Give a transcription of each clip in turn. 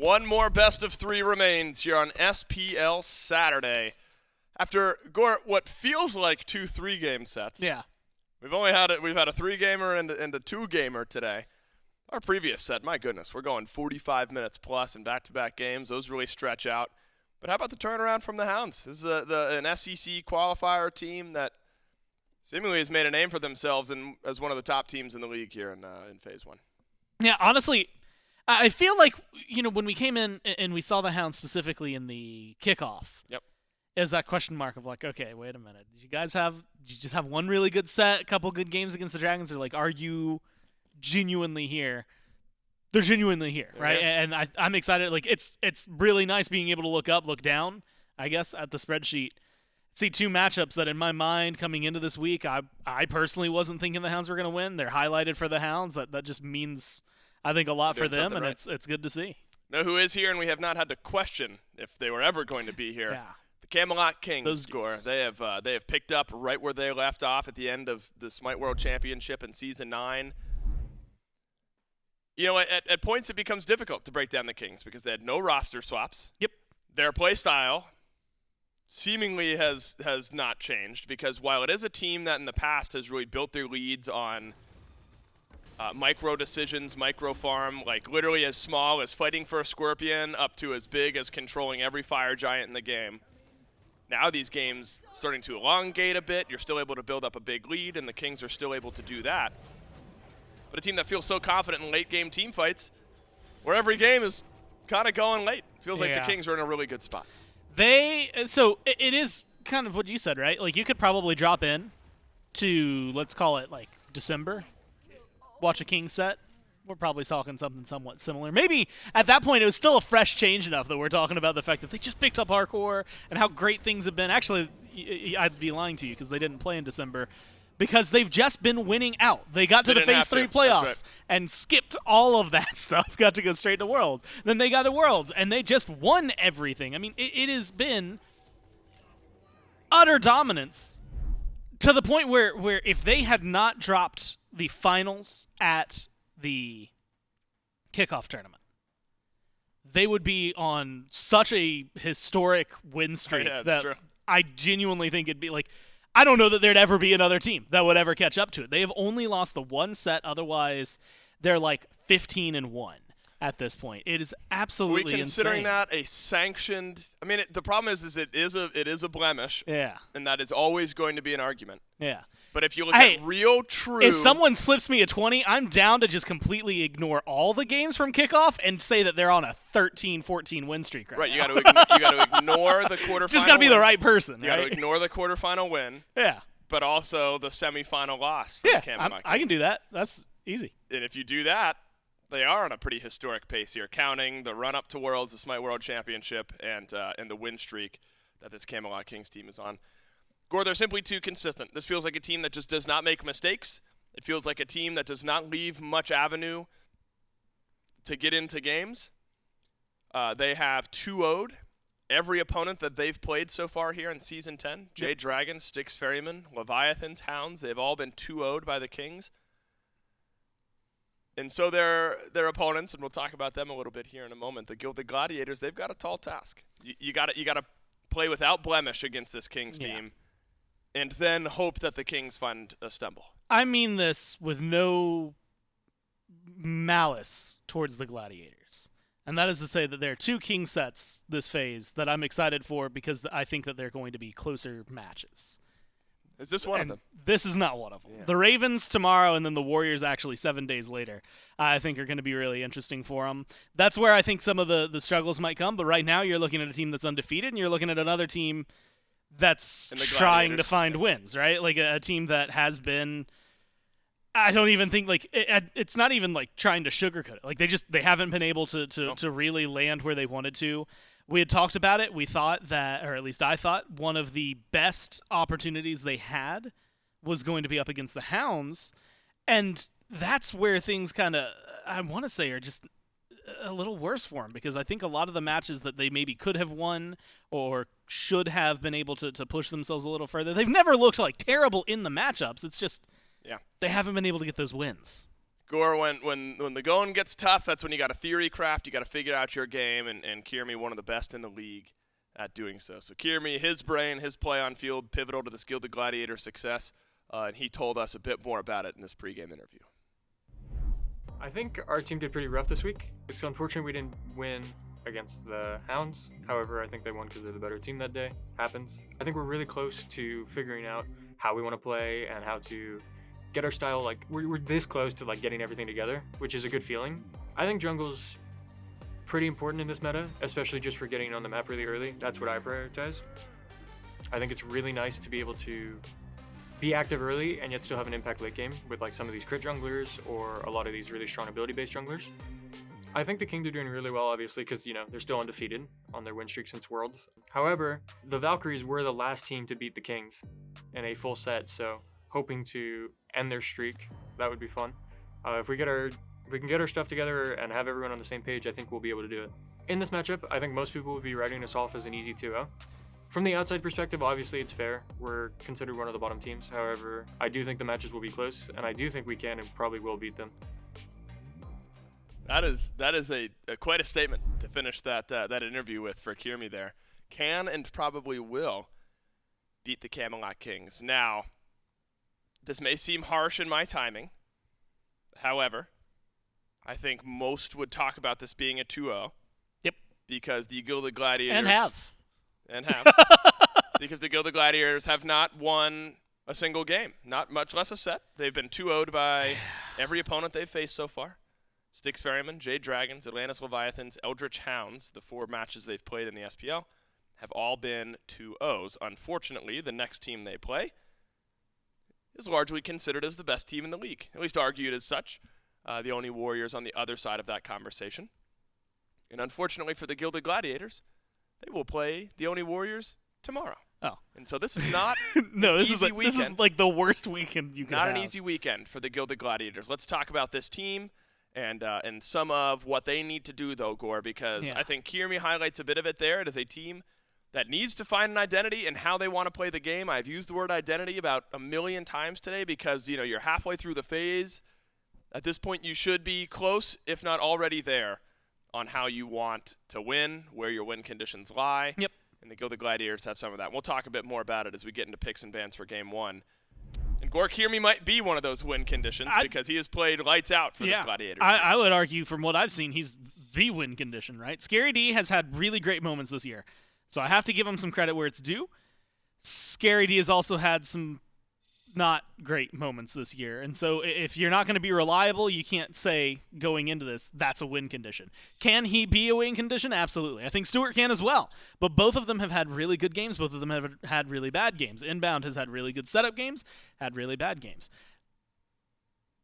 One more best of 3 remains here on SPL Saturday. After what feels like 2 3-game sets. Yeah. We've had a 3-gamer and a 2-gamer today. Our previous set, my goodness, we're going 45 minutes plus in back-to-back games. Those really stretch out. But how about the turnaround from the Hounds? This is an SEC qualifier team that seemingly has made a name for themselves as one of the top teams in the league here in Phase 1. Yeah, honestly, I feel like, when we came in and we saw the Hounds specifically in the kickoff, Yep. is that question mark of like, okay, wait a minute. Did you just have one really good set, a couple good games against the Dragons? Or like, are you genuinely here? They're genuinely here, right? Yeah. And I'm excited. Like, it's really nice being able to look up, look down, I guess, at the spreadsheet. See 2 matchups that in my mind coming into this week, I personally wasn't thinking the Hounds were going to win. They're highlighted for the Hounds. That just means, I think, a lot for them, and right. it's good to see. Know who is here, and we have not had to question if they were ever going to be here. Yeah. The Camelot Kings Those score. dudes. They have picked up right where they left off at the end of the SMITE World Championship in Season 9. At points it becomes difficult to break down the Kings because they had no roster swaps. Yep. Their play style seemingly has not changed because while it is a team that in the past has really built their leads on micro decisions, micro farm, like literally as small as fighting for a scorpion up to as big as controlling every fire giant in the game. Now these games starting to elongate a bit. You're still able to build up a big lead, and the Kings are still able to do that. But a team that feels so confident in late-game team fights, where every game is kind of going late. Feels like the Kings are in a really good spot. So it is kind of what you said, right? Like, you could probably drop in to, let's call it, like, December, watch a Kings set. We're probably talking something somewhat similar. Maybe at that point it was still a fresh change enough that we're talking about the fact that they just picked up Jarcorrr and how great things have been. Actually, I'd be lying to you because they didn't play in December because they've just been winning out. They got to the Phase 3 playoffs and skipped all of that stuff, got to go straight to Worlds. Then they got to Worlds, and they just won everything. I mean, it has been utter dominance to the point where if they had not dropped the finals at the kickoff tournament, they would be on such a historic win streak that true. I genuinely think it'd be like, I don't know that there'd ever be another team that would ever catch up to it. They have only lost the one set. Otherwise, they're like 15-1 at this point. It is absolutely insane. Are we considering that a sanctioned? I mean, the problem is it is a blemish. Yeah. And that is always going to be an argument. Yeah. But if you look at real true... If someone slips me a 20, I'm down to just completely ignore all the games from kickoff and say that they're on a 13-14 win streak right now. You got to ignore the quarterfinal. Just got to be the right person. You got to ignore the quarterfinal win. Yeah. But also the semifinal loss for the Camelot Kings. I can do that. That's easy. And if you do that, they are on a pretty historic pace here, counting the run-up to Worlds, the SMITE World Championship, and the win streak that this Camelot Kings team is on. Gorr, they're simply too consistent. This feels like a team that just does not make mistakes. It feels like a team that does not leave much avenue to get into games. They have 2-0'd every opponent that they've played so far here in Season 10. Jade Dragons, Styx Ferryman, Leviathans, Hounds. They've all been 2-0'd by the Kings. And so their opponents, and we'll talk about them a little bit here in a moment, the Gilded Gladiators, they've got a tall task. You got to play without blemish against this Kings team. And then hope that the Kings find a stumble. I mean this with no malice towards the Gladiators. And that is to say that there are 2 King sets this phase that I'm excited for because I think that they're going to be closer matches. Is this one of them? This is not one of them. Yeah. The Ravens tomorrow and then the Warriors actually 7 days later, I think are going to be really interesting for them. That's where I think some of the struggles might come. But right now you're looking at a team that's undefeated and you're looking at another team that's trying to find wins, right? Like a team that has been, I don't even think, like, it's not even like trying to sugarcoat it. Like they haven't been able to really land where they wanted to. We had talked about it. We thought that, or at least I thought, one of the best opportunities they had was going to be up against the Hounds. And that's where things kind of, I want to say, are just a little worse for them, because I think a lot of the matches that they maybe could have won or should have been able to push themselves a little further, they've never looked like terrible in the matchups. It's just they haven't been able to get those wins. Gore, when the going gets tough, that's when you got to theory craft. You got to figure out your game, and Kyrmi, one of the best in the league at doing so. So Kyrmi, his brain, his play on field, pivotal to this Gilded Gladiator success, and he told us a bit more about it in this pregame interview. I think our team did pretty rough this week. It's unfortunate we didn't win against the Hounds. However, I think they won because they're the better team that day. Happens. I think we're really close to figuring out how we want to play and how to get our style. Like we're this close to like getting everything together, which is a good feeling. I think jungle's pretty important in this meta, especially just for getting on the map really early. That's what I prioritize. I think it's really nice to be able to be active early and yet still have an impact late game with like some of these crit junglers or a lot of these really strong ability-based junglers. I think the Kings are doing really well, obviously, because, you know, they're still undefeated on their win streak since Worlds. However, the Valkyries were the last team to beat the Kings in a full set, so hoping to end their streak, that would be fun. If we can get our stuff together and have everyone on the same page, I think we'll be able to do it. In this matchup, I think most people would be writing us off as an easy 2-0. From the outside perspective, obviously it's fair. We're considered one of the bottom teams. However, I do think the matches will be close, and I do think we can and probably will beat them. That is a quite a statement to finish that interview with for Kyrmi there. Can and probably will beat the Camelot Kings. Now, this may seem harsh in my timing. However, I think most would talk about this being a 2-0. Yep. Because the Gilded Gladiators... And have. Because the Gilded Gladiators have not won a single game, not much less a set. They've been 2-0'd by every opponent they've faced so far. Styx Ferryman, Jade Dragons, Atlantis Leviathans, Eldritch Hounds, the 4 matches they've played in the SPL, have all been 2-0s. Unfortunately, the next team they play is largely considered as the best team in the league, at least argued as such. The only Warriors on the other side of that conversation. And unfortunately for the Gilded Gladiators, they will play the Oni Warriors tomorrow. Oh. And so this is not no, this is like the worst weekend you could have. Not an easy weekend for the Gilded Gladiators. Let's talk about this team and some of what they need to do, though, Gore, because I think Kyrmi highlights a bit of it there. It is a team that needs to find an identity in how they want to play the game. I've used the word identity about 1 million times today because, you know, you're halfway through the phase. At this point, you should be close, if not already there, on how you want to win, where your win conditions lie. Yep. And the Gilded Gladiators have some of that. We'll talk a bit more about it as we get into picks and bans for Game 1. And Gore Kyrmi might be one of those win conditions because he has played lights out for the Gladiators. I would argue from what I've seen, he's the win condition, right? Scary D has had really great moments this year. So I have to give him some credit where it's due. Scary D has also had some not great moments this year. And so if you're not going to be reliable, you can't say going into this, that's a win condition. Can he be a win condition? Absolutely. I think Stuart can as well. But both of them have had really good games. Both of them have had really bad games. Inbound has had really good setup games, had really bad games.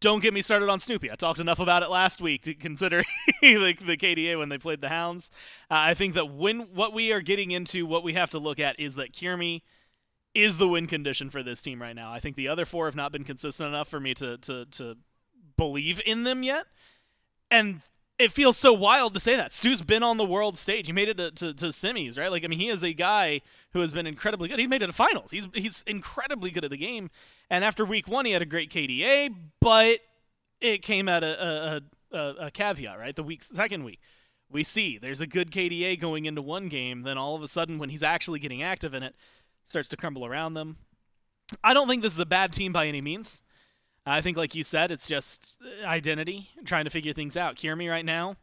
Don't get me started on Snoopy. I talked enough about it last week to consider the KDA when they played the Hounds. I think that what we are getting into, what we have to look at is that Kyrmi is the win condition for this team right now. I think the other 4 have not been consistent enough for me to believe in them yet. And it feels so wild to say that. Stu's been on the world stage. He made it to semis, right? Like, I mean, he is a guy who has been incredibly good. He made it to finals. He's incredibly good at the game. And after week 1, he had a great KDA, but it came at a caveat, right? The second week. We see there's a good KDA going into one game, then all of a sudden when he's actually getting active in it, starts to crumble around them. I don't think this is a bad team by any means. I think, like you said, it's just identity, trying to figure things out. Kyrmi right now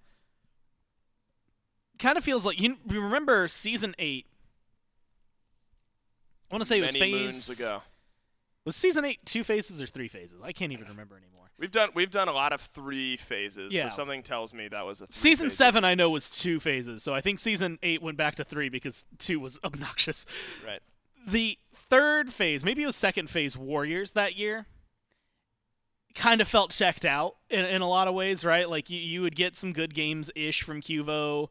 kind of feels like, you remember Season 8? I want to say it was many moons ago. Was Season 8 2 phases or 3 phases? I can't even remember anymore. We've done a lot of 3 phases, so something tells me that was a 3 Season phases. 7 I know was 2 phases, so I think Season 8 went back to 3 because 2 was obnoxious. Right. The 3rd phase, maybe it was 2nd phase Warriors that year, kind of felt checked out in a lot of ways, right? Like, you would get some good games-ish from Cuvo.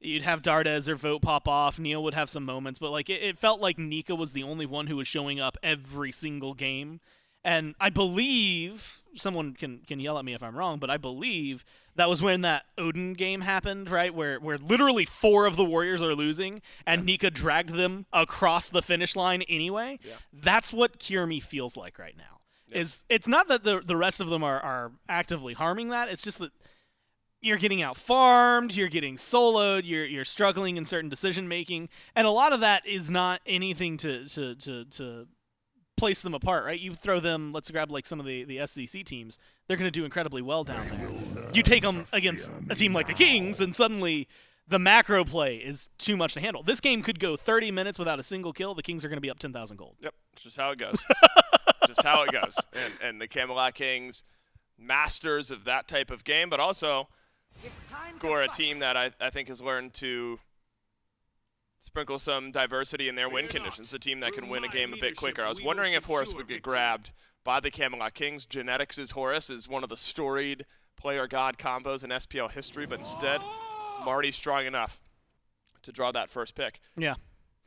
You'd have Dardez or Vote pop off. Neil would have some moments, but like it felt like Nika was the only one who was showing up every single game. And I believe, someone can yell at me if I'm wrong, but I believe that was when that Odin game happened, right? Where literally 4 of the Warriors are losing, and Nika dragged them across the finish line anyway. Yeah. That's what Kyrmi feels like right now. Is it's not that the rest of them are actively harming that. It's just that you're getting out farmed, you're getting soloed, you're struggling in certain decision making, and a lot of that is not anything to place them apart, right? You throw them, let's grab like some of the SCC teams, they're going to do incredibly well down there. You take them against a team like the Kings, and suddenly the macro play is too much to handle. This game could go 30 minutes without a single kill. The Kings are going to be up 10,000 gold. Yep, it's just how it goes. Just how it goes. And the Camelot Kings, masters of that type of game, but also Jarcorrr, a team that I think has learned to sprinkle some diversity in their win conditions, the team that can win a game a bit quicker. I was wondering if Horus would get grabbed by the Camelot Kings. Genetics' Horus is one of the storied player god combos in SPL history, but instead, Marty's strong enough to draw that first pick. Yeah.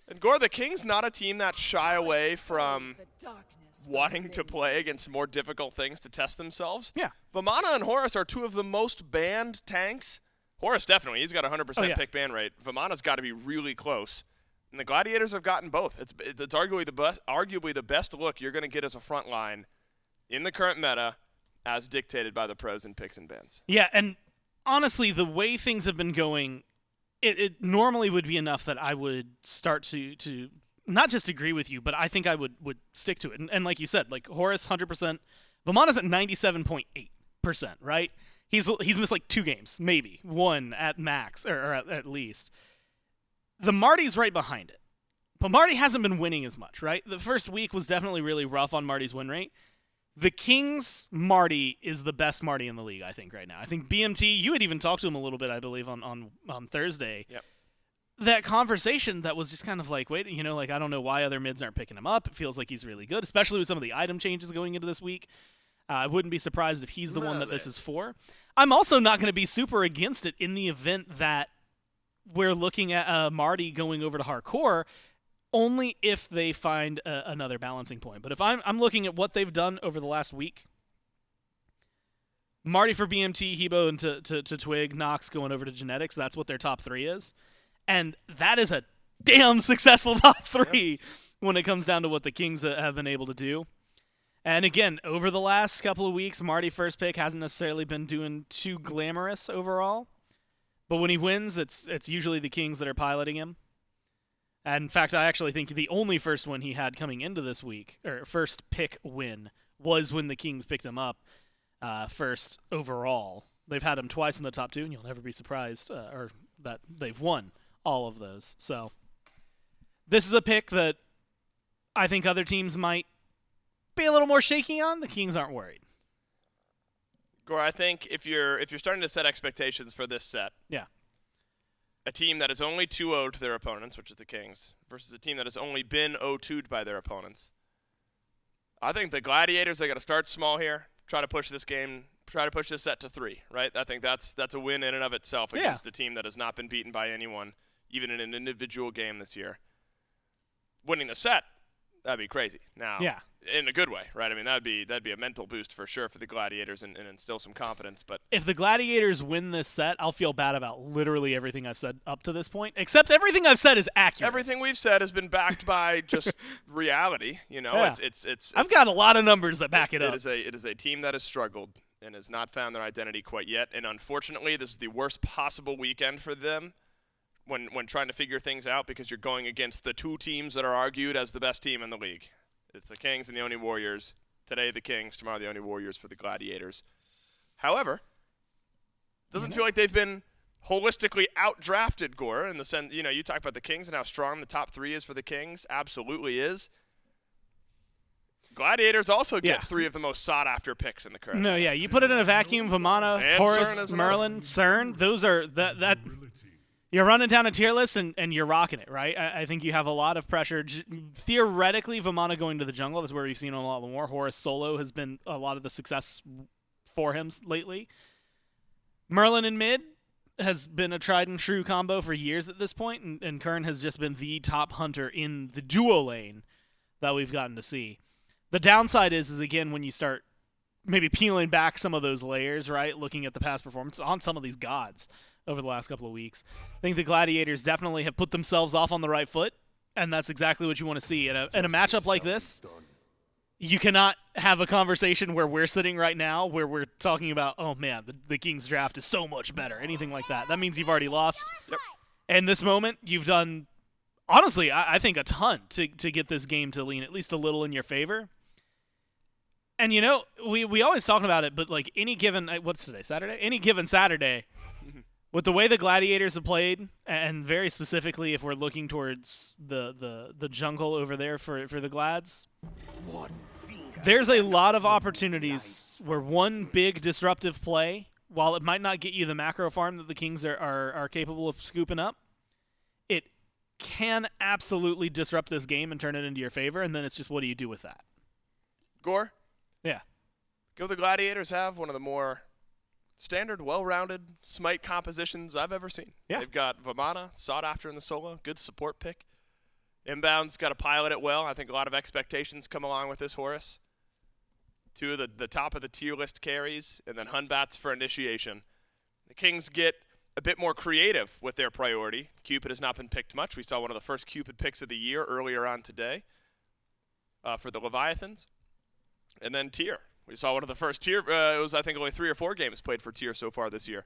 And Jarcorrr, the Kings, not a team that shy away from wanting to play against more difficult things to test themselves. Yeah. Vamana and Horus are two of the most banned tanks. Horus definitely, he's got a 100% pick ban rate. Vamana's got to be really close. And the Gladiators have gotten both. It's arguably the best look you're going to get as a front line in the current meta as dictated by the pros in picks and bans. Yeah, and honestly, the way things have been going, it normally would be enough that I would start to not just agree with you, but I think I would stick to it. And like you said, like Horus 100%, Vamana's at 97.8%, right? He's missed like 2 games, maybe one at max or at least. The Marty's right behind it, but Marty hasn't been winning as much, right? The first week was definitely really rough on Marty's win rate. The Kings Marty is the best Marty in the league, I think, right now. I think BMT, you had even talked to him a little bit, I believe, on Thursday. Yep. That conversation that was just kind of like, wait, like, I don't know why other mids aren't picking him up. It feels like he's really good, especially with some of the item changes going into this week. I wouldn't be surprised if he's the one that this is for. I'm also not going to be super against it in the event that we're looking at Marty going over to Jarcorrr, only if they find another balancing point. But if I'm looking at what they've done over the last week, Marty for BMT, Hebo, and to Twig, Nox going over to Genetics, that's what their top 3 is. And that is a damn successful top 3 when it comes down to what the Kings have been able to do. And again, over the last couple of weeks, Marty first pick hasn't necessarily been doing too glamorous overall. But when he wins, it's usually the Kings that are piloting him. And in fact, I actually think the only first one he had coming into this week, or first pick win, was when the Kings picked him up first overall. They've had him twice in the top 2, and you'll never be surprised or that they've won all of those. So this is a pick that I think other teams might be a little more shaky on. The Kings aren't worried. Jarcorrr, I think if you're starting to set expectations for this set, yeah, a team that has only 2-0'd their opponents, which is the Kings, versus a team that has only been 0-2'd by their opponents. I think the Gladiators, they got to start small here, try to push this game, try to push this set to 3, right? I think that's a win in and of itself against a team that has not been beaten by anyone, even in an individual game this year. Winning the set, that'd be crazy. Now, in a good way, right? I mean, that'd be a mental boost for sure for the Gladiators and instill some confidence. But if the Gladiators win this set, I'll feel bad about literally everything I've said up to this point, except everything I've said is accurate. Everything we've said has been backed by just reality. It's I've got a lot of numbers that back it up. It is a team that has struggled and has not found their identity quite yet. And unfortunately, this is the worst possible weekend for them when trying to figure things out, because you're going against the 2 teams that are argued as the best team in the league. It's the Kings and the Oni Warriors. Today, the Kings. Tomorrow, the Oni Warriors for the Gladiators. However, doesn't feel like they've been holistically outdrafted, Jarcorrr, in the sense, you talk about the Kings and how strong the top 3 is for the Kings. Absolutely is. Gladiators also get 3 of the most sought-after picks in the current. No, you put it in a vacuum. Vamana, and Horus, Merlin, Cern. Those are that. You're running down a tier list and you're rocking it, right? I think you have a lot of pressure. Theoretically, Vamana going to the jungle, that's where we've seen a lot more. Horus solo has been a lot of the success for him lately. Merlin in mid has been a tried and true combo for years at this point, and Kern has just been the top hunter in the duo lane that we've gotten to see. The downside is again, when you start maybe peeling back some of those layers, right, looking at the past performance on some of these gods over the last couple of weeks, I think the Gladiators definitely have put themselves off on the right foot, and that's exactly what you want to see. In a matchup like this, you cannot have a conversation where we're sitting right now where we're talking about, oh man, the Kings draft is so much better, anything like that. That means you've already lost. Yep. In this moment, you've done, honestly, I think a ton to get this game to lean at least a little in your favor. And, you know, we always talk about it, but, like, any given – what's today, Saturday? Any given Saturday, with the way the Gladiators have played, and very specifically if we're looking towards the jungle over there for the Glads, there's a lot of opportunities where one big disruptive play, while it might not get you the macro farm that the Kings are capable of scooping up, it can absolutely disrupt this game and turn it into your favor, and then it's just what do you do with that? Gore? Yeah. The Gladiators have one of the more standard, well-rounded SMITE compositions I've ever seen. Yeah. They've got Vamana, sought after in the solo, good support pick. Inbound's got to pilot it well. I think a lot of expectations come along with this Horus. Two of the top of the tier list carries, and then Batz for initiation. The Kings get a bit more creative with their priority. Cupid has not been picked much. We saw one of the first Cupid picks of the year earlier on today for the Leviathans. And then tier. We saw one of the first tier. It was, I think, only 3 or 4 games played for tier so far this year.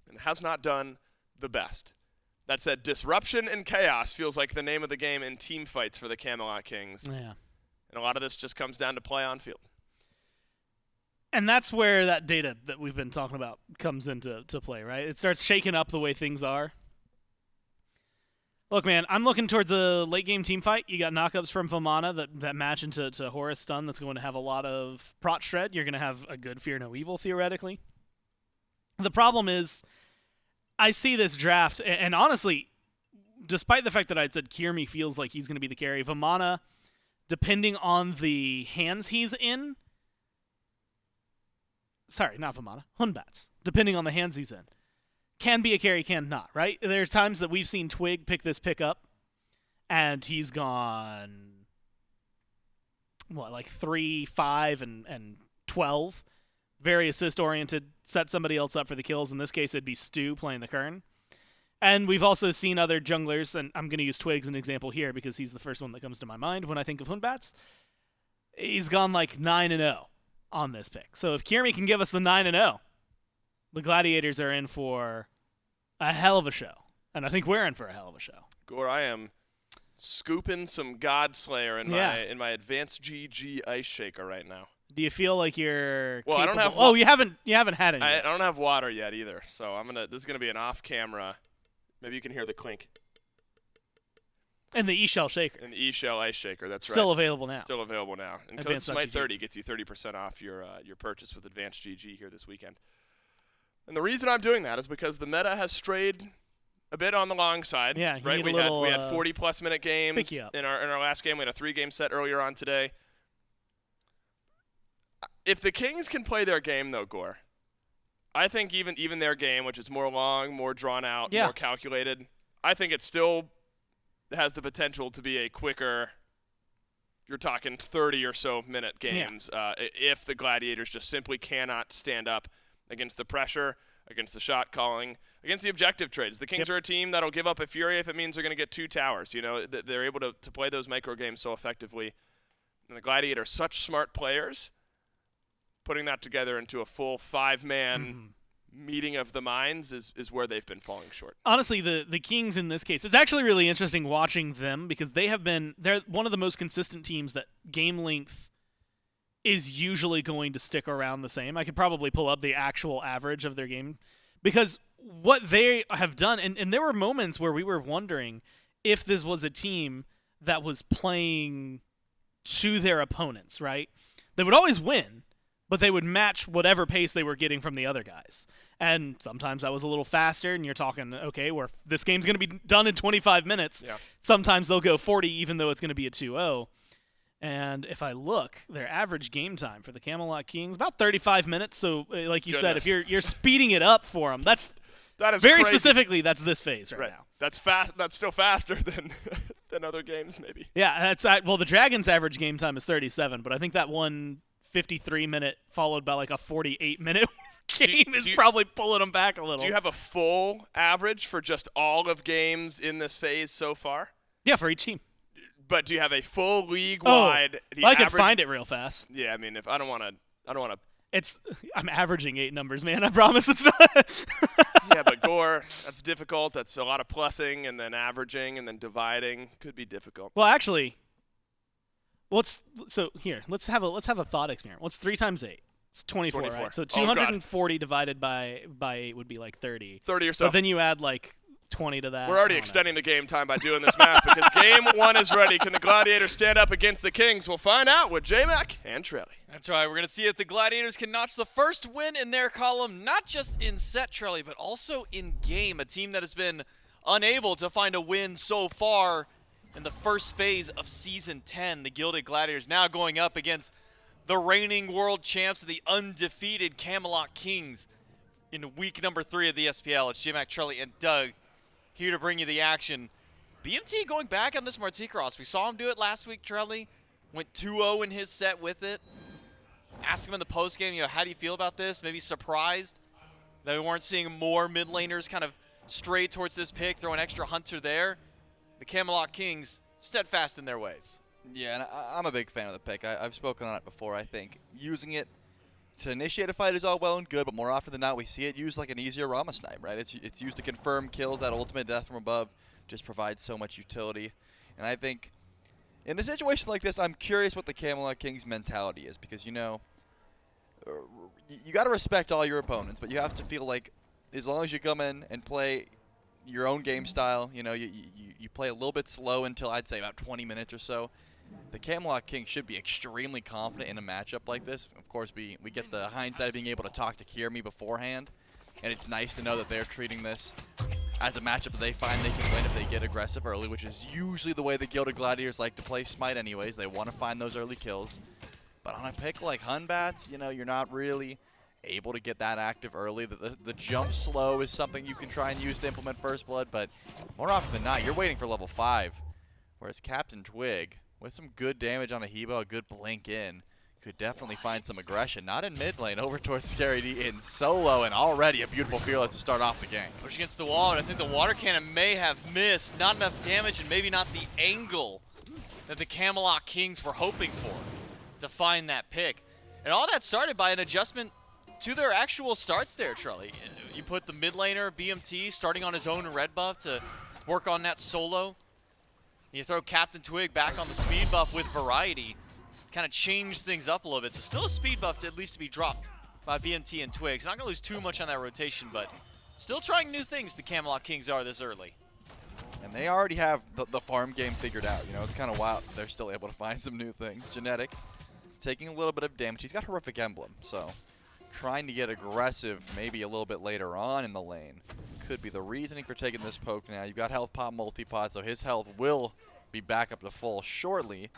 And has not done the best. That said, disruption and chaos feels like the name of the game in team fights for the Camelot Kings. Yeah. And a lot of this just comes down to play on field. And that's where that data that we've been talking about comes into play, right? It starts shaking up the way things are. Look, man, I'm looking towards a late-game team fight. You got knockups from Vamana that match into Horus stun that's going to have a lot of prot shred. You're going to have a good Fear No Evil, theoretically. The problem is, I see this draft, and honestly, despite the fact that I said Kyrmi feels like he's going to be the carry, Vamana, depending on the hands he's in, sorry, not Vamana, Batz, depending on the hands he's in, can be a carry, can not, right? There are times that we've seen Twig pick this pick up, and he's gone, what, like 3, 5, and 12. Very assist-oriented, set somebody else up for the kills. In this case, it'd be Stu playing the Kern. And we've also seen other junglers, and I'm going to use Twig as an example here because he's the first one that comes to my mind when I think of Batz. He's gone like 9-0 on this pick. So if Kyrmi can give us the 9-0, the Gladiators are in for a hell of a show. And I think we're in for a hell of a show. Gore, I am scooping some Godslayer in my advanced GG ice shaker right now. Do you feel like you're Well, capable? I don't have Oh, you haven't had any. I don't have water yet either. So this is gonna be an off-camera. Maybe you can hear the clink. And the E-Shell shaker. And the E-Shell ice shaker, that's Still right. available now. Still available now. And code SMITE30 gets you 30% off your purchase with Advanced GG here this weekend. And the reason I'm doing that is because the meta has strayed a bit on the long side. Yeah, right. We had 40+ minute games up. in our last game. We had a 3-game set earlier on today. If the Kings can play their game though, Gore, I think even their game, which is more long, more drawn out, more calculated, I think it still has the potential to be a quicker. You're talking 30 or so minute games if the Gladiators just simply cannot stand up against the pressure, against the shot calling, against the objective trades. The Kings are a team that'll give up a Fury if it means they're going to get 2 towers. You know, they're able to play those micro games so effectively. And the Gladiators, such smart players, putting that together into a full 5-man meeting of the minds is where they've been falling short. Honestly, the Kings in this case, it's actually really interesting watching them because they're one of the most consistent teams that game length is usually going to stick around the same. I could probably pull up the actual average of their game because what they have done, and there were moments where we were wondering if this was a team that was playing to their opponents, right? They would always win, but they would match whatever pace they were getting from the other guys. And sometimes that was a little faster, and you're talking, okay, this game's going to be done in 25 minutes. Yeah. Sometimes they'll go 40 even though it's going to be a 2-0. And if I look, their average game time for the Camelot Kings, about 35 minutes. So like you said, if you're speeding it up for them, that is very crazy. Specifically, that's this phase right now. That's fast. That's still faster than other games maybe. Yeah, the Dragons' average game time is 37, but I think that one 53-minute followed by like a 48-minute game is probably pulling them back a little. Do you have a full average for just all of games in this phase so far? Yeah, for each team. But do you have a full league-wide? Well, I could find it real fast. Yeah, I mean, if I don't want to. I'm averaging 8 numbers, man. I promise it's not. Yeah, but Gore, that's difficult. That's a lot of plussing and then averaging and then dividing. Could be difficult. Well, actually, let's have a thought experiment. What's 3 times 8? It's 24, right? So 240 divided by 8 would be like 30. 30 or so. But then you add like 20 to that. We're already extending the game time by doing this math because game 1 is ready. Can the Gladiators stand up against the Kings? We'll find out with J-Mac and Trelly. That's right. We're going to see if the Gladiators can notch the first win in their column, not just in set, Trelly, but also in game. A team that has been unable to find a win so far in the first phase of Season 10. The Gilded Gladiators now going up against the reigning world champs, the undefeated Camelot Kings in week number 3 of the SPL. It's J-Mac, Trelly, and Doug here to bring you the action. BMT going back on this Martichoras. We saw him do it last week, Trelly. Went 2-0 in his set with it. Ask him in the postgame, how do you feel about this? Maybe surprised that we weren't seeing more mid laners kind of stray towards this pick, throw an extra hunter there. The Camelot Kings steadfast in their ways. Yeah, and I'm a big fan of the pick. I've spoken on it before, I think. Using it to initiate a fight is all well and good, but more often than not we see it used like an easier Rama snipe, right? It's used to confirm kills. That ultimate death from above just provides so much utility. And I think in a situation like this, I'm curious what the Camelot Kings mentality is, because, you got to respect all your opponents, but you have to feel like as long as you come in and play your own game style, you play a little bit slow until I'd say about 20 minutes or so, the Camelot Kings should be extremely confident in a matchup like this. Of course, we get the hindsight of being able to talk to Kyrmi beforehand, and it's nice to know that they're treating this as a matchup that they find they can win if they get aggressive early, which is usually the way the Gilded Gladiators like to play Smite anyways. They want to find those early kills. But on a pick like Batz, you're not really able to get that active early. The jump slow is something you can try and use to implement First Blood, but more often than not, you're waiting for level 5. Whereas CaptainTwig, with some good damage on a Hebo, a good blink in, could definitely find some aggression. Not in mid lane, over towards Scary D in solo, and already a beautiful fearless to start off the game. Push against the wall, and I think the water cannon may have missed. Not enough damage, and maybe not the angle that the Camelot Kings were hoping for to find that pick. And all that started by an adjustment to their actual starts there, Trelly. You put the mid laner, BMT, starting on his own red buff to work on that solo. You throw CaptainTwig back on the speed buff with variety. Kind of change things up a little bit. So still a speed buff to at least be dropped by BMT and Twigs. Not going to lose too much on that rotation, but still trying new things the Camelot Kings are this early. And they already have the farm game figured out. It's kind of wild. They're still able to find some new things. Genetic, taking a little bit of damage. He's got Horrific Emblem, so trying to get aggressive maybe a little bit later on in the lane could be the reasoning for taking this poke now. You've got health pot, multi-pot, so his health will be back up to full shortly,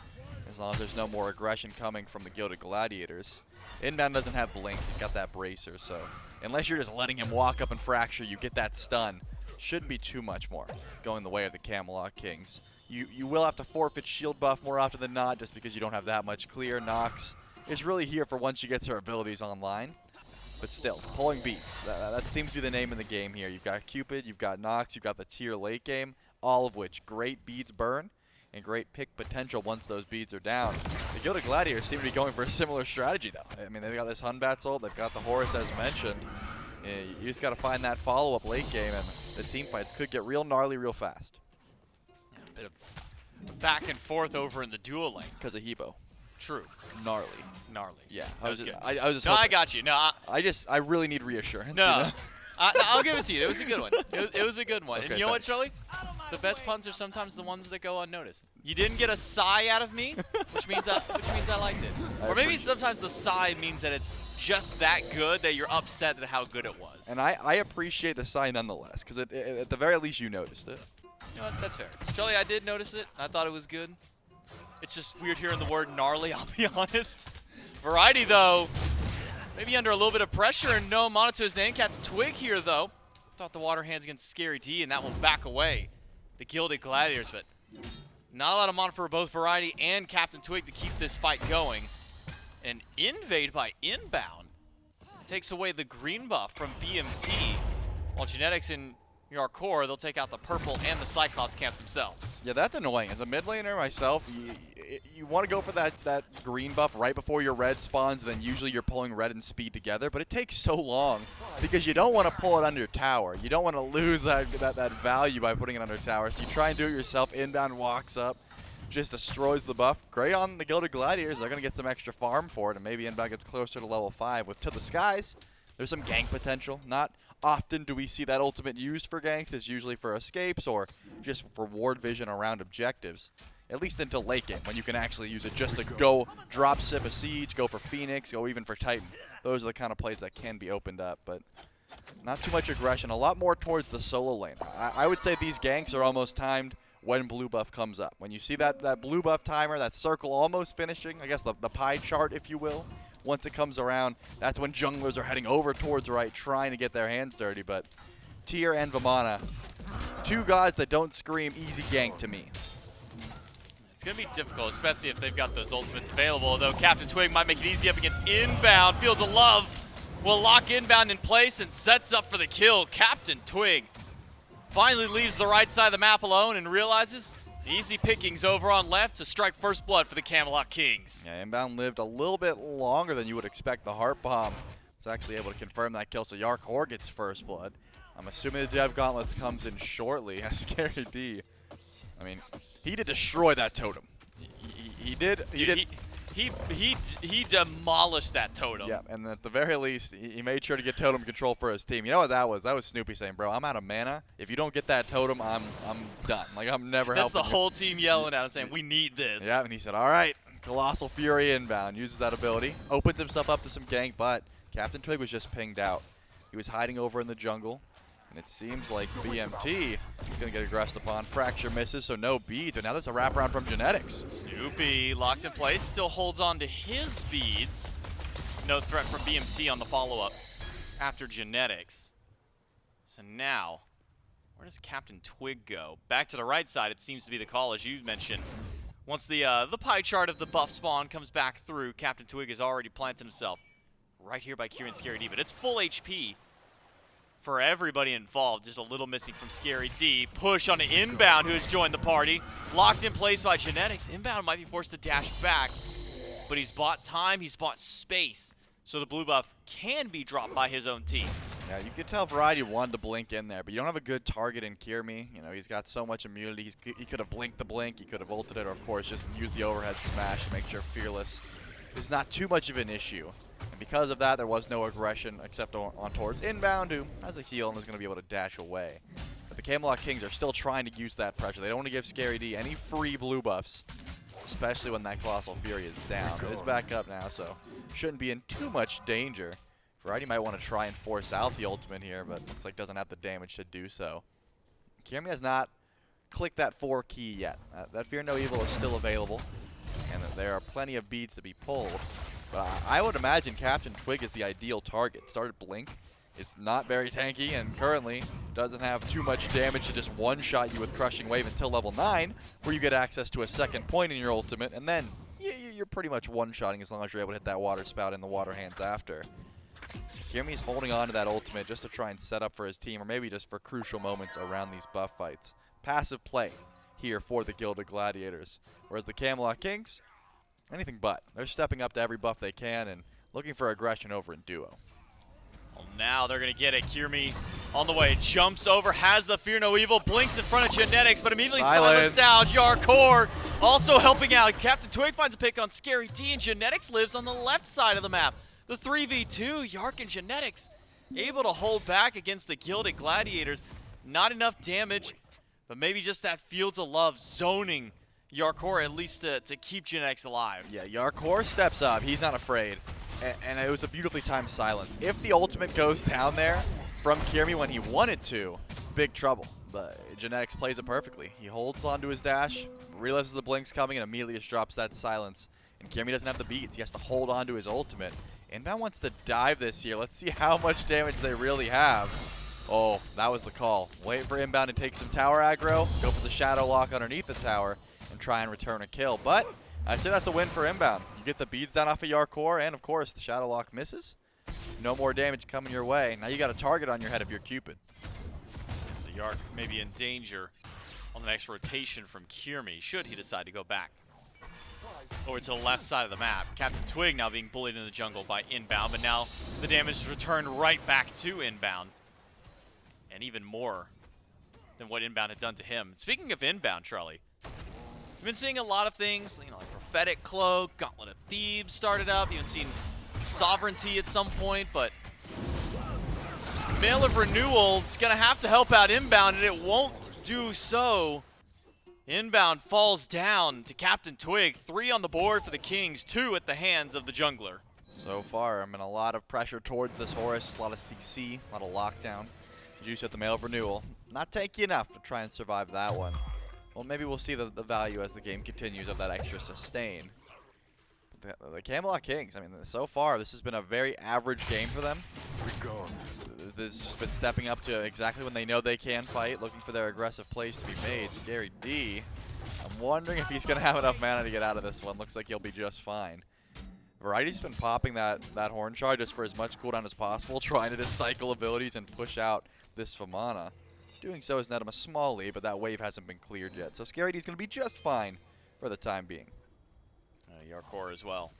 as long as there's no more aggression coming from the Gilded Gladiators. Inbound doesn't have blink, he's got that bracer, so unless you're just letting him walk up and fracture, you get that stun. Shouldn't be too much more going the way of the Camelot Kings. You will have to forfeit shield buff more often than not, just because you don't have that much clear. Nox is really here for once she gets her abilities online. But still, pulling beats. That seems to be the name of the game here. You've got Cupid, you've got Nox, you've got the tier late game, all of which great beads burn and great pick potential once those beads are down. The Gilded Gladiators seem to be going for a similar strategy, though. I mean, they've got this Batz ult, they've got the Horus as mentioned. You just got to find that follow-up late game, and the team fights could get real gnarly real fast. A bit of back and forth over in the dual lane. Because of Hebo. True. Gnarly. Gnarly. Yeah. I was just no, I got you. No, I really need reassurance. No. I'll give it to you. It was a good one. It was a good one. Okay, and you know thanks. what, Trelly? The best puns are sometimes the ones that go unnoticed. You didn't get a sigh out of me, which means I liked it. Or maybe sometimes the sigh means that it's just that good that you're upset at how good it was. And I appreciate the sigh nonetheless, because at the very least you noticed it. You know what? That's fair. Trelly, I did notice it. I thought it was good. It's just weird hearing the word gnarly, I'll be honest. Variety, though, maybe under a little bit of pressure, and no mono to his name. CaptainTwig here, though. Thought the water hands against Scary D, and that will back away the Gilded Gladiators, but not a lot of mono for both Variety and CaptainTwig to keep this fight going. An invade by Inbound takes away the green buff from BMT, while Genetics and Jarcorrr, they'll take out the purple and the Cyclops camp themselves. Yeah, that's annoying. As a mid laner myself, you want to go for that green buff right before your red spawns, then usually you're pulling red and speed together, but it takes so long because you don't want to pull it under tower. You don't want to lose that value by putting it under tower, so you try and do it yourself. Inbound walks up, just destroys the buff. Great on the Gilded Gladiators. They're going to get some extra farm for it, and maybe Inbound gets closer to level 5. With To the Skies, there's some gank potential. Not often do we see that ultimate used for ganks. It's usually for escapes or just for ward vision around objectives. At least until late game, when you can actually use it just to go drop Sip a Siege, go for Phoenix, go even for Titan. Those are the kind of plays that can be opened up, but not too much aggression. A lot more towards the solo lane. I would say these ganks are almost timed when blue buff comes up. When you see that blue buff timer, that circle almost finishing, I guess the pie chart, if you will, once it comes around, that's when junglers are heading over towards right, trying to get their hands dirty. But Tyr and Vamana, two gods that don't scream easy gank to me. It's going to be difficult, especially if they've got those ultimates available, though CaptainTwig might make it easy up against Inbound. Fields of Love will lock Inbound in place and sets up for the kill. CaptainTwig finally leaves the right side of the map alone and realizes easy pickings over on left to strike first blood for the Camelot Kings. Yeah, Inbound lived a little bit longer than you would expect. The Heart Bomb was actually able to confirm that kill, so Jarcorrr gets first blood. I'm assuming the Dev Gauntlets comes in shortly. Scary D. I mean, he did destroy that totem. He did. He demolished that totem. Yeah, and at the very least, he made sure to get totem control for his team. You know what that was? That was Snoopy saying, "Bro, I'm out of mana. If you don't get that totem, I'm done. Like, I'm never helping." That's the whole team yelling at him, saying, "We need this." Yeah, and he said, "All right." Colossal Fury Inbound uses that ability, opens himself up to some gank, but CaptainTwig was just pinged out. He was hiding over in the jungle. And it seems like BMT is going to get aggressed upon. Fracture misses, so no beads. And now there's a wraparound from Genetics. Snoopy locked in place, still holds on to his beads. No threat from BMT on the follow-up after Genetics. So now, where does CaptainTwig go? Back to the right side, it seems to be the call, as you mentioned. Once the pie chart of the buff spawn comes back through, CaptainTwig has already planted himself right here by Kieran Scary D. But it's full HP for everybody involved. Just a little missing from Scary D. Push on an Inbound who has joined the party. Locked in place by Genetics. Inbound might be forced to dash back, but he's bought time, he's bought space, so the blue buff can be dropped by his own team. Yeah, you could tell Variety wanted to blink in there, but you don't have a good target in Kyrmi. You know, he's got so much immunity. He could have blinked the blink, he could have ulted it, or of course just use the overhead smash and make sure Fearless is not too much of an issue. And because of that, there was no aggression except on towards Inbound, who has a heal and is going to be able to dash away. But the Camelot Kings are still trying to use that pressure. They don't want to give Scary D any free blue buffs, especially when that Colossal Fury is down. It is back up now, so shouldn't be in too much danger. Variety might want to try and force out the ultimate here, but looks like doesn't have the damage to do so. Kyrmi has not clicked that 4 key yet. That Fear No Evil is still available, and there are plenty of beads to be pulled. But I would imagine CaptainTwig is the ideal target. Started Blink. It's not very tanky and currently doesn't have too much damage to just one-shot you with Crushing Wave until level 9, where you get access to a second point in your ultimate, and then you're pretty much one-shotting as long as you're able to hit that water spout in the water hands after. Kyrmi's holding on to that ultimate just to try and set up for his team, or maybe just for crucial moments around these buff fights. Passive play here for the Gilded Gladiators. Whereas the Camelot Kings, anything but. They're stepping up to every buff they can and looking for aggression over in duo. Well, now they're going to get it. Kyrmi on the way. Jumps over, has the Fear No Evil, blinks in front of Genetics, but immediately silenced down. Jarcorrr also helping out. CaptainTwig finds a pick on Scary D, and Genetics lives on the left side of the map. The 3v2, Yark and Genetics able to hold back against the Gilded Gladiators. Not enough damage, but maybe just that Fields of Love zoning Jarcorrr at least to keep Genetics alive. Yeah, Jarcorrr steps up. He's not afraid. And it was a beautifully timed silence. If the ultimate goes down there from Kyrmi when he wanted to, big trouble. But Genetics plays it perfectly. He holds onto his dash, realizes the blink's coming, and immediately just drops that silence. And Kyrmi doesn't have the beats. He has to hold onto his ultimate. Inbound wants to dive this here. Let's see how much damage they really have. Oh, that was the call. Wait for Inbound to take some tower aggro, go for the Shadow Lock underneath the tower, and try and return a kill. But I'd say that's a win for Inbound. You get the beads down off of Jarcorrr, and of course the Shadow Lock misses. No more damage coming your way. Now you got a target on your head if you're Cupid. So Jarcorrr may be in danger on the next rotation from Kyrmi, should he decide to go back over to the left side of the map. CaptainTwig now being bullied in the jungle by Inbowned, but now the damage is returned right back to Inbowned. And even more than what Inbowned had done to him. Speaking of Inbowned, Charlie, we've been seeing a lot of things, you know, like Prophetic Cloak, Gauntlet of Thebes started up, even seen Sovereignty at some point, but Mail of Renewal is going to have to help out Inbowned, and it won't do so. Inbowned falls down to CaptainTwig. 3 on the board for the Kings, 2 at the hands of the jungler. So far, I'm in a lot of pressure towards this Horus, a lot of CC, a lot of lockdown. Juice at the Mail of Renewal. Not tanky enough to try and survive that one. Well, maybe we'll see the value as the game continues of that extra sustain. But the Camelot Kings, I mean, so far, this has been a very average game for them. This has been stepping up to exactly when they know they can fight, looking for their aggressive plays to be made. Scary D. I'm wondering if he's going to have enough mana to get out of this one. Looks like he'll be just fine. Variety's been popping that horn shard just for as much cooldown as possible, trying to just cycle abilities and push out this Vamana. Doing so has net him a small lead, but that wave hasn't been cleared yet. So Scary D's going to be just fine for the time being. Jarcorrr as well.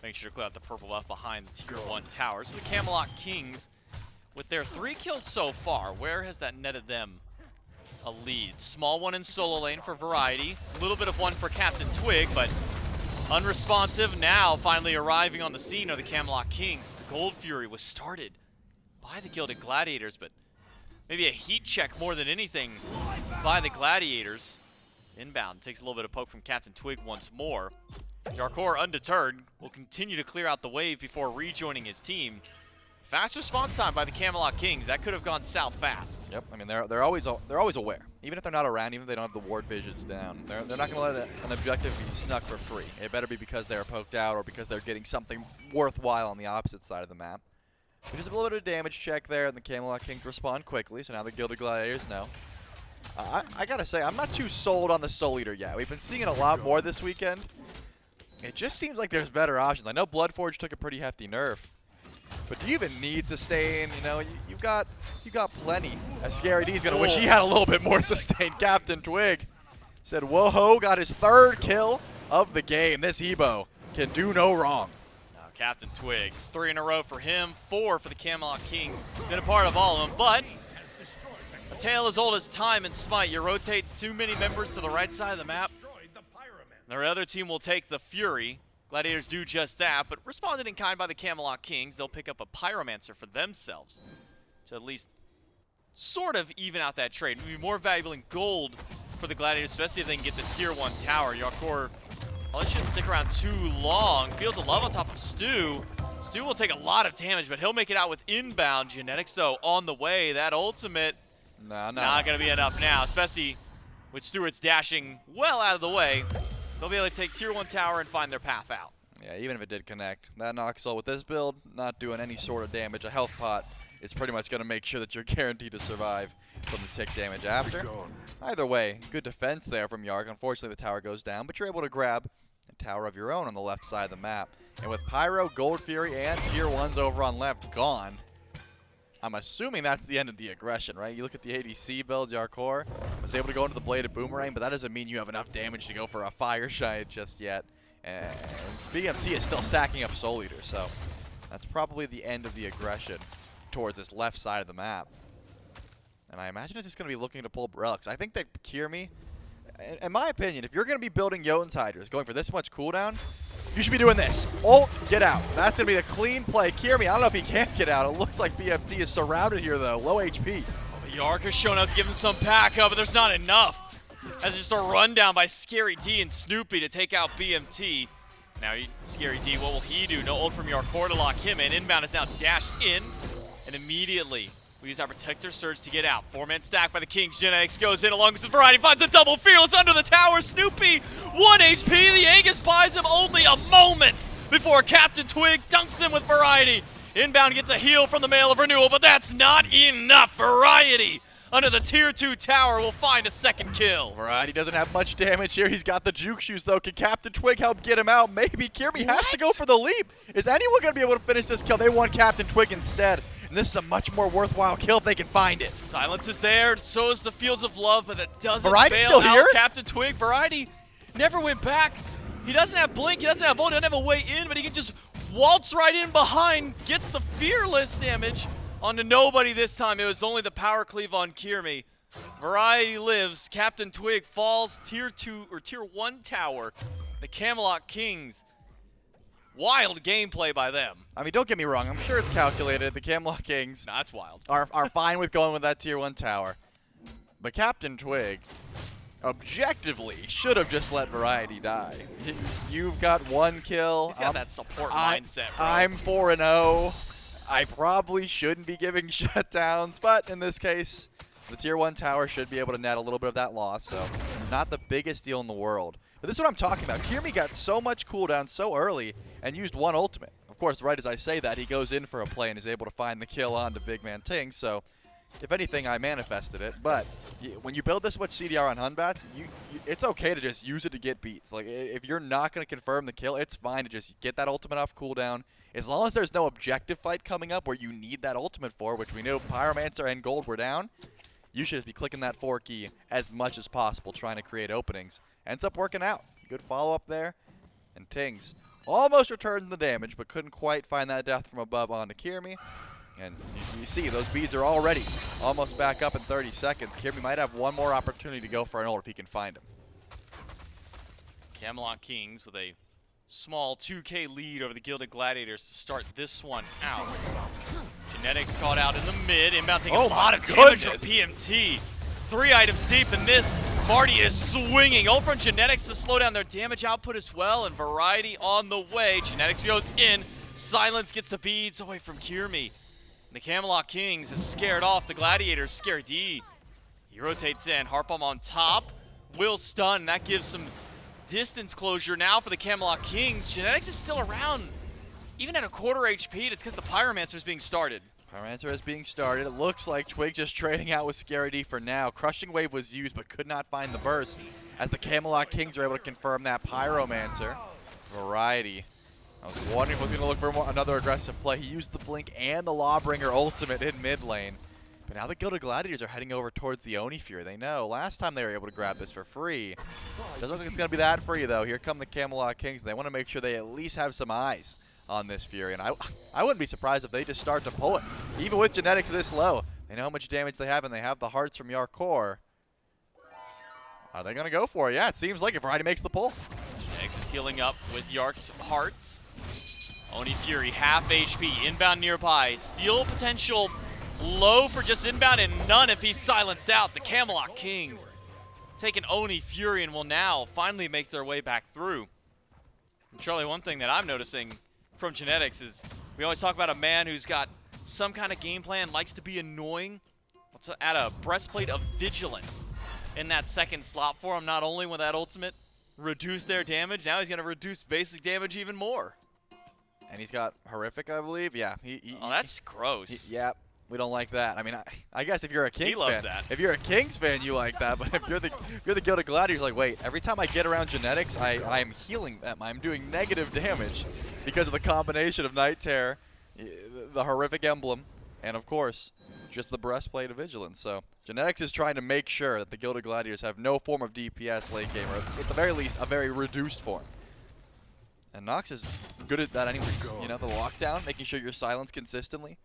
Make sure to clear out the purple buff behind the tier 1 tower. So the Camelot Kings, with their 3 kills so far, where has that netted them a lead? Small one in solo lane for Variety. A little bit of one for CaptainTwig, but unresponsive now. Finally arriving on the scene are the Camelot Kings. The Gold Fury was started by the Gilded Gladiators, but maybe a heat check more than anything by the Gladiators. Inbound takes a little bit of poke from CaptainTwig once more. Jarcorrr, undeterred, will continue to clear out the wave before rejoining his team. Fast response time by the Camelot Kings. That could have gone south fast. Yep, I mean they're always aware. Even if they're not around, even if they don't have the ward visions down, they're not going to let an objective be snuck for free. It better be because they're poked out or because they're getting something worthwhile on the opposite side of the map. Which is a little bit of a damage check there, and the Camelot Kings respond quickly. So now the Gilded Gladiators know. I gotta say, I'm not too sold on the Soul Eater yet. We've been seeing it a lot more this weekend. It just seems like there's better options. I know Bloodforge took a pretty hefty nerf, but do you even need sustain? You know, you got plenty. As Scary D's gonna wish he had a little bit more sustain. CaptainTwig said, "Whoa!" Got his 3rd kill of the game. This Ebo can do no wrong. Now CaptainTwig, 3 in a row for him, 4 for the Camelot Kings. Been a part of all of them, but a tale as old as time in Smite. You rotate too many members to the right side of the map, their other team will take the Fury. Gladiators do just that, but responded in kind by the Camelot Kings. They'll pick up a Pyromancer for themselves to at least sort of even out that trade. Maybe more valuable in gold for the Gladiators, especially if they can get this tier 1 tower. Jarcorrr probably shouldn't stick around too long. Feels the love on top of Stu. Stu will take a lot of damage, but he'll make it out with Inbound. Genetics, though, on the way. That ultimate not going to be enough now, especially with Stuart's dashing well out of the way. They'll be able to take tier 1 tower and find their path out. Yeah, even if it did connect. That Noxel with this build, not doing any sort of damage. A health pot is pretty much going to make sure that you're guaranteed to survive from the tick damage after. Either way, good defense there from Jarc. Unfortunately, the tower goes down, but you're able to grab a tower of your own on the left side of the map. And with Pyro, Gold Fury, and tier 1s over on left gone, I'm assuming that's the end of the aggression, right? You look at the ADC build, Jarcorrr was able to go into the Bladed Boomerang, but that doesn't mean you have enough damage to go for a Fire Giant just yet. And BMT is still stacking up Soul Eater, so that's probably the end of the aggression towards this left side of the map. And I imagine it's just going to be looking to pull relics. I think that Kyrmi, in my opinion, if you're going to be building Jotun's Hydras, going for this much cooldown, you should be doing this. Ult, get out. That's going to be the clean play. Kyrmi, I don't know if he can get out. It looks like BFT is surrounded here, though. Low HP. Jarc has shown up to give him some backup, but there's not enough. That's just a rundown by Scary D and Snoopy to take out BMT. Now, Scary D, what will he do? No ult from Jarcorrr to lock him in. Inbound is now dashed in, and immediately we use our Protector Surge to get out. 4-man stack by the Kings. Genetics goes in along with the Variety, finds a double Fearless under the tower. Snoopy, 1 HP. The Aegis buys him only a moment before CaptainTwig dunks him with Variety. Inbound gets a heal from the Mail of Renewal, but that's not enough. Variety under the tier 2 tower will find a 2nd kill. Variety doesn't have much damage here. He's got the juke shoes, though. Can CaptainTwig help get him out? Maybe. Kyrmi has to go for the leap. Is anyone going to be able to finish this kill? They want CaptainTwig instead. And this is a much more worthwhile kill if they can find it. Silence is there, so is the Fields of Love, but that doesn't Variety's bail still out here? CaptainTwig. Variety never went back. He doesn't have Blink, he doesn't have Volt, he doesn't have a way in, but he can just waltz right in behind, gets the Fearless damage onto nobody this time. It was only the power cleave on Kyrmi. Variety lives, CaptainTwig falls, tier 2 or tier 1 tower. The Camelot Kings. Wild gameplay by them. I mean, don't get me wrong. I'm sure it's calculated. The Camelot Kings Nah, that's wild. are fine with going with that tier 1 tower. But CaptainTwig, objectively, should have just let Variety die. You've got 1 kill. He's got that support mindset, bro. I'm 4-0. I probably shouldn't be giving shutdowns, but in this case, the tier 1 tower should be able to net a little bit of that loss, so not the biggest deal in the world. But this is what I'm talking about. Kyrmi got so much cooldown so early and used 1 ultimate. Of course, right as I say that, he goes in for a play and is able to find the kill onto BigManTingz, so if anything, I manifested it. But when you build this much CDR on Hunbat, it's okay to just use it to get beats. Like, if you're not going to confirm the kill, it's fine to just get that ultimate off cooldown. As long as there's no objective fight coming up where you need that ultimate for, which we know Pyromancer and Gold were down, you should just be clicking that 4 key as much as possible, trying to create openings. Ends up working out. Good follow-up there. And Tingz almost returned the damage, but couldn't quite find that death from above onto Kyrmi. And you see, those beads are already almost back up in 30 seconds. Kyrmi might have one more opportunity to go for an ult if he can find him. Camelot Kings with a small 2K lead over the Gilded Gladiators to start this one out. Genetics caught out in the mid. Inbound taking a lot of damage from PMT. 3 items deep in this. Marty is swinging. Ult from Genetics to slow down their damage output as well. And Variety on the way. Genetics goes in. Silence gets the beads away from Kyrmi. The Camelot Kings have scared off the Gladiators. Scare D. He rotates in. Harp Bomb on top. Will stun. That gives some distance closure now for the Camelot Kings. Genetics is still around. Even at a quarter HP, it's because the Pyromancer is being started. Pyromancer is being started. It looks like Twig just trading out with Scary D for now. Crushing Wave was used but could not find the burst as the Camelot Kings are able to confirm that Pyromancer. Variety. I was wondering if he was going to look for another aggressive play. He used the Blink and the Lawbringer ultimate in mid lane. But now the Gilded Gladiators are heading over towards the Oni Fury. They know last time they were able to grab this for free. Doesn't look like it's going to be that free, though. Here come the Camelot Kings. They want to make sure they at least have some eyes on this Fury. And I wouldn't be surprised if they just start to pull it. Even with Genetics this low, they know how much damage they have, and they have the hearts from Jarcorrr. Are they going to go for it? Yeah, it seems like if Variety makes the pull. Genetics is healing up with Yark's hearts. Oni Fury, half HP, inbound nearby. Steal potential low for just inbound and none if he's silenced out. The Camelot Kings taking Oni Fury and will now finally make their way back through. And Charlie, one thing that I'm noticing from Genetics is we always talk about a man who's got some kind of game plan, likes to be annoying. Let's add a breastplate of vigilance in that second slot for him. Not only will that ultimate reduce their damage, now he's going to reduce basic damage even more. And he's got Horrific, I believe. Yeah. Oh, that's gross. Yeah. We don't like that. I mean, I guess if you're a Kings loves fan, that. If you're a Kings fan, you like that. But if you're the Gilded Gladiators, like, wait, every time I get around Genetics, I am healing them. I'm doing negative damage because of the combination of Night Terror, the Horrific Emblem, and of course, just the Breastplate of Vigilance. So Genetics is trying to make sure that the Gilded Gladiators have no form of DPS late game, or at the very least, a very reduced form. And Nox is good at that anyways. You know, the lockdown, making sure you're silenced consistently.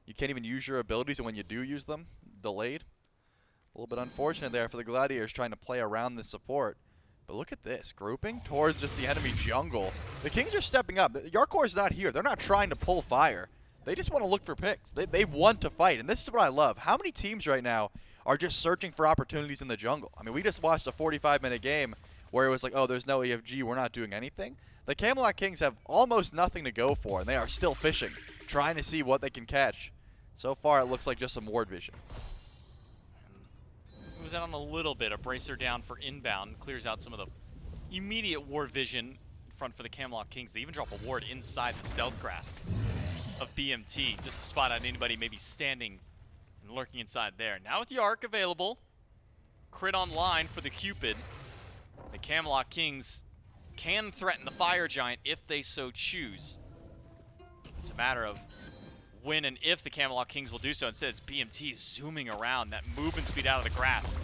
You can't even use your abilities, and when you do use them, delayed. A little bit unfortunate there for the Gladiators trying to play around the support. But look at this, grouping towards just the enemy jungle. The Kings are stepping up. Jarcorr's not here. They're not trying to pull fire. They just want to look for picks. They want to fight, and this is what I love. How many teams right now are just searching for opportunities in the jungle? I mean, we just watched a 45-minute game where it was like, oh, there's no EFG, we're not doing anything. The Camelot Kings have almost nothing to go for, and they are still fishing, trying to see what they can catch. So far, it looks like just some ward vision. Moves out on a little bit. A bracer down for inbound. Clears out some of the immediate ward vision in front for the Camelot Kings. They even drop a ward inside the stealth grass of BMT, just to spot out anybody maybe standing and lurking inside there. Now with the Arc available, crit online for the Cupid. The Camelot Kings can threaten the Fire Giant if they so choose. It's a matter of when and if the Camelot Kings will do so. Instead, it's BMT zooming around, that movement speed out of the grass.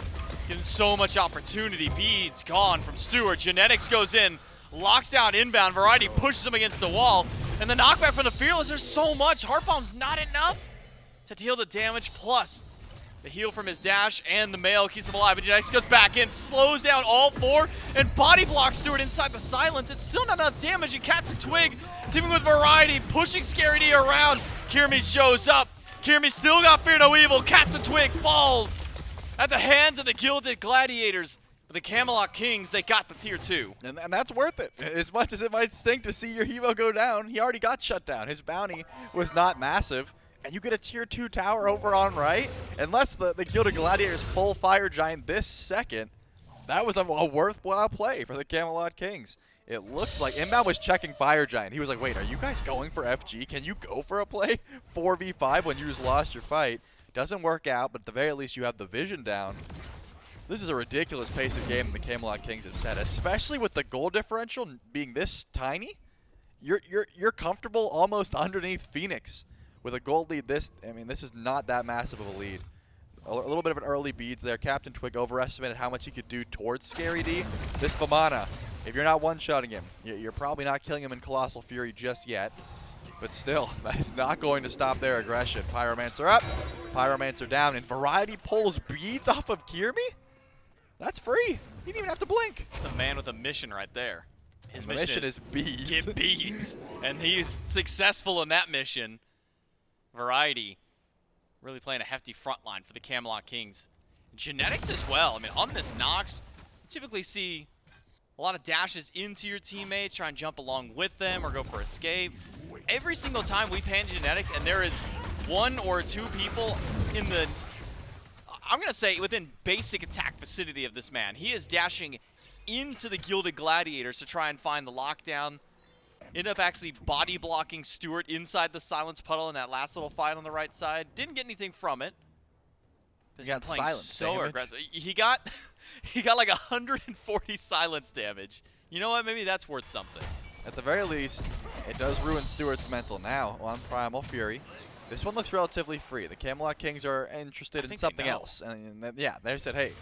Getting so much opportunity. Beads gone from Stuart. Genetics goes in, locks down Inbound. Variety pushes him against the wall. And the knockback from the Fearless, there's so much. Heart Bomb's not enough to deal the damage, plus the heal from his dash and the mail keeps him alive. And Genetics goes back in, slows down all four, and body blocks Stuart inside the silence. It's still not enough damage, and CaptainTwig teaming with Variety, pushing Scary D around. Kyrmi shows up. Kyrmi still got Fear No Evil. CaptainTwig falls at the hands of the Gilded Gladiators. But the Camelot Kings, they got the tier 2. And that's worth it. As much as it might stink to see your hero go down, he already got shut down. His bounty was not massive. And you get a tier 2 tower over on right. Unless the Gilded Gladiators pull Fire Giant this second, that was a worthwhile play for the Camelot Kings. It looks like Inbound was checking Fire Giant. He was like, wait, are you guys going for FG? Can you go for a play 4v5 when you just lost your fight? Doesn't work out, but at the very least you have the vision down. This is a ridiculous pace of game the Camelot Kings have set, especially with the goal differential being this tiny. You're comfortable almost underneath Phoenix. With a gold lead, this is not that massive of a lead. A little bit of an early beads there. CaptainTwig overestimated how much he could do towards Scary D. This Vamana, if you're not one-shotting him, you're probably not killing him in Colossal Fury just yet. But still, that is not going to stop their aggression. Pyromancer up, Pyromancer down, and Variety pulls beads off of Kyrmi? That's free. He didn't even have to blink. It's a man with a mission right there. His mission is beads. Get beads. And he's successful in that mission. Variety really playing a hefty front line for the Camelot Kings. Genetics as well. I mean, on this Nox, you typically see a lot of dashes into your teammates, try and jump along with them or go for escape. Every single time we pan Genetics and there is one or two people in the, I'm going to say, within basic attack vicinity of this man, he is dashing into the Gilded Gladiators to try and find the lockdown. Ended up actually body blocking Stuart inside the silence puddle in that last little fight on the right side. Didn't get anything from it. He got silence so damage. aggressive. He got like 140 silence damage. You know what? Maybe that's worth something. At the very least, it does ruin Stuart's mental now on Primal Fury. This one looks relatively free. The Camelot Kings are interested in something else. And yeah, they said, hey,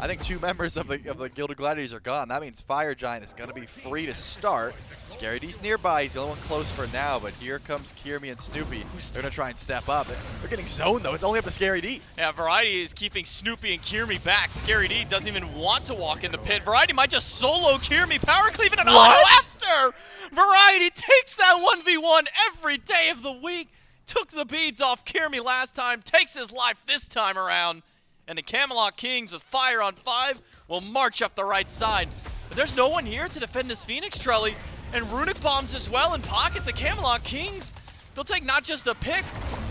I think 2 members of the Gilded Gladiators are gone. That means Fire Giant is going to be free to start. Scary D's nearby. He's the only one close for now, but here comes Kyrmi and Snoopy. They're going to try and step up. They're getting zoned, though. It's only up to Scary D. Yeah, Variety is keeping Snoopy and Kyrmi back. Scary D doesn't even want to walk in the pit. Variety might just solo Kyrmi, power cleaving and auto after. Variety takes that 1v1 every day of the week. Took the beads off Kyrmi last time, takes his life this time around. And the Camelot Kings with fire on 5 will march up the right side. But there's no one here to defend this Phoenix Trelly. And Runic Bombs as well in pocket. The Camelot Kings, they'll take not just a pick,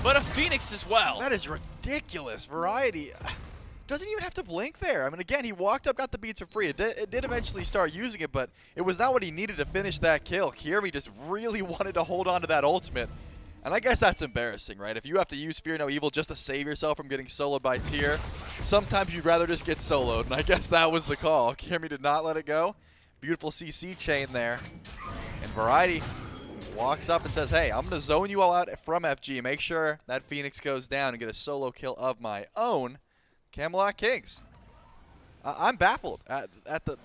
but a Phoenix as well. That is ridiculous. Variety doesn't even have to blink there. I mean, again, he walked up, got the beads for free. It did eventually start using it, but it was not what he needed to finish that kill. Kyrmi just really wanted to hold on to that ultimate. And I guess that's embarrassing, right? If you have to use Fear No Evil just to save yourself from getting soloed by tier, sometimes you'd rather just get soloed, and I guess that was the call. Kyrmi did not let it go. Beautiful CC chain there. And Variety walks up and says, hey, I'm going to zone you all out from FG, make sure that Phoenix goes down and get a solo kill of my own. Camelot Kings. I'm baffled at the...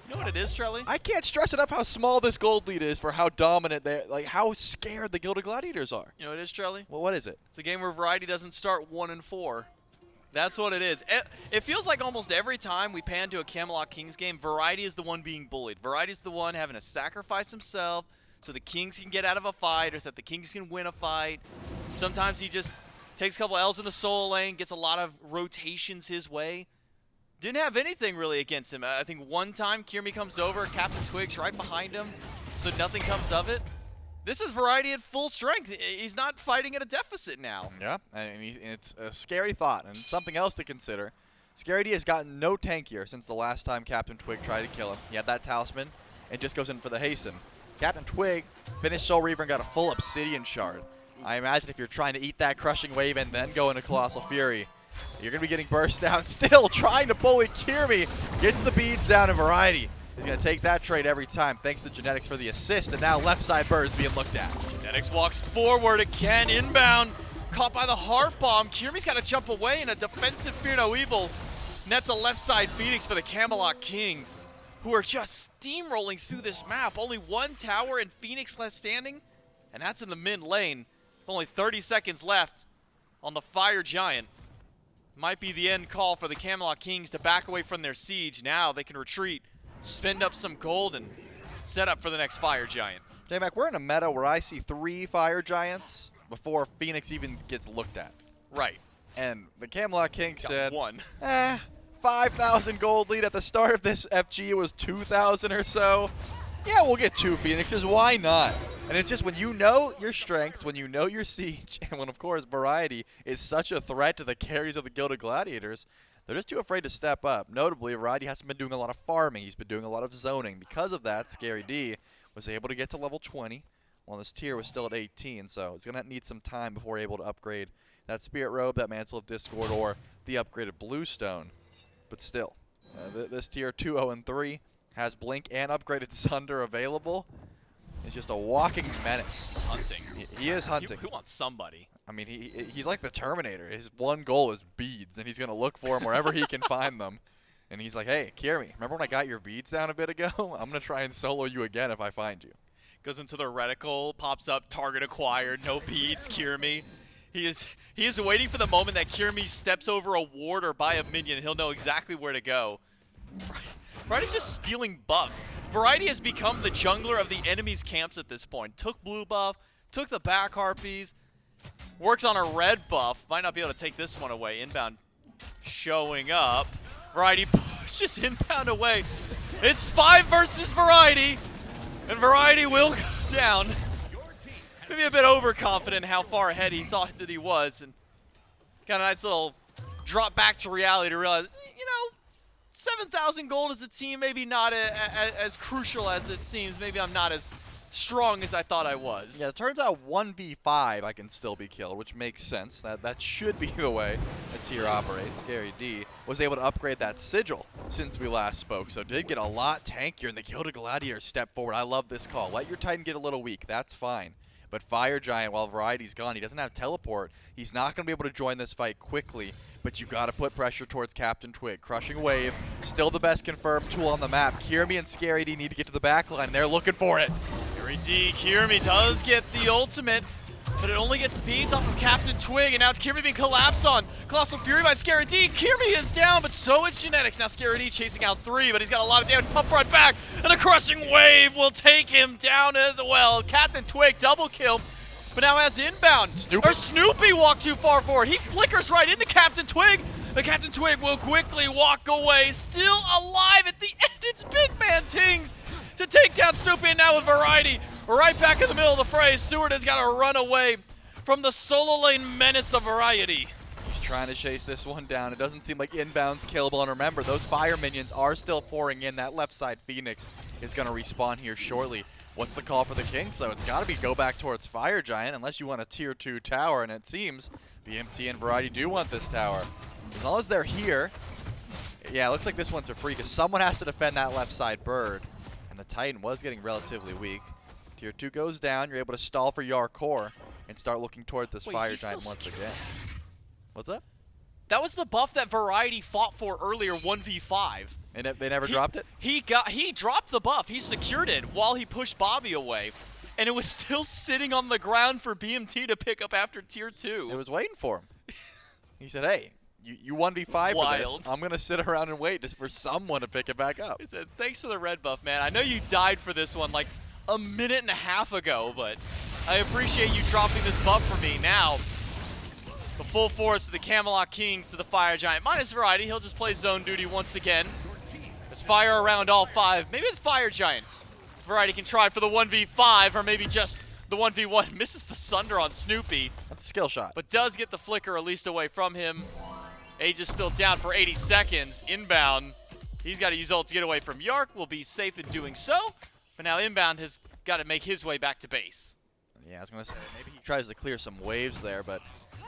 You know what it is, Charlie? I can't stress enough how small this gold lead is for how dominant they, like how scared the Gilded Gladiators are. You know what it is, Charlie? Well, what is it? It's a game where Variety doesn't start 1-4. That's what it is. It feels like almost every time we pan to a Camelot Kings game, Variety is the one being bullied. Variety's the one having to sacrifice himself so the Kings can get out of a fight or so that the Kings can win a fight. Sometimes he just takes a couple L's in the solo lane, gets a lot of rotations his way. Didn't have anything really against him. I think one time Kyrmi comes over, CaptainTwig's right behind him, so nothing comes of it. This is Variety at full strength. He's not fighting at a deficit now. Yeah, and it's a scary thought and something else to consider. Scary D has gotten no tankier since the last time CaptainTwig tried to kill him. He had that talisman and just goes in for the hasten. CaptainTwig finished Soul Reaver and got a full Obsidian Shard. I imagine if you're trying to eat that crushing wave and then go into Colossal Fury, you're going to be getting burst down. Still trying to bully Kyrmi. Gets the beads down, and Variety He's going to take that trade every time. Thanks to Genetics for the assist. And now left side Bird's being looked at. Genetics walks forward again. Inbound. Caught by the heart bomb. Kyrmi's got to jump away in a defensive Fear No Evil. Nets a left side Phoenix for the Camelot Kings, who are just steamrolling through this map. Only one tower and Phoenix left standing, and that's in the mid lane. With only 30 seconds left on the Fire Giant. Might be the end call for the Camelot Kings to back away from their siege. Now they can retreat, spend up some gold, and set up for the next Fire Giant. J-Mac, we're in a meta where I see 3 Fire Giants before Phoenix even gets looked at. Right. And the Camelot Kings said, one. 5,000 gold lead at the start of this FG. It was 2,000 or so. Yeah, we'll get 2 Phoenixes. Why not? And it's just when you know your strengths, when you know your siege, and when, of course, Variety is such a threat to the carries of the Gilded Gladiators, they're just too afraid to step up. Notably, Variety hasn't been doing a lot of farming. He's been doing a lot of zoning. Because of that, Scary D was able to get to level 20 while this tier was still at 18. So it's going to need some time before able to upgrade that Spirit Robe, that Mantle of Discord, or the upgraded Bluestone. But still, this tier 2, 0, and 3 has Blink and upgraded Sunder available. It's just a walking menace. He's hunting. He is hunting. He wants somebody. I mean, he's like the Terminator. His one goal is beads, and he's going to look for them wherever he can find them. And he's like, hey, Kyrmi, remember when I got your beads down a bit ago? I'm going to try and solo you again if I find you. Goes into the reticle, pops up, target acquired, no beads, Kyrmi. He is waiting for the moment that Kyrmi steps over a ward or by a minion. He'll know exactly where to go. Variety's just stealing buffs. Variety has become the jungler of the enemy's camps at this point. Took blue buff, took the back harpies, works on a red buff. Might not be able to take this one away. Inbound showing up. Variety pushes Inbound away. It's 5 versus Variety, and Variety will go down. Maybe a bit overconfident how far ahead he thought that he was, and got a nice little drop back to reality to realize, you know, 7,000 gold as a team, maybe not as crucial as it seems. Maybe I'm not as strong as I thought I was. Yeah, it turns out 1v5 I can still be killed, which makes sense. That should be the way a tier operates. Scary D was able to upgrade that sigil since we last spoke, so did get a lot tankier, and the Gilded Gladiators step forward. I love this call. Let your Titan get a little weak. That's fine. But Fire Giant, while Variety's gone, he doesn't have teleport. He's not going to be able to join this fight quickly, but you got to put pressure towards CaptainTwig. Crushing Wave, still the best confirmed tool on the map. Kyrmi and Scary D need to get to the backline, and they're looking for it. Kyrmi does get the ultimate, but it only gets beads off of CaptainTwig, and now it's Kyrmi being collapsed on. Colossal Fury by Scary D. Kyrmi is down, but so is Genetics. Now Scary D chasing out 3, but he's got a lot of damage. Pump right back, and a crushing wave will take him down as well. CaptainTwig double kill, but now has Inbound. Snoopy walked too far forward. He flickers right into CaptainTwig. The CaptainTwig will quickly walk away. Still alive at the end. It's BigManTingz to take down Snoopy, and now with Variety right back in the middle of the fray. Stuart has got to run away from the solo lane menace of Variety. He's trying to chase this one down. It doesn't seem like Inbound's killable, and remember, those fire minions are still pouring in. That left side Phoenix is going to respawn here shortly. What's the call for the Kings, though? It's got to be go back towards Fire Giant, unless you want a tier 2 tower, and it seems BMT and Variety do want this tower. As long as they're here, yeah, it looks like this one's a free, because someone has to defend that left side bird. And the Titan was getting relatively weak. Tier 2 goes down. You're able to stall for Jarcorrr and start looking towards this Fire Giant once again. What's up? That was the buff that Variety fought for earlier, 1v5. And they never dropped it? He dropped the buff. He secured it while he pushed Bobby away. And it was still sitting on the ground for BMT to pick up after tier 2. It was waiting for him. He said, hey, you 1v5 for this. I'm going to sit around and wait just for someone to pick it back up. He said, thanks to the red buff, man. I know you died for this one like a minute and a half ago, but I appreciate you dropping this buff for me. Now, the full force of the Camelot Kings to the Fire Giant. Minus Variety, he'll just play zone duty once again. There's fire around all 5. Maybe the Fire Giant. Variety can try for the 1v5 or maybe just the 1v1. Misses the Sunder on Snoopy. That's a skill shot. But does get the flicker released away from him. Age is still down for 80 seconds. Inbound. He's got to use ult to get away from Jarc. Will be safe in doing so. But now Inbound has got to make his way back to base. Yeah, I was going to say, maybe he tries to clear some waves there, but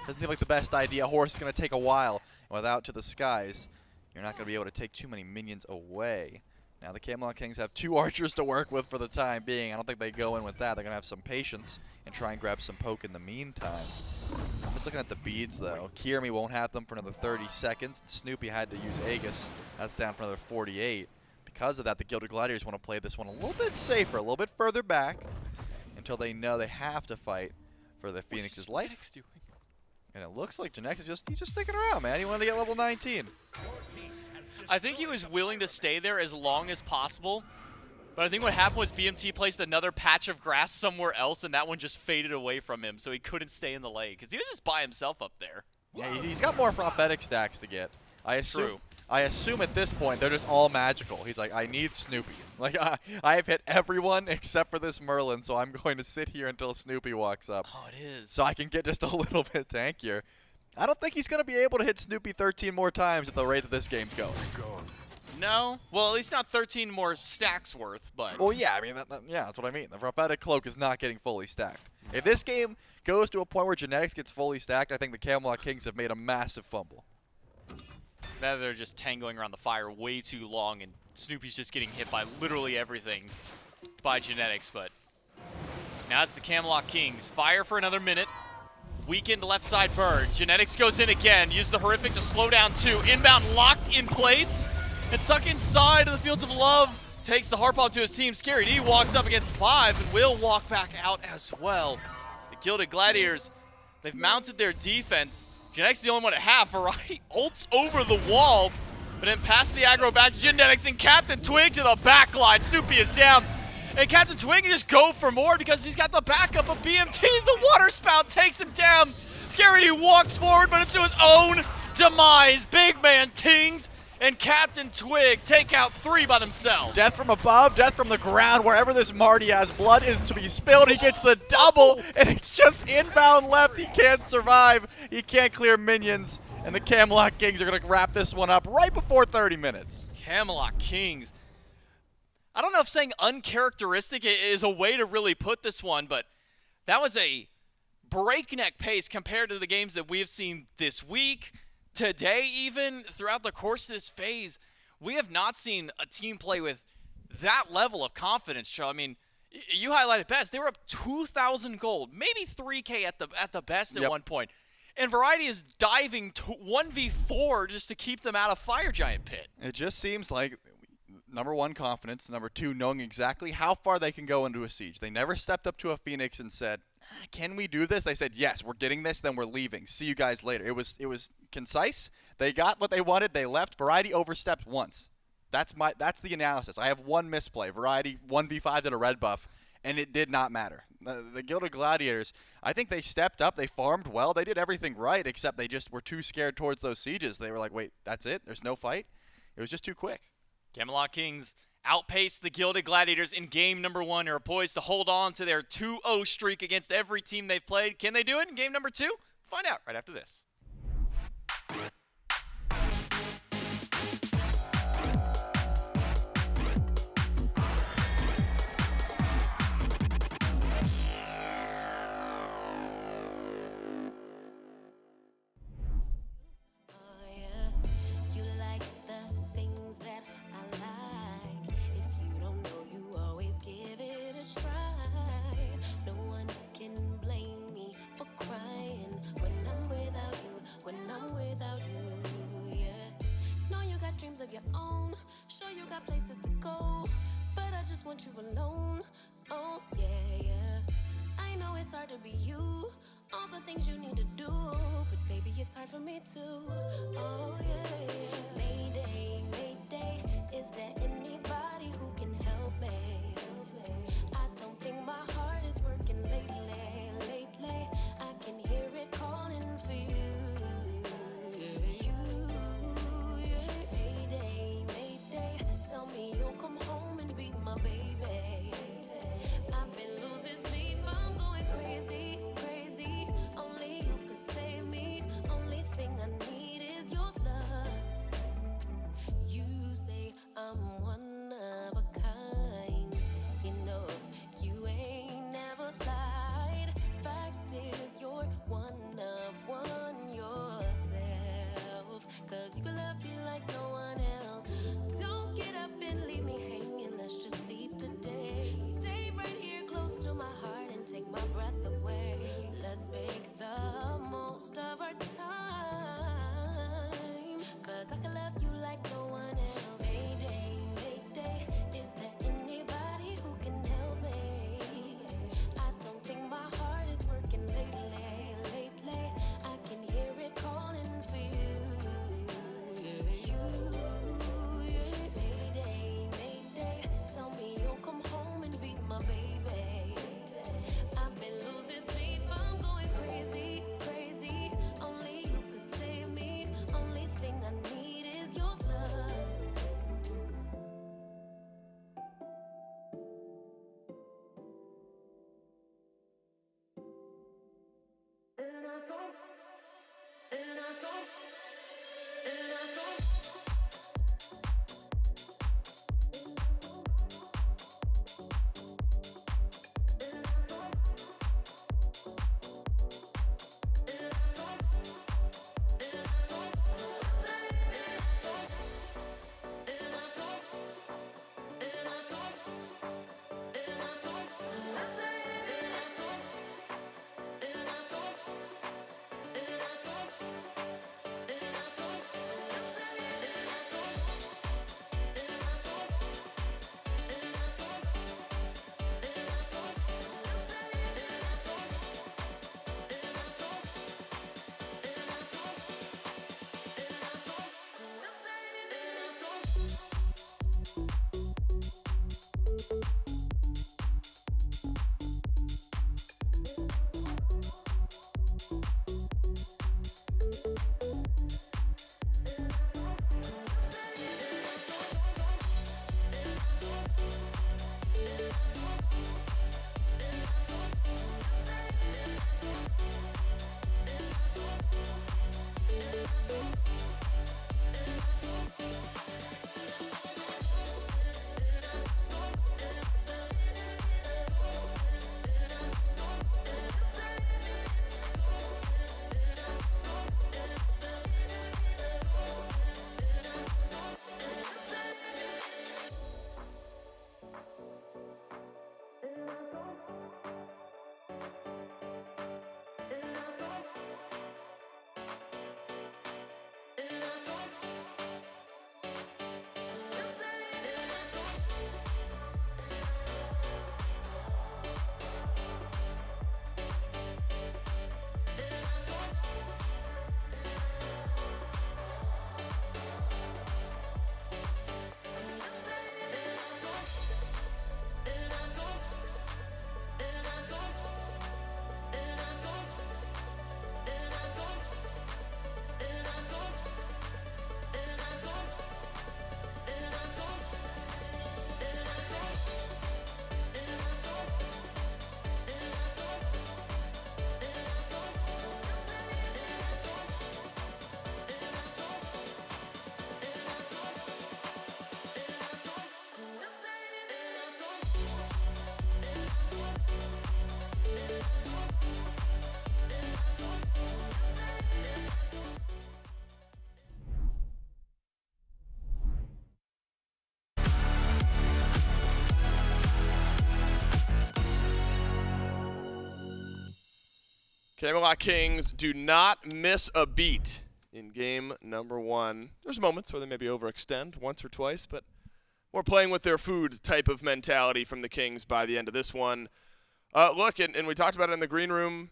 doesn't seem like the best idea. Horus is going to take a while. Without to the skies, you're not going to be able to take too many minions away. Now the Camelot Kings have 2 archers to work with for the time being. I don't think they go in with that. They're going to have some patience and try and grab some poke in the meantime. I'm just looking at the beads, though. Kyrmi won't have them for another 30 seconds. Snoopy had to use Aegis. That's down for another 48. Because of that, the Gilded Gladiators want to play this one a little bit safer, a little bit further back, until they know they have to fight for the Phoenix's life. And it looks like Janus is just sticking around, man. He wanted to get level 19. I think he was willing to stay there as long as possible, but I think what happened was BMT placed another patch of grass somewhere else, and that one just faded away from him, so he couldn't stay in the lane, because he was just by himself up there. Yeah, he's got more prophetic stacks to get. I assume at this point they're just all magical. He's like, I need Snoopy. Like, I have hit everyone except for this Merlin, so I'm going to sit here until Snoopy walks up. Oh, it is. So I can get just a little bit tankier. I don't think he's going to be able to hit Snoopy 13 more times at the rate that this game's going. No? Well, at least not 13 more stacks worth, but... Well, yeah, I mean, yeah, that's what I mean. The prophetic cloak is not getting fully stacked. If this game goes to a point where genetics gets fully stacked, I think the Camelot Kings have made a massive fumble. Now they're just tangling around the fire way too long, and Snoopy's just getting hit by literally everything by genetics, but now it's the Camelot Kings. Fire for another minute. Weakened left side bird. Genetics goes in again. Use the horrific to slow down 2. Inbound locked in place and stuck inside of the Fields of Love. Takes the harp on to his team. Scary D walks up against 5 and will walk back out as well. The Gilded Gladiators, they've mounted their defense. Genetics is the only one at half. Variety ults over the wall, but then pass the aggro back to Genetics and CaptainTwig to the back line. Snoopy is down. And CaptainTwig can just go for more because he's got the backup of BMT. The water spout takes him down. Scary D walks forward, but it's to his own demise. BigManTingz and CaptainTwig take out 3 by themselves. Death from above, death from the ground. Wherever this Marty has, blood is to be spilled. He gets the double, and it's just inbound left. He can't survive. He can't clear minions. And the Camelot Kings are going to wrap this one up right before 30 minutes. Camelot Kings. I don't know if saying uncharacteristic is a way to really put this one, but that was a breakneck pace compared to the games that we have seen this week, today even, throughout the course of this phase. We have not seen a team play with that level of confidence, Joe. I mean, you highlighted best. They were up 2,000 gold, maybe 3K at the best at one point. And Variety is diving 1v4 just to keep them out of Fire Giant Pit. It just seems like, number 1, confidence. Number 2, knowing exactly how far they can go into a siege. They never stepped up to a Phoenix and said, can we do this? They said, yes, we're getting this, then we're leaving. See you guys later. It was concise. They got what they wanted. They left. Variety overstepped once. That's the analysis. I have 1 misplay. Variety 1v5 did a red buff, and it did not matter. The Gilded Gladiators, I think they stepped up. They farmed well. They did everything right, except they just were too scared towards those sieges. They were like, wait, that's it? There's no fight? It was just too quick. Camelot Kings outpaced the Gilded Gladiators in game number 1. Are poised to hold on to their 2-0 streak against every team they've played. Can they do it in game number 2? Find out right after this. Of your own, sure you got places to go, but I just want you alone. Oh yeah, yeah. I know it's hard to be you, all the things you need to do, but baby it's hard for me too. Oh yeah, yeah. Mayday, Mayday, is there anybody who can help me? I don't think my heart is working lately. I can hear it calling for you. Tell me you'll come home and be my baby. I've been losing sleep, I'm going crazy, crazy. Only you could save me. Only thing I need is your love. You say I'm one of a kind. Camelot Kings do not miss a beat in game number 1. There's moments where they maybe overextend once or twice, but more playing with their food type of mentality from the Kings by the end of this one. Look, and we talked about it in the green room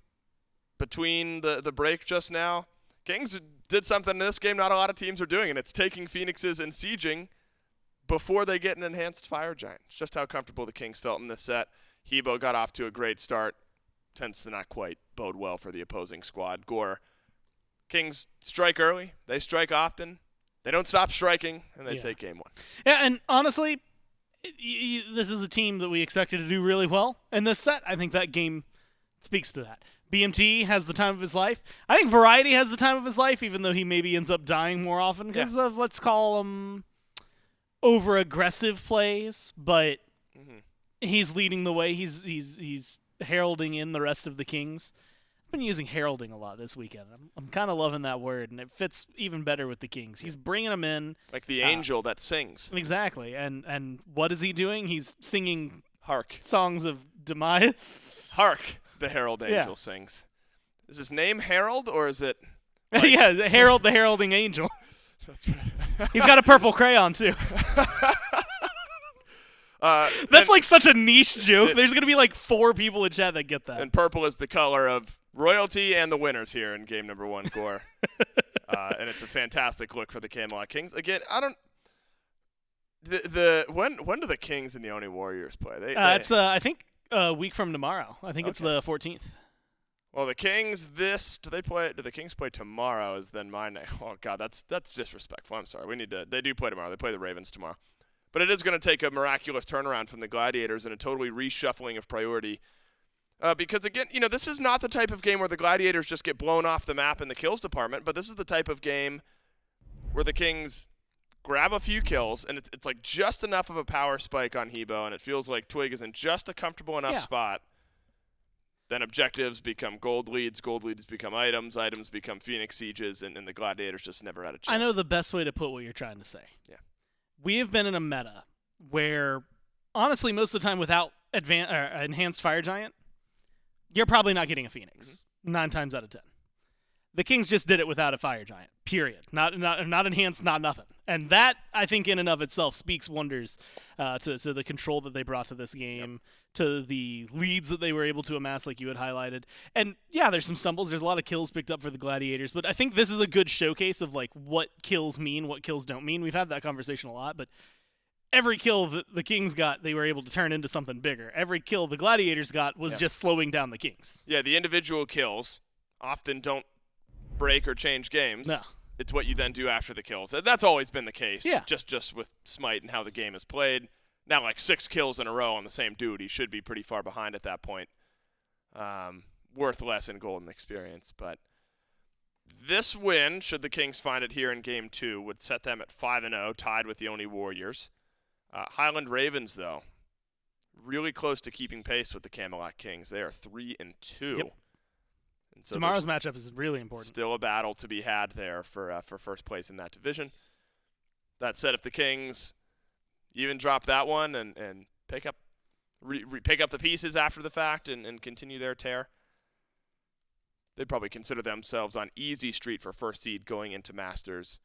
between the break just now. Kings did something in this game not a lot of teams are doing, and it's taking Phoenixes and sieging before they get an enhanced Fire Giant. It's just how comfortable the Kings felt in this set. Hebo got off to a great start. Tends to not quite bode well for the opposing squad. Gorr. Kings strike early. They strike often. They don't stop striking, and they take game 1. Yeah, and honestly, this is a team that we expected to do really well in this set. I think that game speaks to that. BMT has the time of his life. I think Variety has the time of his life, even though he maybe ends up dying more often because of, let's call them, over-aggressive plays. But he's leading the way. He's heralding in the rest of the Kings. I've been using heralding a lot this weekend. I'm kind of loving that word, and it fits even better with the Kings. He's bringing them in. Like the angel that sings. Exactly. And what is he doing? He's singing Hark. songs of demise. Hark, the herald angel sings. Is his name Herald, or is it? Like yeah, Herald the heralding angel. That's right. He's got a purple crayon, too. That's like such a niche joke. There's going to be like 4 people in chat that get that. And purple is the color of royalty and the winners here in game number 1, Gorr. And it's a fantastic look for the Camelot Kings. Again, I don't. When do the Kings and the Oni Warriors play? It's I think a week from tomorrow. I think it's the 14th. Well, the Kings do the Kings play tomorrow? Is then my name. Oh God, that's disrespectful. I'm sorry. They do play tomorrow. They play the Ravens tomorrow. But it is going to take a miraculous turnaround from the Gladiators and a totally reshuffling of priority. Because, again, this is not the type of game where the Gladiators just get blown off the map in the kills department, but this is the type of game where the Kings grab a few kills, and it's like just enough of a power spike on Hebo, and it feels like Twig is in just a comfortable enough spot. Then objectives become gold leads become items become Phoenix sieges, and the Gladiators just never had a chance. I know the best way to put what you're trying to say. Yeah. We have been in a meta where, honestly, most of the time without enhanced Fire Giant, you're probably not getting a Phoenix 9 times out of 10. The Kings just did it without a Fire Giant, period. Not enhanced, not nothing. And that, I think, in and of itself speaks wonders to the control that they brought to this game, to the leads that they were able to amass, like you had highlighted. And, yeah, there's some stumbles. There's a lot of kills picked up for the Gladiators. But I think this is a good showcase of, like, what kills mean, what kills don't mean. We've had that conversation a lot, but every kill that the Kings got, they were able to turn into something bigger. Every kill the Gladiators got was just slowing down the Kings. Yeah, the individual kills often don't break or change games. No. It's what you then do after the kills. That's always been the case. Yeah. Just with SMITE and how the game is played. Now, like 6 kills in a row on the same dude, he should be pretty far behind at that point. Worth less in golden experience. But this win, should the Kings find it here in Game 2, would set them at 5-0, tied with the Oni Warriors. Highland Ravens, though, really close to keeping pace with the Camelot Kings. They are 3-2. Yep. And so tomorrow's matchup is really important. Still a battle to be had there for first place in that division. That said, if the Kings even drop that one and pick up pick up the pieces after the fact and continue their tear, they'd probably consider themselves on easy street for first seed going into Masters.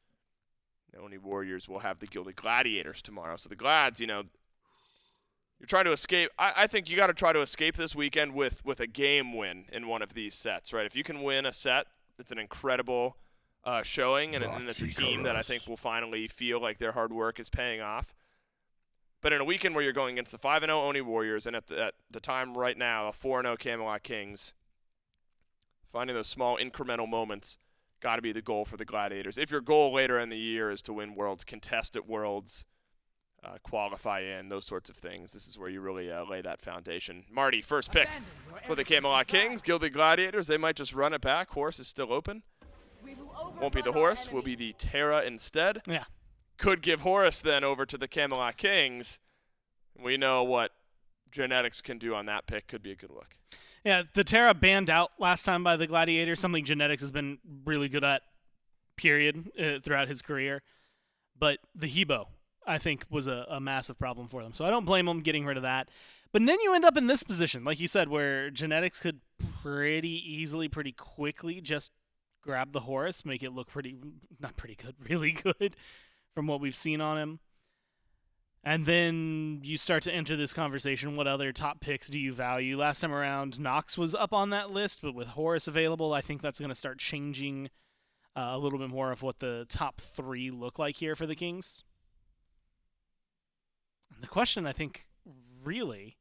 The Oni Warriors will have the Gilded Gladiators tomorrow. So the Glads, you're trying to escape. I think you got to try to escape this weekend with a game win in one of these sets, right? If you can win a set, it's an incredible showing, and it's a team that I think will finally feel like their hard work is paying off. But in a weekend where you're going against the 5-0 Oni Warriors and at the time right now, the 4-0 Camelot Kings, finding those small incremental moments got to be the goal for the Gladiators. If your goal later in the year is to win Worlds, contest at Worlds, qualify in, those sorts of things, this is where you really lay that foundation. Marty, first pick for the Camelot Kings. Gilded Gladiators, they might just run it back. Horus is still open. Won't be the Horus, will be the Terra instead. Yeah. Could give Horus then over to the Camelot Kings. We know what genetics can do on that pick. Could be a good look. Yeah, the Terra banned out last time by the Gladiators, something genetics has been really good at, period, throughout his career. But the Hebo, I think, was a massive problem for them. So I don't blame them getting rid of that. But then you end up in this position, like you said, where genetics could pretty easily, pretty quickly just grab the Horus, make it look not pretty good, really good from what we've seen on him. And then you start to enter this conversation. What other top picks do you value? Last time around, Nox was up on that list, but with Horus available, I think that's going to start changing a little bit more of what the top 3 look like here for the Kings. And the question, I think, really,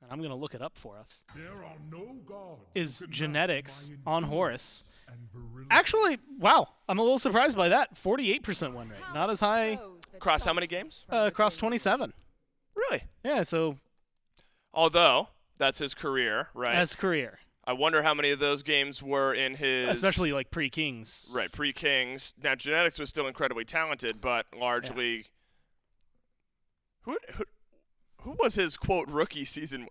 and I'm going to look it up for us, is genetics on Horus. Actually, wow, I'm a little surprised by that. 48% win rate. Not as high. Across how many games? Across 27. Really? Yeah, so. Although, that's his career, right? As career. I wonder how many of those games were in his... Especially like pre-Kings. Right, pre-Kings. Now, genetics was still incredibly talented, but largely... Yeah. Who was his, quote, rookie season?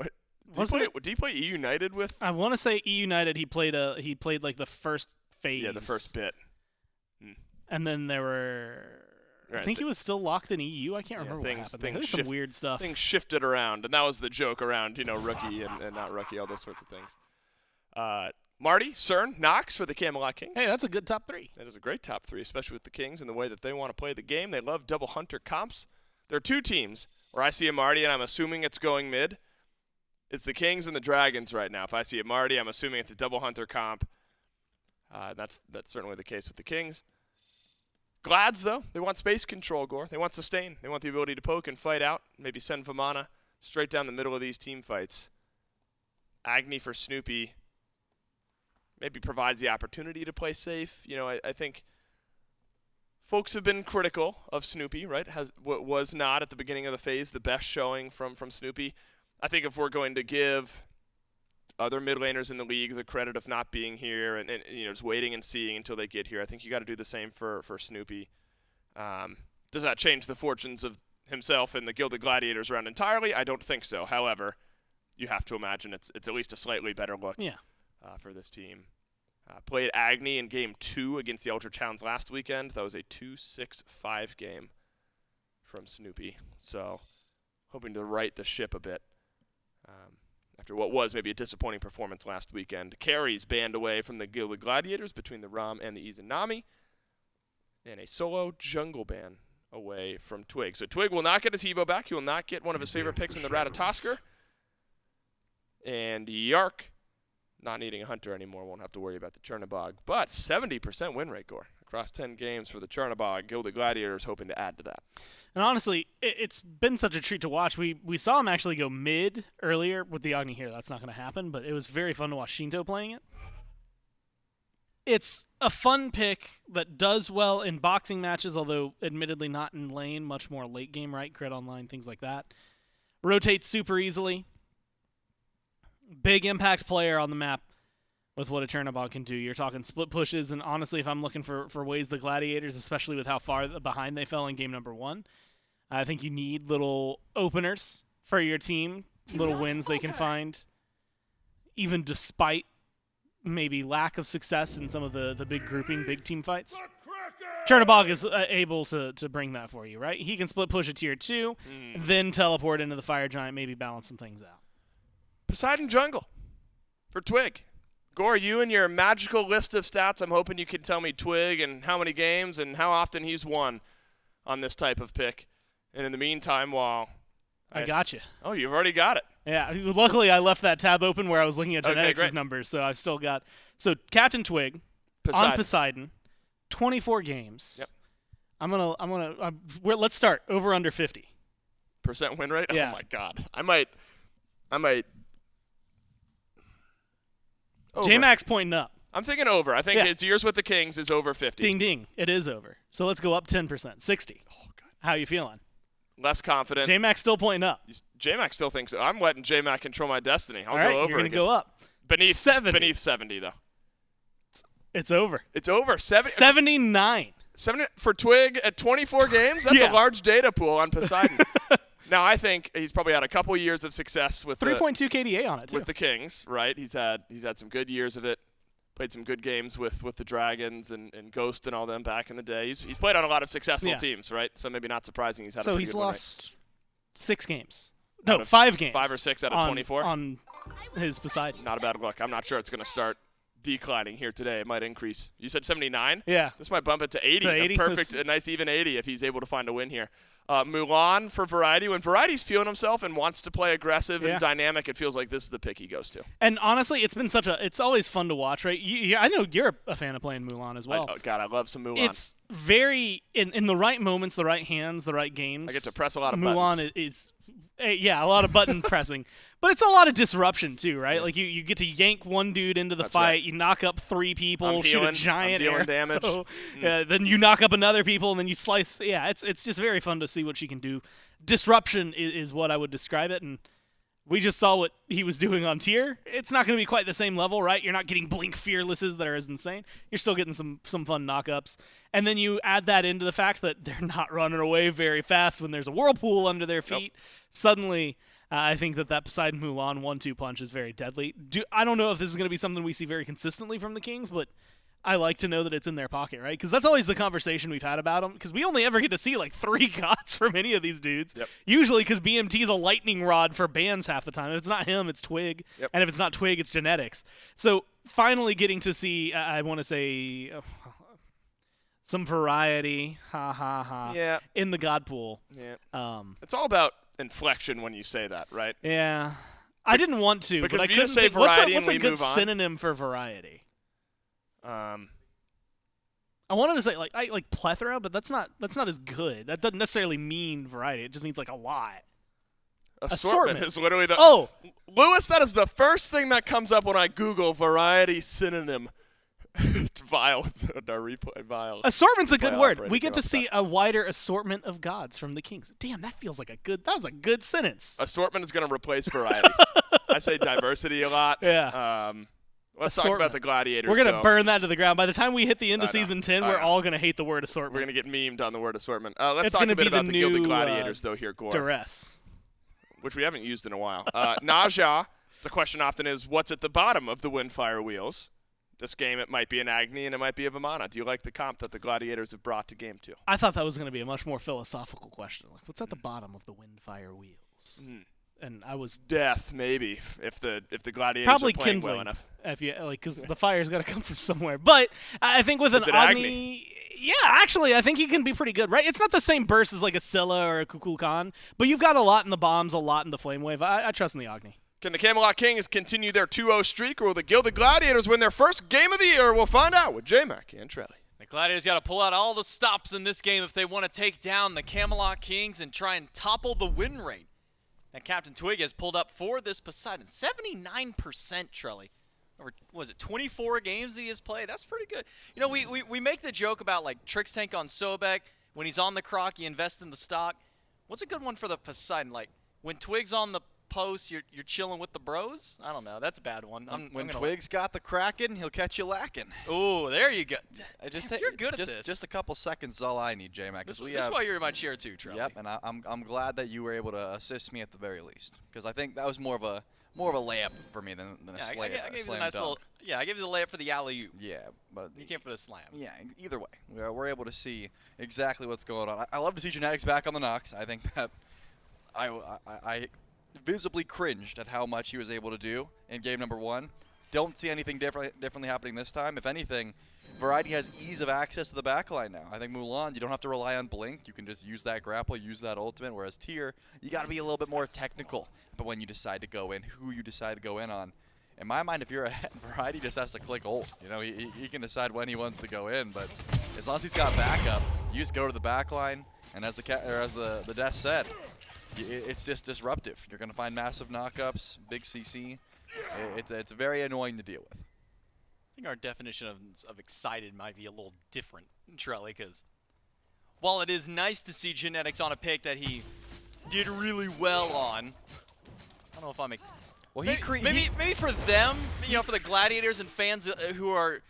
Did he play E United with? I want to say E United. He played like the first phase. Yeah, the first bit. And then there were. Right, I think he was still locked in EU. I can't remember what happened. There's some weird stuff. Things shifted around, and that was the joke around, rookie and not rookie, all those sorts of things. Marty, Cern, Nox for the Camelot Kings. Hey, that's a good top 3. That is a great top 3, especially with the Kings and the way that they want to play the game. They love double hunter comps. There are 2 teams where I see a Marty, and I'm assuming it's going mid. It's the Kings and the Dragons right now. If I see a Marty, I'm assuming it's a double hunter comp. That's certainly the case with the Kings. Glads, though, they want space control, Gore. They want sustain. They want the ability to poke and fight out, maybe send Vamana straight down the middle of these team fights. Agni for Snoopy maybe provides the opportunity to play safe. I think folks have been critical of Snoopy, right? Was not at the beginning of the phase the best showing from Snoopy. I think if we're going to give other mid laners in the league the credit of not being here and just waiting and seeing until they get here, I think you got to do the same for Snoopy. Does that change the fortunes of himself and the Gilded Gladiators round entirely? I don't think so. However, you have to imagine it's at least a slightly better look for this team. Played Agni in Game 2 against the Ultra Towns last weekend. That was a 2-6-5 game from Snoopy. So hoping to right the ship a bit. After what was maybe a disappointing performance last weekend. Carries banned away from the Gilded Gladiators between the Ram and the Izanami. And a solo jungle ban away from Twig. So Twig will not get his Hebo back. He will not get one of his favorite picks in the Ratatoskr. And Yark, not needing a hunter anymore, won't have to worry about the Chernobog. But 70% win rate, Gore, across 10 games for the Chernobog. Gilded Gladiators hoping to add to that. And honestly, it's been such a treat to watch. We saw him actually go mid earlier with the Agni here. That's not going to happen, but it was very fun to watch Shinto playing it. It's a fun pick that does well in boxing matches, although admittedly not in lane, much more late game, right? Crit online, things like that. Rotates super easily. Big impact player on the map with what a Chernobog can do. You're talking split pushes, and honestly, if I'm looking for ways the Gladiators, especially with how far behind they fell in game number 1, I think you need little openers for your team, little wins they can find, even despite maybe lack of success in some of the big grouping, big team fights. Chernobog is able to bring that for you, right? He can split push a tier 2, then teleport into the Fire Giant, maybe balance some things out. Poseidon jungle for Twig. Gore, you and your magical list of stats, I'm hoping you can tell me Twig and how many games and how often he's won on this type of pick. And in the meantime, while I got you. Oh, you've already got it. Yeah, luckily I left that tab open where I was looking at genetics great. numbers, so I've still got. So CaptainTwig on Poseidon, 24 games. Yep. Let's start over under 50% win rate. Yeah. Oh my God, I might. Over. J-Max pointing up. I'm thinking over. I think his years with the Kings is over 50. Ding ding, it is over. So let's go up 10%, 60. Oh God. How you feeling? Less confident. J-Max still pointing up. J-Max still thinks I'm letting J-Max control my destiny. I'll All right, go over. You're gonna go up. Beneath 70. Beneath 70 though. It's over. It's over. 79. 70 for Twig at 24 games. That's a large data pool on Poseidon. Now I think he's probably had a couple years of success with 3.2 KDA on it too. With the Kings, right? He's had some good years of it. Played some good games with the Dragons and Ghost and all them back in the day. He's played on a lot of successful teams, right? So maybe not surprising he's had a pretty good lost 6 games. Out No, of 5 games. 5 or 6 out of 24? On his Poseidon. Not a bad look. I'm not sure it's going to start declining here today. It might increase. You said 79? Yeah. This might bump it to 80. To 80? A perfect, a nice even 80 if he's able to find a win here. Mulan for Variety. When Variety's feeling himself and wants to play aggressive and dynamic, it feels like this is the pick he goes to. And honestly, it's been it's always fun to watch, right? I know you're a fan of playing Mulan as well. God, I love some Mulan. It's very, in the right moments, the right hands, the right games. I get to press a lot of Mulan buttons. is a lot of button pressing. But it's a lot of disruption too, right? Like you get to yank one dude into the fight, right. You knock up 3 people, I'm shoot healing, a giant I'm dealing arrow, damage. then you knock up another people, and then you slice. Yeah, it's just very fun to see what she can do. Disruption is what I would describe it, and we just saw what he was doing on tier. It's not going to be quite the same level, right? You're not getting Blink Fearlesses that are as insane. You're still getting some fun knockups. And then you add that into the fact that they're not running away very fast when there's a whirlpool under their feet. Yep. Suddenly, I think that Poseidon Mulan 1-2 punch is very deadly. I don't know if this is going to be something we see very consistently from the Kings, but I like to know that it's in their pocket, right? Because that's always the conversation we've had about them, because we only ever get to see like 3 gods from any of these dudes. Yep. Usually because BMT is a lightning rod for bans half the time. If it's not him, it's Twig. Yep. And if it's not Twig, it's Genetics. So finally getting to see, I want to say, some variety, in the god pool. Yeah. It's all about inflection when you say that, right? Yeah. I didn't want to, because but I if you couldn't just say think, variety what's a and we good move on? synonym for variety? I wanted to say like plethora, but that's not as good. That doesn't necessarily mean variety. It just means like a lot. Assortment is literally the. Oh, Lewis, that is the first thing that comes up when I Google variety synonym. Vile. Vile. Assortment's a good word. We get to girl. see a wider assortment of gods from the Kings. Damn, that feels like that was a good sentence. Assortment is going to replace variety. I say diversity a lot. Yeah. Let's talk about the Gladiators. We're going to burn that to the ground. By the time we hit the end of Season 10, we're all going to hate the word assortment. We're going to get memed on the word assortment. Let's It's talk gonna a bit be the about the Gilded new, Gladiators, though, here, Gore. Duress. Which we haven't used in a while. Naja, the question often is, what's at the bottom of the Windfire wheels? This game, it might be an Agni and it might be a Vamana. Do you like the comp that the Gladiators have brought to game 2? I thought that was going to be a much more philosophical question. Like, what's at the bottom of the Windfire wheels? And I was death, maybe, if the Gladiators probably are playing kindling, well enough. if you like, because the fire's got to come from somewhere. But I think with an Agni, yeah, actually, I think he can be pretty good, right? It's not the same burst as like a Scylla or a Kukulkan, but you've got a lot in the bombs, a lot in the Flame Wave. I trust in the Agni. Can the Camelot Kings continue their 2-0 streak, or will the Gilded Gladiators win their first game of the year? We'll find out with J-Mac and Trelly. The Gladiators got to pull out all the stops in this game if they want to take down the Camelot Kings and try and topple the win rate that CaptainTwig has pulled up for this Poseidon. 79%, Trelly. Or was it 24 games that he has played? That's pretty good. You know, we make the joke about like Tricks Tank on Sobek. When he's on the croc, you invest in the stock. What's a good one for the Poseidon? Like when Twig's on the post, you're chilling with the bros? I don't know. That's a bad one. When Twig's got the Kraken, he'll catch you lacking. Oh, there you go. You're good at this. Just a couple seconds is all I need, J-Mac. This is why you're in my chair too, Trelly. Yep, and I'm glad that you were able to assist me at the very least, because I think that was more of a layup for me than a slam dunk. I gave you the layup for the alley-oop. Yeah, but you came for the slam. Yeah, either way, we're able to see exactly what's going on. I love to see Genetics back on the knocks. I think that I visibly cringed at how much he was able to do in game number 1. Don't see anything differently happening this time. If anything, Variety has ease of access to the backline now. I think Mulan, you don't have to rely on Blink. You can just use that grapple, use that ultimate, whereas Tier, you got to be a little bit more technical. But when you decide to go in, who you decide to go in on. In my mind, if you're ahead, Variety just has to click ult. You know, he can decide when he wants to go in, but as long as he's got backup, you just go to the backline, and as the death said, it's just disruptive. You're going to find massive knockups, big CC. It's very annoying to deal with. I think our definition of excited might be a little different, Trelly, because while it is nice to see Genetics on a pick that he did really well on, I don't know if I'm well, maybe for them, you know, for the Gladiators and fans who are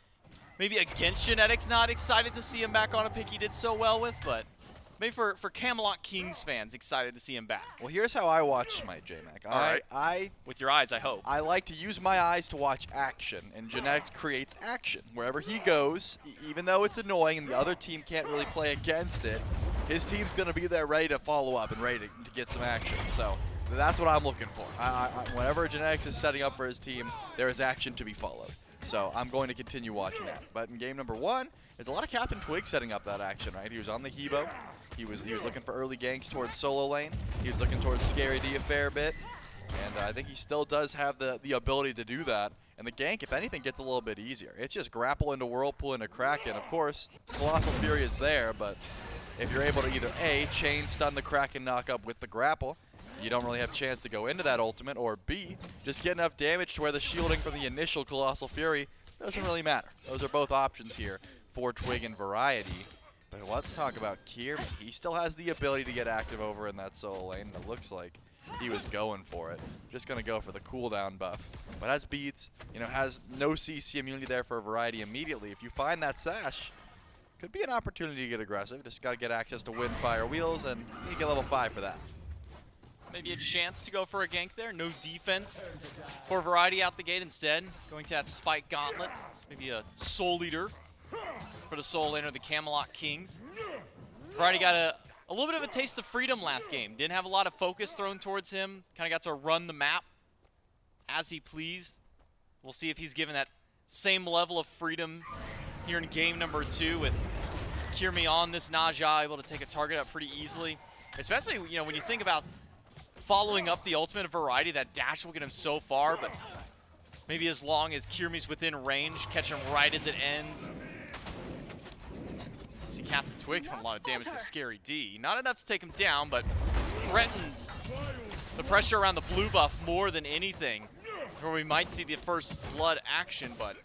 maybe against Genetics, not excited to see him back on a pick he did so well with, but maybe for Camelot Kings fans, excited to see him back. Well, here's how I watch SMITE, J-Mac. All right. With your eyes, I hope. I like to use my eyes to watch action, and Genetics creates action. Wherever he goes, even though it's annoying and the other team can't really play against it, his team's going to be there ready to follow up and ready to get some action. So That's what I'm looking for. Whenever Genetics is setting up for his team, there is action to be followed. So I'm going to continue watching that. But in game number 1, there's a lot of CaptainTwig setting up that action, right? He was on the Hebo. He was looking for early ganks towards solo lane. He was looking towards Scary D a fair bit. And I think he still does have the ability to do that. And the gank, if anything, gets a little bit easier. It's just grapple into Whirlpool into Kraken. Of course, Colossal Fury is there, but if you're able to either A, chain stun the Kraken knock up with the grapple, you don't really have a chance to go into that ultimate, or B, just get enough damage to where the shielding from the initial Colossal Fury doesn't really matter. Those are both options here for Twig and Variety. But let's talk about Kyrmi. He still has the ability to get active over in that solo lane, and it looks like he was going for it. Just going to go for the cooldown buff. But has beads, you know, has no CC immunity there for Variety immediately. If you find that Sash, could be an opportunity to get aggressive. Just got to get access to Wind, Fire, Wheels, and you need to get level 5 for that. Maybe a chance to go for a gank there. No defense for Variety out the gate. Instead, going to that Spike Gauntlet. Maybe a Soul Eater for the Soul Laner, the Camelot Kings. Variety got a little bit of a taste of freedom last game. Didn't have a lot of focus thrown towards him. Kind of got to run the map as he pleased. We'll see if he's given that same level of freedom here in game number 2 with Kyrmi on this Naja, able to take a target up pretty easily. Especially, you know, when you think about following up the ultimate of Variety, that dash will get him so far, but maybe as long as Kyrmi's within range, catch him right as it ends. See CaptainTwig doing a lot of damage to Scary D. Not enough to take him down, but threatens the pressure around the blue buff more than anything, where we might see the first blood action, but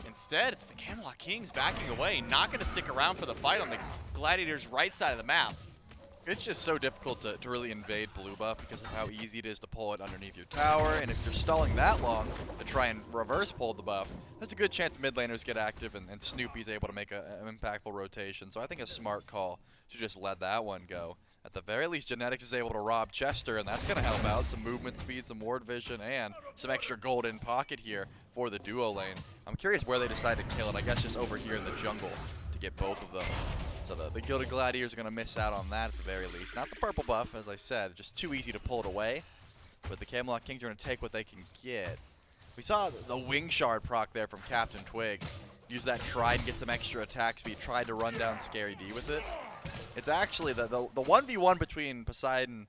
instead it's the Camelot Kings backing away, not going to stick around for the fight on the Gladiators' right side of the map. It's just so difficult to really invade blue buff because of how easy it is to pull it underneath your tower, and if you're stalling that long to try and reverse pull the buff, there's a good chance mid laners get active and Snoopy's able to make an impactful rotation. So I think a smart call to just let that one go. At the very least, Genetics is able to rob Chester, and that's going to help out. Some movement speed, some ward vision, and some extra gold in pocket here for the duo lane. I'm curious where they decide to kill it. I guess just over here in the jungle to get both of them. So the Gilded Gladiators are going to miss out on that at the very least. Not the purple buff, as I said, just too easy to pull it away. But the Camelot Kings are going to take what they can get. We saw the Wing Shard proc there from CaptainTwig. Use that try and get some extra attack speed. Tried to run down Scary D with it. It's actually the 1v1 between Poseidon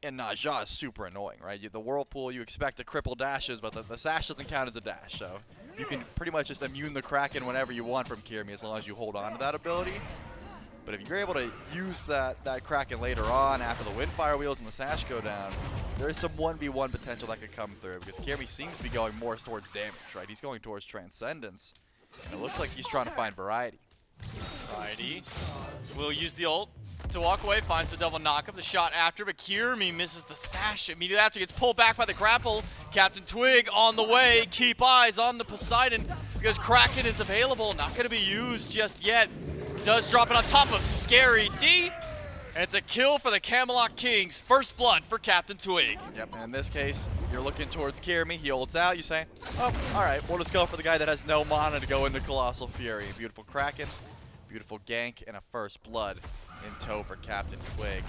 and Naja is super annoying, right? The Whirlpool, you expect to cripple dashes, but the Sash doesn't count as a dash. So you can pretty much just immune the Kraken whenever you want from Kyrmi as long as you hold on to that ability. But if you're able to use that Kraken later on after the Windfire Wheels and the Sash go down, there is some 1v1 potential that could come through because Kyrmi seems to be going more towards damage, right? He's going towards Transcendence, and it looks like he's trying to find Variety. Variety will use the ult to walk away, finds the double knockup, the shot after, but Kyrmi misses the Sash immediately after, gets pulled back by the grapple. CaptainTwig on the way, keep eyes on the Poseidon because Kraken is available, not going to be used just yet. Does drop it on top of Scary D, and it's a kill for the Camelot Kings. First blood for CaptainTwig. Yep, and in this case, you're looking towards Kyrmi. He ults out. You say, oh, all right, we'll just go for the guy that has no mana to go into Colossal Fury. Beautiful Kraken, beautiful gank, and a first blood in tow for CaptainTwig.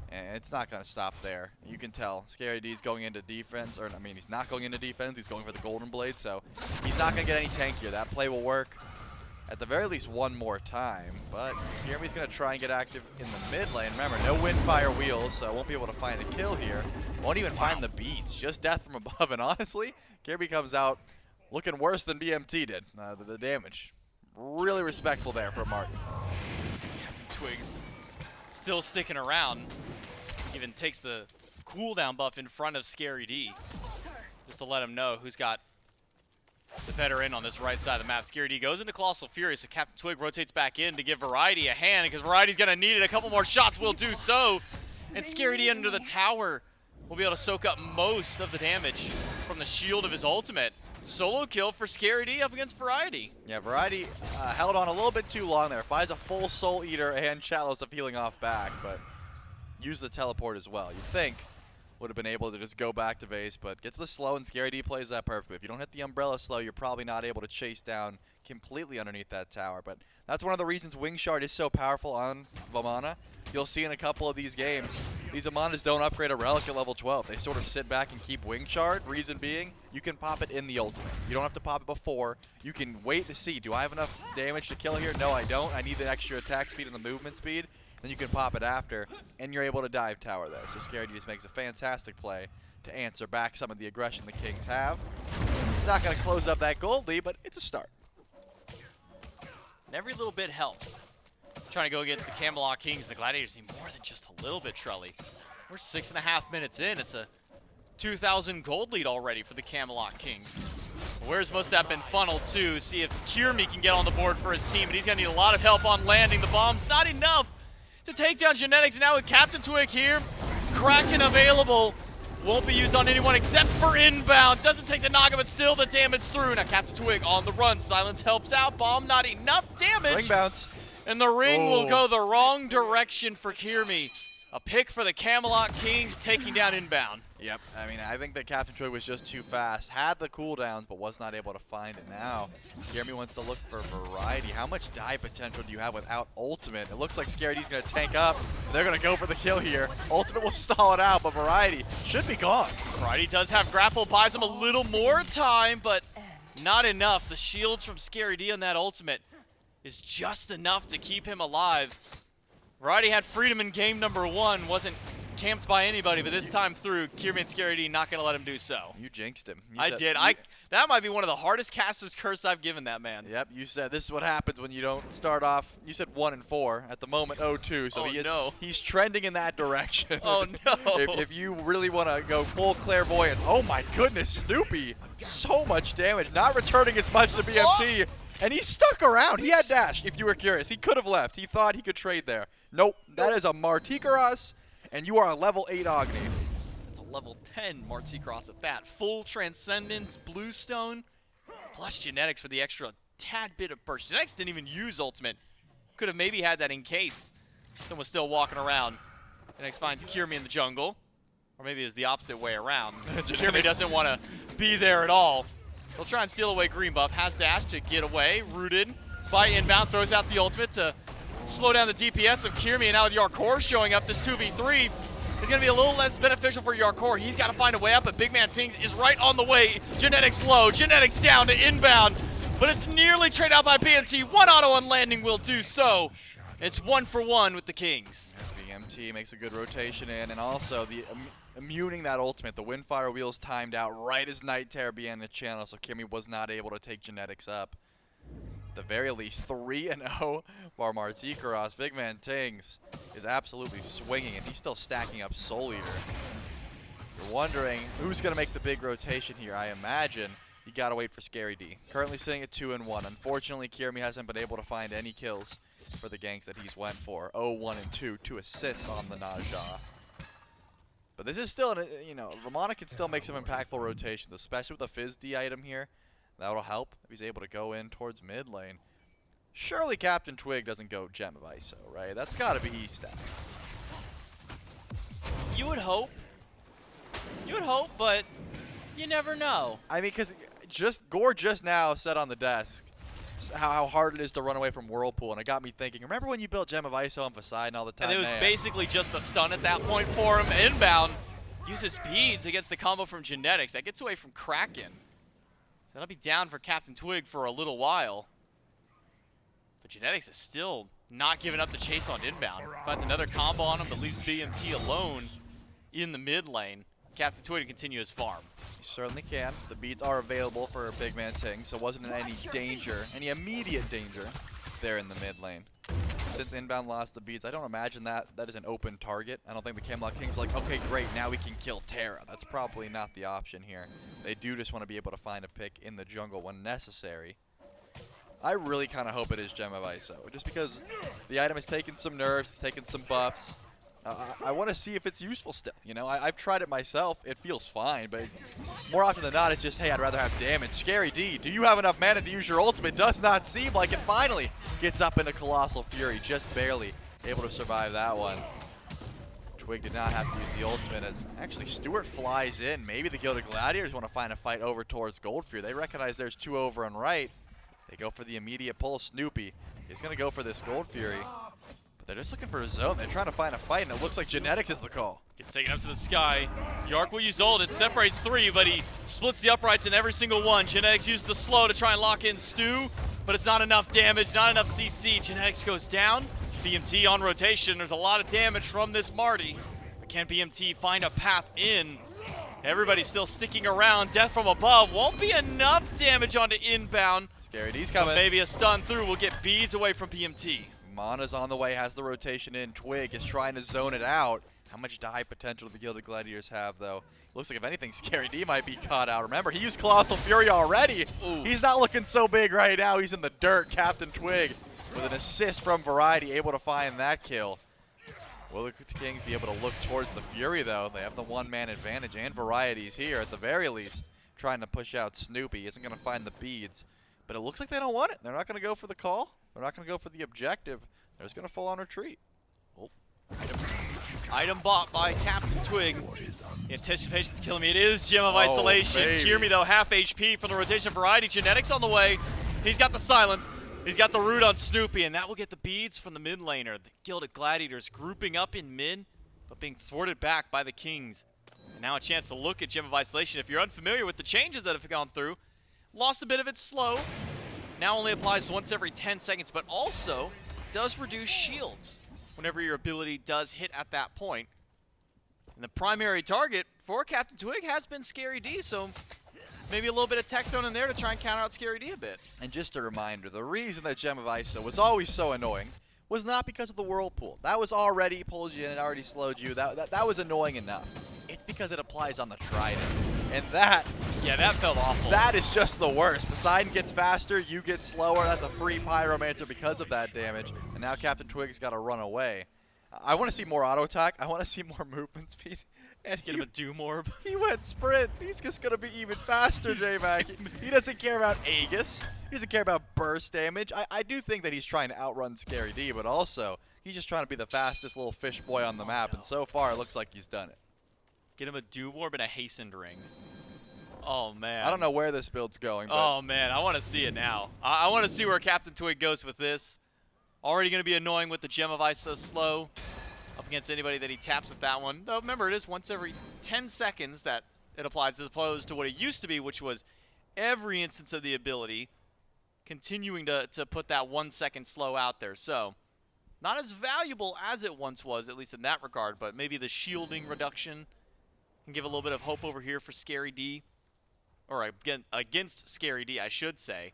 And it's not going to stop there. You can tell Scary D's going into defense, or I mean, he's not going into defense. He's going for the Golden Blade, so he's not going to get any tankier. That play will work at the very least one more time, but Kyrmi's going to try and get active in the mid lane. Remember, no Windfire Wheels, so won't be able to find a kill here. Won't even find the beats, just death from above. And honestly, Kyrmi comes out looking worse than BMT did. The damage, really respectful there for Martin. CaptainTwig's still sticking around. Even takes the cooldown buff in front of Scary D, just to let him know who's got the veteran on this right side of the map. Scary D goes into Colossal Fury, so CaptainTwig rotates back in to give Variety a hand, because Variety's going to need it. A couple more shots will do so. And Scary D under the tower will be able to soak up most of the damage from the shield of his ultimate. Solo kill for Scary D up against Variety. Yeah, Variety held on a little bit too long there. Finds a full Soul Eater and Chalice of healing off back, but use the teleport as well. You'd think would have been able to just go back to base, but gets the slow, and Scary D plays that perfectly. If you don't hit the umbrella slow, you're probably not able to chase down completely underneath that tower. But that's one of the reasons Wing Shard is so powerful on Vamana. You'll see in a couple of these games, these Vamanas don't upgrade a relic at level 12. They sort of sit back and keep Wing Shard. Reason being, you can pop it in the ultimate. You don't have to pop it before. You can wait to see, do I have enough damage to kill here? No, I don't. I need the extra attack speed and the movement speed. Then you can pop it after, and you're able to dive tower there. So Scary D just makes a fantastic play to answer back some of the aggression the Kings have. It's not going to close up that gold lead, but it's a start. And every little bit helps. Trying to go against the Camelot Kings. The Gladiators need more than just a little bit, Trully. We're 6.5 minutes in. It's a 2,000 gold lead already for the Camelot Kings. Where's most of that been funneled to? See if Kyrmi can get on the board for his team, and he's going to need a lot of help on landing the bombs. Not enough to take down Genetics. Now with CaptainTwig here, Kraken available. Won't be used on anyone except for Inbound. Doesn't take the knockup, but still the damage through. Now CaptainTwig on the run. Silence helps out. Bomb not enough damage. Ring bounce. And the ring will go the wrong direction for Kyrmi. A pick for the Camelot Kings, taking down Inbound. Yep, I mean, I think that CaptainTwig was just too fast. Had the cooldowns, but was not able to find it now. Kyrmi wants to look for variety. How much die potential do you have without ultimate? It looks like Scary D's going to tank up. They're going to go for the kill here. Ultimate will stall it out, but variety should be gone. Variety does have grapple, buys him a little more time, but not enough. The shields from Scary D on that ultimate is just enough to keep him alive. Variety had freedom in game number 1, wasn't camped by anybody, but this time through, Kyrmi and Scary D not going to let him do so. You jinxed him. I did. That might be one of the hardest caster's curse I've given that man. Yep, you said this is what happens when you don't start off. You said 1-4 at the moment, 0-2. So he's trending in that direction. Oh no! if you really want to go full clairvoyance, oh my goodness, Snoopy, so much damage, not returning as much to BMT. Oh. And he stuck around. He had dash, if you were curious. He could have left. He thought he could trade there. Nope. That is a Martichoras, and you are a level 8 Agni. That's a level 10 Martichoras at that. Full Transcendence, Bluestone, plus Genetics for the extra tad bit of burst. Genetics didn't even use ultimate. Could have maybe had that in case someone was still walking around. Genetics finds Kyrmi in the jungle. Or maybe it's the opposite way around. Kyrmi doesn't want to be there at all. He'll try and steal away green buff. Has dash to get away. Rooted by Inbound. Throws out the ultimate to slow down the DPS of Kyrmi. And now with Jarcorrr showing up, this 2v3 is going to be a little less beneficial for Jarcorrr. He's got to find a way up, but BigManTingz is right on the way. Genetics low. Genetics down to Inbound. But it's nearly traded out by BNT. One auto on landing will do so. It's 1-for-1 with the Kings. BMT makes a good rotation in, and also the immuning that ultimate. The Windfire wheels timed out right as Night Terror began the channel, so Kyrmi was not able to take Genetics up. At the very least, 3-0 for Martichoras. BigManTingz is absolutely swinging, and he's still stacking up Soul Eater. You're wondering who's going to make the big rotation here. I imagine you got to wait for Scary D. Currently sitting at 2-1. Unfortunately, Kyrmi hasn't been able to find any kills for the ganks that he's went for. 0-1-2, 2 assists on the Naja. But this is still, Vamana can still make some impactful rotations, especially with the Fizz D item here. That'll help if he's able to go in towards mid lane. Surely CaptainTwig doesn't go Gem of ISO, right? That's got to be E-stack. You would hope. You would hope, but you never know. I mean, because Gore just now said on the desk how hard it is to run away from Whirlpool, and it got me thinking, remember when you built Gem of ISO on Poseidon all the time? And it was basically just a stun at that point for him. Inbound uses beads against the combo from Genetics. That gets away from Kraken. So that'll be down for CaptainTwig for a little while. But Genetics is still not giving up the chase on Inbound. Finds another combo on him, but leaves BMT alone in the mid lane. CaptainTwig to continue his farm. You certainly can. The beads are available for BigManTingz, so wasn't in any danger, any immediate danger there in the mid lane. Since Inbound lost the beads, I don't imagine that is an open target. I don't think the Camelot Kings are like, okay, great, now we can kill Terra. That's probably not the option here. They do just want to be able to find a pick in the jungle when necessary. I really kind of hope it is Gem of ISO, just because the item has taken some nerfs, it's taken some buffs. I want to see if it's useful still. I've tried it myself. It feels fine, but more often than not, it's just, hey, I'd rather have damage. Scary D, do you have enough mana to use your ultimate? Does not seem like it. Finally gets up into Colossal Fury, just barely able to survive that one. CaptainTwig did not have to use the ultimate as actually Stuart flies in. Maybe the Gilded Gladiators want to find a fight over towards Goldfury. They recognize there's 2 over on right. They go for the immediate pull. Snoopy is going to go for this Goldfury. But they're just looking for a zone. They're trying to find a fight, and it looks like Genetics is the call. Gets taken up to the sky. Jarcorrr will use ult. It separates 3, but he splits the uprights in every single one. Genetics uses the slow to try and lock in Stu, but it's not enough damage, not enough CC. Genetics goes down. BMT on rotation. There's a lot of damage from this Marty. But can BMT find a path in? Everybody's still sticking around. Death from above won't be enough damage onto Inbound. Scary D's coming. But maybe a stun through will get beads away from BMT. Mana's on the way, has the rotation in. Twig is trying to zone it out. How much die potential do the Gilded Gladiators have, though? Looks like, if anything, Scary D might be caught out. Remember, he used Colossal Fury already. Ooh. He's not looking so big right now. He's in the dirt. CaptainTwig with an assist from Variety, able to find that kill. Will the Kings be able to look towards the Fury, though? They have the one-man advantage, and Variety's here, at the very least, trying to push out Snoopy. He isn't going to find the beads. But it looks like they don't want it. They're not going to go for the call. They're not going to go for the objective. They're just going to full on retreat. Oh. Item bought by CaptainTwig. Anticipation's killing me. It is Gem of Isolation. Kyrmi, though, half HP from the rotation. Variety. Genetics on the way. He's got the silence. He's got the root on Snoopy, and that will get the beads from the mid laner. The Gilded Gladiators grouping up in mid, but being thwarted back by the Kings. And now a chance to look at Gem of Isolation. If you're unfamiliar with the changes that have gone through, lost a bit of its slow. Now only applies once every 10 seconds, but also does reduce shields whenever your ability does hit at that point. And the primary target for CaptainTwig has been Scary D, so maybe a little bit of tech thrown in there to try and counter out Scary D a bit. And just a reminder, the reason that Gem of Iso was always so annoying was not because of the Whirlpool. That was already pulled you in, it already slowed you. That was annoying enough. It's because it applies on the Trident. And that... yeah, that felt awful. That is just the worst. Poseidon gets faster, you get slower. That's a free Pyromancer because of that damage. And now CaptainTwig's got to run away. I want to see more auto attack. I want to see more movement speed. And Get him a Doom Orb. He went sprint. He's just going to be even faster, J-Mac. He doesn't care about Aegis. He doesn't care about burst damage. I do think that he's trying to outrun Scary D, but also he's just trying to be the fastest little fish boy on the map. And so far, it looks like he's done it. Get him a Doom Orb and a Hastened Ring. Oh, man. I don't know where this build's going, but Oh, man. I want to see it now. I want to see where CaptainTwig goes with this. Already going to be annoying with the Gem of Iso slow up against anybody that he taps with that one. Though, remember, it is once every 10 seconds that it applies as opposed to what it used to be, which was every instance of the ability continuing to put that 1 second slow out there. So, not as valuable as it once was, at least in that regard, but maybe the shielding reduction can give a little bit of hope over here for Scary D. Or against Scary D, I should say.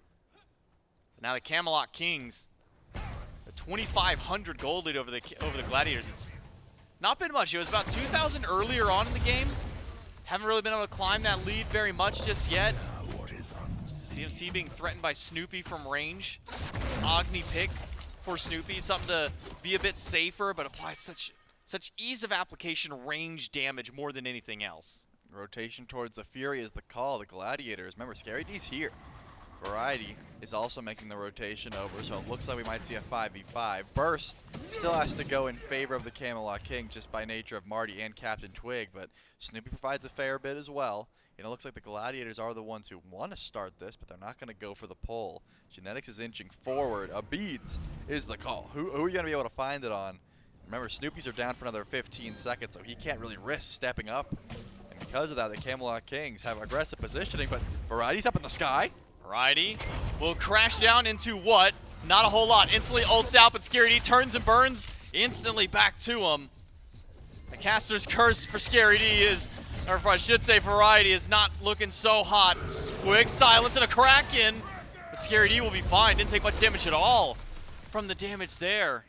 But now the Camelot Kings, a 2,500 gold lead over the Gladiators. It's not been much. It was about 2,000 earlier on in the game. Haven't really been able to climb that lead very much just yet. BMT being threatened by Snoopy from range. Agni pick for Snoopy, something to be a bit safer, but applies such ease of application, range damage more than anything else. rotation towards the Fury is the call. The Gladiators. Remember, Scary D's here. Variety is also making the rotation over, so it looks like we might see a 5v5. Burst still has to go in favor of the Camelot Kings just by nature of Marty and CaptainTwig, but Snoopy provides a fair bit as well. And it looks like the Gladiators are the ones who want to start this, but they're not going to go for the pull. Genetics is inching forward. A Beads is the call. Who are you going to be able to find it on? Remember, Snoopies are down for another 15 seconds, so he can't really risk stepping up. And because of that, the Camelot Kings have aggressive positioning, but Variety's up in the sky. Variety will crash down into what? Not a whole lot. Instantly ults out, but Scary D turns and burns instantly back to him. The caster's curse for Scary D is, or I should say Variety, is not looking so hot. Quick silence and a Kraken, but Scary D will be fine. Didn't take much damage at all from the damage there.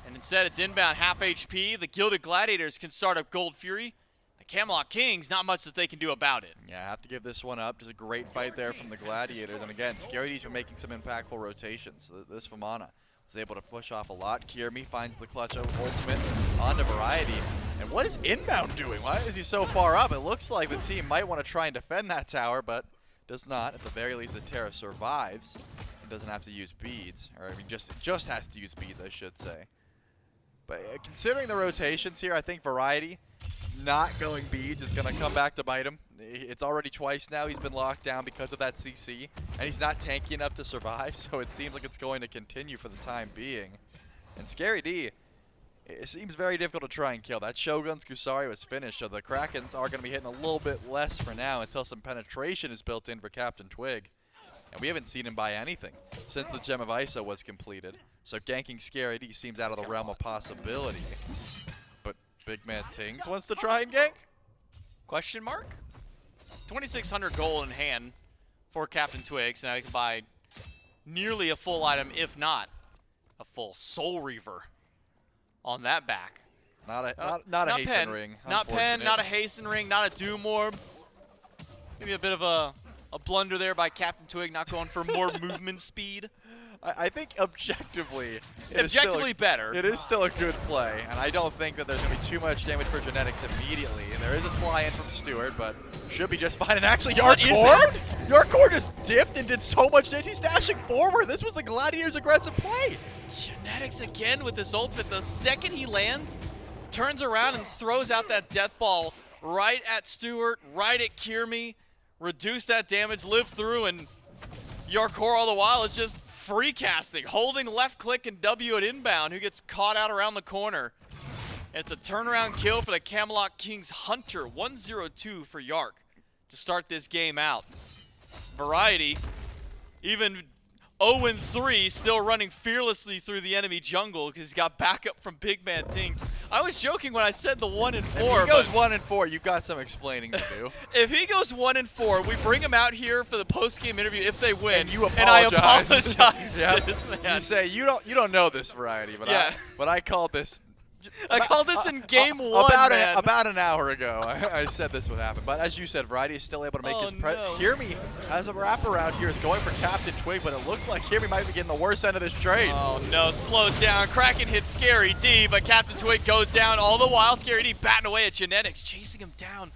And instead it's Inbound, half HP. The Gilded Gladiators can start up Gold Fury. The Camelot Kings, not much that they can do about it. Yeah, I have to give this one up. Just a great fight there from the Gladiators. And again, Scary D's been making some impactful rotations. This Vamana was able to push off a lot. Kyrmi finds the clutch ultimate onto Variety. And what is Inbound doing? Why is he so far up? It looks like the team might want to try and defend that tower, but does not. At the very least, the Terra survives and doesn't have to use beads. Or I mean, just has to use beads, I should say. But considering the rotations here, I think Variety not going beads is going to come back to bite him. It's already twice now he's been locked down because of that CC, and he's not tanky enough to survive, so it seems like it's going to continue for the time being. And Scary D, it seems very difficult to try and kill. That Shogun's Kusari was finished, so the Krakens are going to be hitting a little bit less for now until some penetration is built in for CaptainTwig. And we haven't seen him buy anything since the Gem of Isa was completed. So ganking Scary D seems out of the realm of possibility. But BigManTingz wants to try and gank? Question mark? 2,600 gold in hand for CaptainTwig, so now he can buy nearly a full item, if not a full Soul Reaver on that back. Not a hasten ring. Not pen, not a hasten ring, not a doom orb. Maybe a bit of a blunder there by CaptainTwig, not going for more movement speed. I think objectively, better. It is still a good play, and I don't think that there's going to be too much damage for Genetics immediately. And there is a fly-in from Stuart, but should be just fine. And actually, Jarcorrr? Jarcorrr just dipped and did so much damage. He's dashing forward. This was the Gladiators' aggressive play. Genetics again with this ultimate. The second he lands, turns around and throws out that death ball right at Stuart, right at Kyrmi. Reduce that damage, live through, and Jarcorrr all the while is just free casting, holding left click and W at inbound, who gets caught out around the corner. And it's a turnaround kill for the Camelot Kings Hunter, 1-0-2 for Jarc to start this game out. Variety, even 0-3, still running fearlessly through the enemy jungle because he's got backup from BigManTingz. I was joking when I said the 1-4. If he goes 1-4, you've got some explaining to do. If he goes 1-4, we bring him out here for the post-game interview if they win. And you apologize. And I apologize Yep. to this man. You say you don't know this Variety, but Yeah. I called this. I called this in game one, About an hour ago, I said this would happen. But as you said, Variety is still able to make his press. No. Kyrmi has a wraparound here, is going for CaptainTwig, but it looks like Kyrmi might be getting the worst end of this trade. Oh no, slowed down. Kraken hits Scary D, but CaptainTwig goes down all the while. Scary D batting away at Genetics, chasing him down.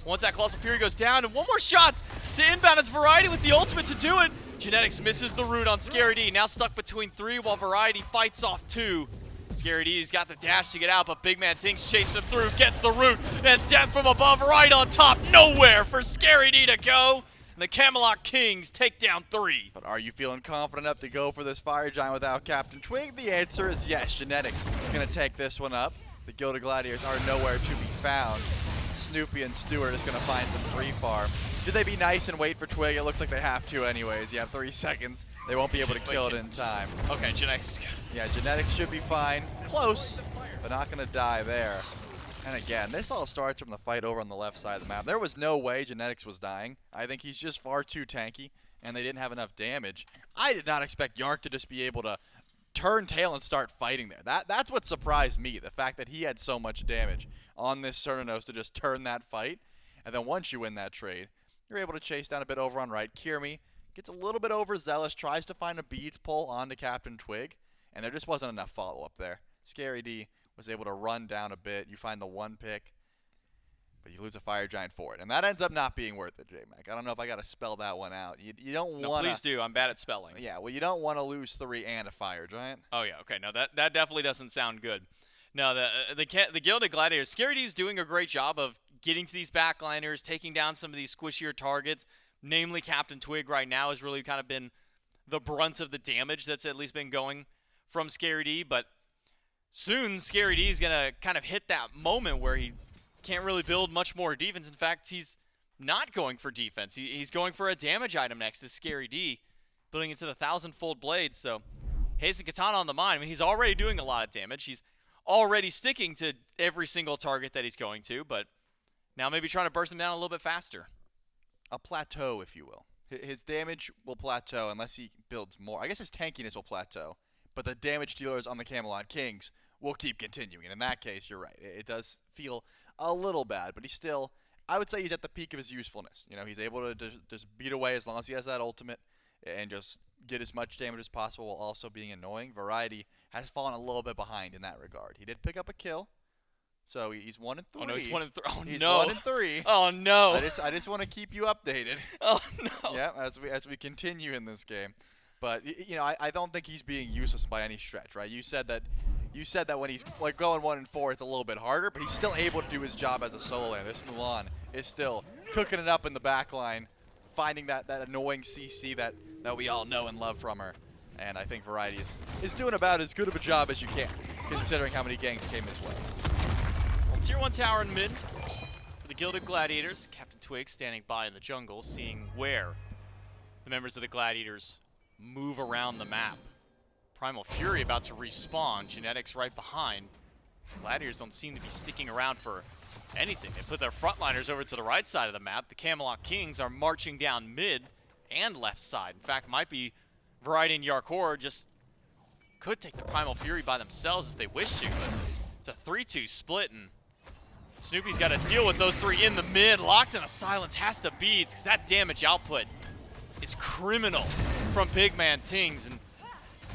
Once that Colossal Fury goes down, and one more shot to inbound. It's Variety with the ultimate to do it. Genetics misses the root on Scary D, now stuck between 3 while Variety fights off 2. Scary D's got the dash to get out, but BigManTingz chasing him through, gets the root, and death from above right on top. Nowhere for Scary D to go. And the Camelot Kings take down 3. But are you feeling confident enough to go for this Fire Giant without CaptainTwig? The answer is yes. Genetics going to take this one up. The Gilded Gladiators are nowhere to be found. Snoopy and Stuart is going to find some free farm. Should they be nice and wait for Twig? It looks like they have to anyways. You have 3 seconds. They won't be able to kill it in time. Okay, Genetics is good. Yeah, Genetics should be fine. Close, but not going to die there. And again, this all starts from the fight over on the left side of the map. There was no way Genetics was dying. I think he's just far too tanky, and they didn't have enough damage. I did not expect Jarc to just be able to turn tail and start fighting there. That's what surprised me, the fact that he had so much damage on this Cernunnos to just turn that fight. And then once you win that trade, you're able to chase down a bit over on right. Kyrmi gets a little bit overzealous, tries to find a beads pull onto CaptainTwig, and there just wasn't enough follow-up there. Scary D was able to run down a bit. You find the 1 pick, but you lose a Fire Giant for it. And that ends up not being worth it, J-Mac. I don't know if I got to spell that one out. You don't want to... No, please do. I'm bad at spelling. Yeah, well, you don't want to lose 3 and a Fire Giant. Oh, yeah. Okay, no, that definitely doesn't sound good. No, the Gilded Gladiators, Scary D's doing a great job of getting to these backliners, taking down some of these squishier targets. Namely, CaptainTwig right now has really kind of been the brunt of the damage that's at least been going from Scary D. But soon, Scary D is going to kind of hit that moment where he can't really build much more defense. In fact, he's not going for defense. He's going for a damage item next to Scary D, building into the 1,000-fold blade. So, Hazen Katana on the mind. I mean, he's already doing a lot of damage. He's already sticking to every single target that he's going to, but now maybe trying to burst him down a little bit faster. A plateau, if you will. His damage will plateau unless he builds more. I guess his tankiness will plateau, but the damage dealers on the Camelot Kings will keep continuing. And in that case, you're right. It does feel a little bad, but he's still, I would say he's at the peak of his usefulness. You know, he's able to just beat away as long as he has that ultimate and just get as much damage as possible while also being annoying. Variety has fallen a little bit behind in that regard. He did pick up a kill. So he's 1-3. Oh no, he's 1-3. Oh he's no. 1-3. Oh no. I just want to keep you updated. Oh no. Yeah, as we continue in this game. But you know, I don't think he's being useless by any stretch, right? You said that you said that when he's like going 1-4, it's a little bit harder, but he's still able to do his job as a solo laner. This Mulan is still cooking it up in the back line, finding that annoying CC that we all know and love from her. And I think Variety is doing about as good of a job as you can, considering how many ganks came his way. Well, tier 1 tower in mid for the Gilded Gladiators. CaptainTwig standing by in the jungle, seeing where the members of the Gladiators move around the map. Primal Fury about to respawn. Genetics right behind. Gladiators don't seem to be sticking around for anything. They put their frontliners over to the right side of the map. The Camelot Kings are marching down mid and left side. In fact, might be Variety and Jarcorrr just could take the Primal Fury by themselves if they wish to, but it's a 3-2 split, and Snoopy's got to deal with those three in the mid. Locked in a silence has to beat, because that damage output is criminal from BigManTingz, and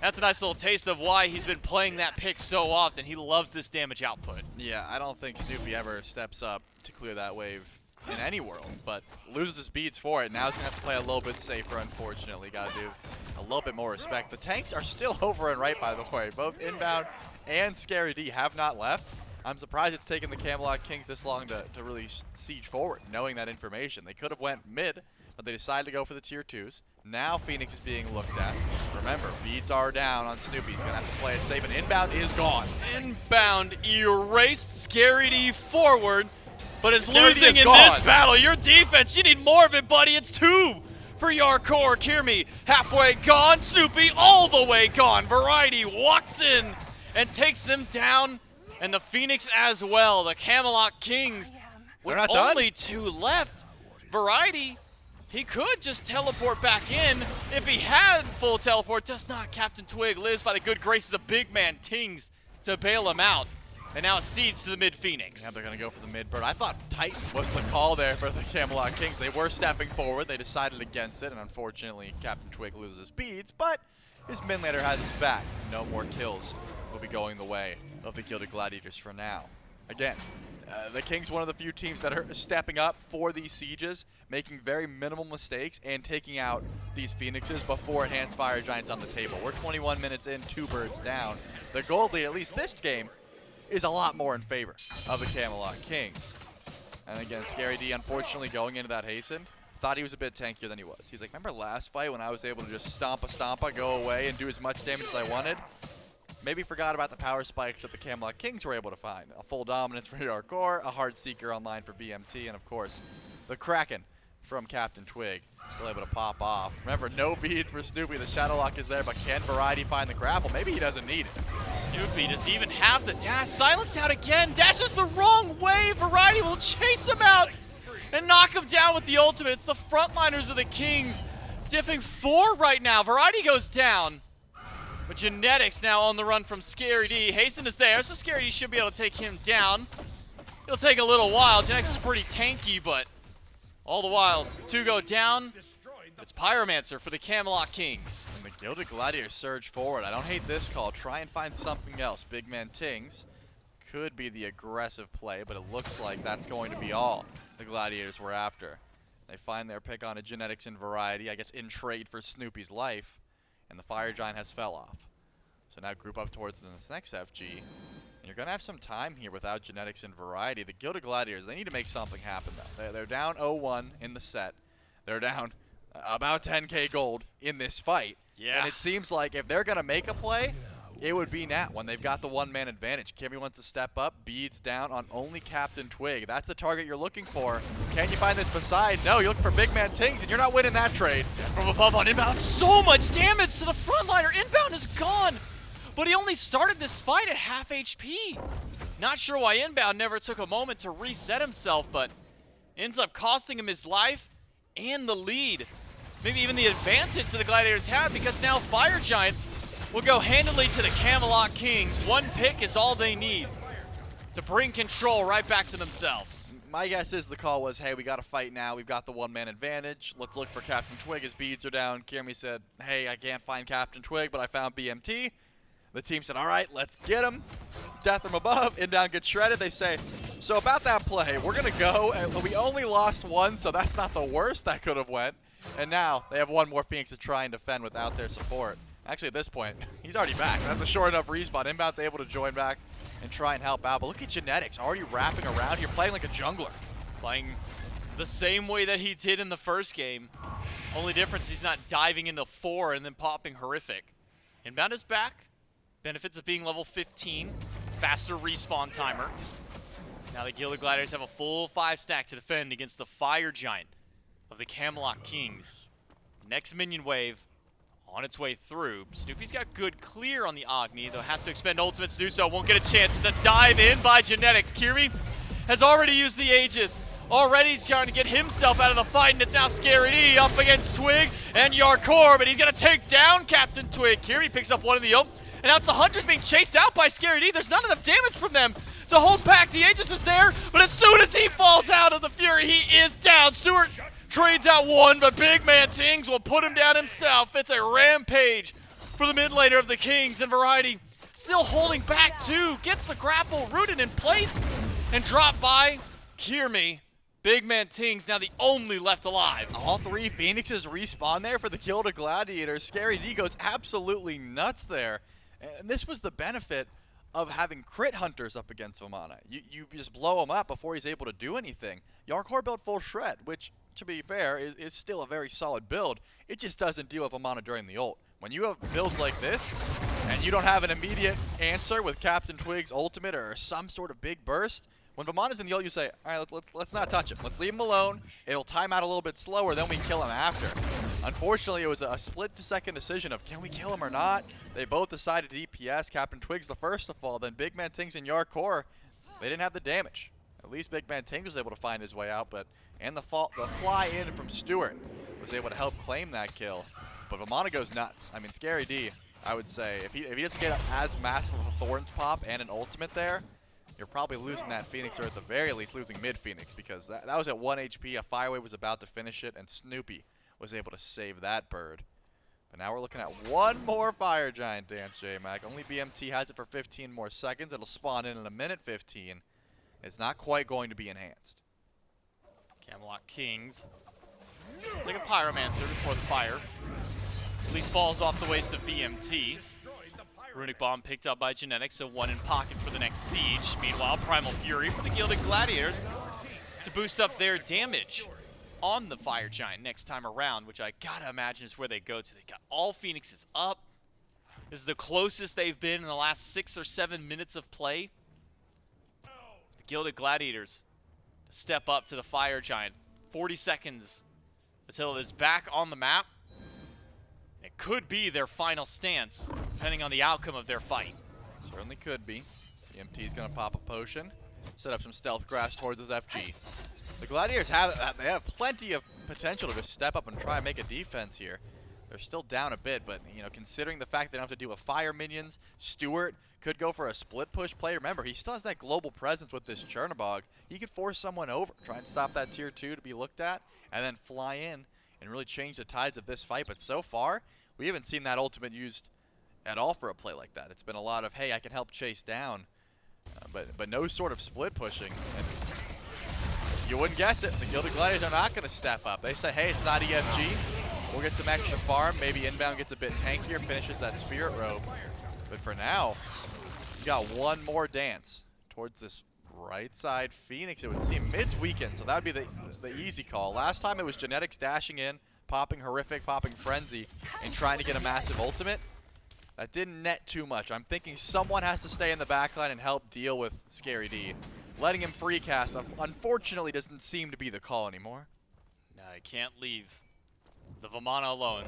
that's a nice little taste of why he's been playing that pick so often. He loves this damage output. Yeah, I don't think Snoopy ever steps up to clear that wave in any world, but loses his beads for it. Now he's going to have to play a little bit safer, unfortunately. Got to do a little bit more respect. The tanks are still over and right, by the way. Both Inbound and Scary D have not left. I'm surprised it's taken the Camelot Kings this long to really siege forward, knowing that information. They could have went mid, but they decided to go for the tier 2s. Now Phoenix is being looked at. Remember, beads are down on Snoopy. He's going to have to play it safe, and Inbound is gone. Inbound erased Scary D forward, but is Scary D losing is in gone. this battle. Your defense, you need more of it, buddy. It's 2 for Jarcorrr. Kyrmi halfway gone. Snoopy all the way gone. Variety walks in and takes them down, and the Phoenix as well. The Camelot Kings with They're not done. only 2 left. Variety, he could just teleport back in if he had full teleport. Does not. CaptainTwig lives by the good graces of BigManTingz to bail him out. And now a siege to the mid Phoenix. Yeah, they're going to go for the mid bird. I thought Titan was the call there for the Camelot Kings. They were stepping forward. They decided against it, and unfortunately, CaptainTwig loses his beads, but his mid laner has his back. No more kills will be going the way of the Gilded Gladiators for now. Again, the Kings, one of the few teams that are stepping up for these sieges, making very minimal mistakes and taking out these Phoenixes before Enhanced Fire Giant's on the table. We're 21 minutes in, 2 birds down. The gold lead, at least this game, is a lot more in favor of the Camelot Kings. And again, Scary D, unfortunately, going into that hasten, thought he was a bit tankier than he was. He's like, remember last fight when I was able to just stompa, go away and do as much damage as I wanted? Maybe forgot about the power spikes that the Camelot Kings were able to find. A full dominance for Jarcorrr, a hard seeker online for BMT, and of course, the Kraken from CaptainTwig. Still able to pop off. Remember, no beads for Snoopy. The Shadow Lock is there, but can Variety find the grapple? Maybe he doesn't need it. Snoopy, does he even have the dash? Silenced out again. Dashes the wrong way. Variety will chase him out and knock him down with the ultimate. It's the frontliners of the Kings diffing 4 right now. Variety goes down. But Genetics now on the run from Scary D. Hasten is there, so Scary D should be able to take him down. It'll take a little while. Genetics is pretty tanky, but all the while, 2 go down. It's Pyromancer for the Camelot Kings. And the Gilded Gladiators surge forward. I don't hate this call. Try and find something else. BigManTingz could be the aggressive play, but it looks like that's going to be all the Gladiators were after. They find their pick on a Genetics and Variety, I guess in trade for Snoopy's life, and the Fire Giant has fell off. So now group up towards this next FG. And you're going to have some time here without Genetics and Variety. The Gilded Gladiators, they need to make something happen, though. They're down 0-1 in the set. They're down about 10k gold in this fight. Yeah. And it seems like if they're going to make a play, it would be now when they've got the one-man advantage. Kyrmi wants to step up, beads down on only CaptainTwig. That's the target you're looking for. Can you find this beside? No, you're looking for BigManTingz, and you're not winning that trade. From above on Inbound, so much damage to the frontliner. Inbound is gone, but he only started this fight at half HP. Not sure why Inbound never took a moment to reset himself, but ends up costing him his life and the lead. Maybe even the advantage that the Gladiators have, because now Fire Giant will go handily to the Camelot Kings. 1 pick is all they need to bring control right back to themselves. My guess is the call was, hey, we got to fight now. We've got the one-man advantage. Let's look for CaptainTwig. His beads are down. Kyrmi said, hey, I can't find CaptainTwig, but I found BMT. The team said, all right, let's get him. Death from above. Inbound gets shredded. They say, so about that play, we're going to go. And we only lost 1, so that's not the worst that could have went. And now they have 1 more Phoenix to try and defend without their support. Actually, at this point, he's already back. That's a short enough respawn. Inbound's able to join back and try and help out. But look at Genetics already wrapping around here, playing like a jungler. Playing the same way that he did in the first game. Only difference, he's not diving into 4 and then popping horrific. Inbound is back. Benefits of being level 15. Faster respawn timer. Now the Gilded Gladiators have a full 5 stack to defend against the Fire Giant of the Camelot Kings. Next minion wave on its way through. Snoopy's got good clear on the Agni, though has to expend ultimates to do so. Won't get a chance. It's a dive in by Genetics. Kyrmi has already used the Aegis. Already he's trying to get himself out of the fight, and it's now Scary D up against Twig and Jarcorrr, but he's going to take down CaptainTwig. Kyrmi picks up one of the ult, and now it's the Hunters being chased out by Scary D. There's not enough damage from them to hold back. The Aegis is there, but as soon as he falls out of the Fury, he is down. Stuart trades out one, but BigManTingz will put him down himself. It's a rampage for the mid laner of the Kings, and Variety still holding back too. Gets the grapple rooted in place and dropped by Kyrmi. BigManTingz now the only left alive. All 3 Phoenixes respawn there for the Gilded Gladiators. Scary D goes absolutely nuts there. And this was the benefit of having crit hunters up against Vamana. You just blow him up before he's able to do anything. Jarcorrr built full shred, which, to be fair, is still a very solid build. It just doesn't deal with Vamana during the ult. When you have builds like this, and you don't have an immediate answer with CaptainTwig's ultimate or some sort of big burst, when Vamana's in the ult, you say, all right, let's not touch him. Let's leave him alone. It'll time out a little bit slower, then we kill him after. Unfortunately, it was a split-second decision of can we kill him or not. They both decided DPS. CaptainTwig's the first to fall. Then BigManTingz and Jarcorrr, they didn't have the damage. At least BigManTingz was able to find his way out, and the fly in from Stuart was able to help claim that kill. But Vamana goes nuts. I mean, Scary D, I would say, if he doesn't get as massive of a Thorns pop and an ultimate there, you're probably losing that Phoenix, or at the very least losing mid-Phoenix, because that was at 1 HP, a Firewave was about to finish it, and Snoopy was able to save that bird. But now we're looking at one more Fire Giant dance, J-Mac. Only BMT has it for 15 more seconds. It'll spawn in a minute 15. It's not quite going to be enhanced. Camelot Kings. Take a Pyromancer before the fire. At least falls off the waist of BMT. Runic Bomb picked up by Genetics, so 1 in pocket for the next siege. Meanwhile, Primal Fury for the Gilded Gladiators to boost up their damage on the Fire Giant next time around, which I gotta imagine is where they go to. They got all Phoenixes up. This is the closest they've been in the last 6 or 7 minutes of play. The Gilded Gladiators step up to the Fire Giant. 40 seconds until it is back on the map. It could be their final stance, depending on the outcome of their fight. Certainly could be. BMT's going to pop a potion, set up some stealth grass towards his FG. The Gladiators have plenty of potential to just step up and try and make a defense here. They're still down a bit, but you know, considering the fact they don't have to deal with fire minions, Stuart could go for a split push play. Remember, he still has that global presence with this Chernobog. He could force someone over, try and stop that tier 2 to be looked at, and then fly in and really change the tides of this fight. But so far, we haven't seen that ultimate used at all for a play like that. It's been a lot of, hey, I can help chase down, but no sort of split pushing. And you wouldn't guess it. The Gilded Gladiators are not going to step up. They say, hey, it's not EFG. We'll get some extra farm. Maybe Inbound gets a bit tankier, finishes that Spirit Robe. But for now, you got one more dance towards this right side Phoenix. It would seem mid's weakened, so that would be the easy call. Last time it was Genetics dashing in, popping Horrific, popping Frenzy, and trying to get a massive ultimate. That didn't net too much. I'm thinking someone has to stay in the backline and help deal with Scary D. Letting him free cast, unfortunately, doesn't seem to be the call anymore. No, I can't leave the Vamana alone.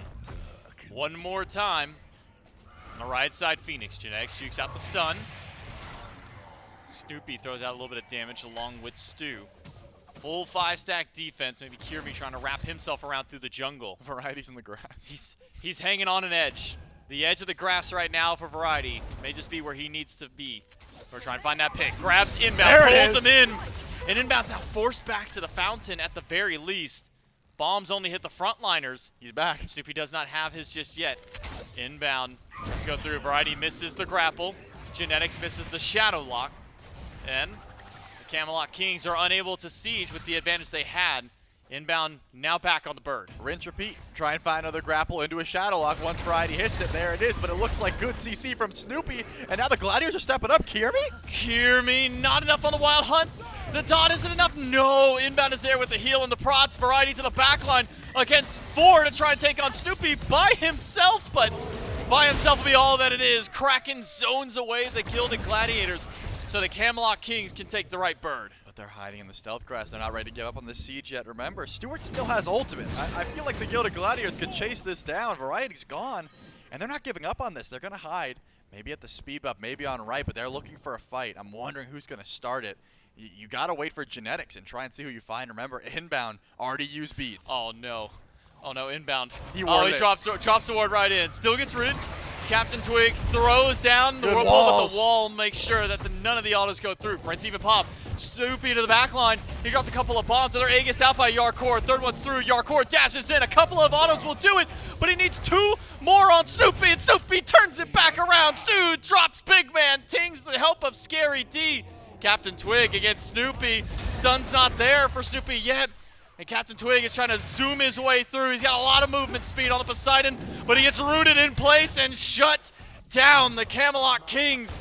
One more time. On the right side, Phoenix. Genetics jukes out the stun. Snoopy throws out a little bit of damage along with Stu. Full 5-stack defense. Maybe Kyrmi trying to wrap himself around through the jungle. Variety's in the grass. He's hanging on an edge. The edge of the grass right now for Variety may just be where he needs to be. We're trying to find that pick. Grabs Inbound, pulls him in. And Inbound's now forced back to the fountain at the very least. Bombs only hit the frontliners. He's back. Snoopy does not have his just yet. Inbound. Let's go through. Variety misses the grapple. Genetics misses the shadow lock. And the Camelot Kings are unable to siege with the advantage they had Inbound, now back on the bird. Rinse, repeat. Try and find another grapple into a shadow lock. Once Variety hits it, there it is. But it looks like good CC from Snoopy. And now the Gladiators are stepping up. Kyrmi? Kyrmi, not enough on the Wild Hunt. The dot isn't enough. No, Inbound is there with the heal and the prots. Variety to the backline against 4 to try and take on Snoopy by himself. But by himself will be all that it is. Kraken zones away the Gilded Gladiators so the Camelot Kings can take the right bird. But they're hiding in the stealth grass. They're not ready to give up on the siege yet. Remember, Stuart still has ultimate. I feel like the Gilded Gladiators could chase this down. Variety's gone, and they're not giving up on this. They're going to hide, maybe at the speed buff, maybe on right, but they're looking for a fight. I'm wondering who's going to start it. You got to wait for genetics and try and see who you find. Remember, Inbound already used beads. Oh no, Inbound. He drops the ward right in. Still gets rooted. CaptainTwig throws down the Good whirlpool, but walls. the wall makes sure that none of the autos go through. Prince even pop. Snoopy to the back line. He drops a couple of bombs. Another Aegis out by Jarcorrr. Third one's through. Jarcorrr dashes in. A couple of autos will do it, but he needs 2 more on Snoopy, and Snoopy turns it back around. Stu drops BigManTingz with the help of Scary D. CaptainTwig against Snoopy. Stun's not there for Snoopy yet. And CaptainTwig is trying to zoom his way through. He's got a lot of movement speed on the Poseidon, but he gets rooted in place and shut down. The Camelot Kings,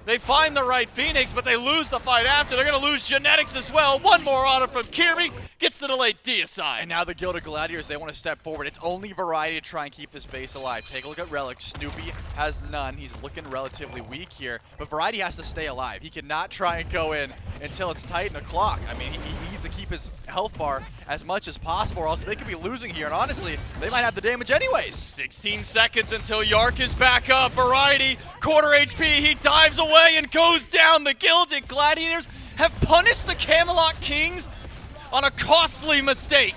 they find the right Phoenix, but they lose the fight after. They're going to lose genetics as well. One more auto from Kyrmi. Gets the delayed D aside. And now the Gilded Gladiators, they want to step forward. It's only Variety to try and keep this base alive. Take a look at Relic. Snoopy has none. He's looking relatively weak here, but Variety has to stay alive. He cannot try and go in until it's tight in the clock. I mean, he needs to keep his health bar as much as possible, or else they could be losing here, and honestly, they might have the damage anyways. 16 seconds until Yark is back up. Variety, quarter HP. He dives away and goes down. The Gilded Gladiators have punished the Camelot Kings on a costly mistake.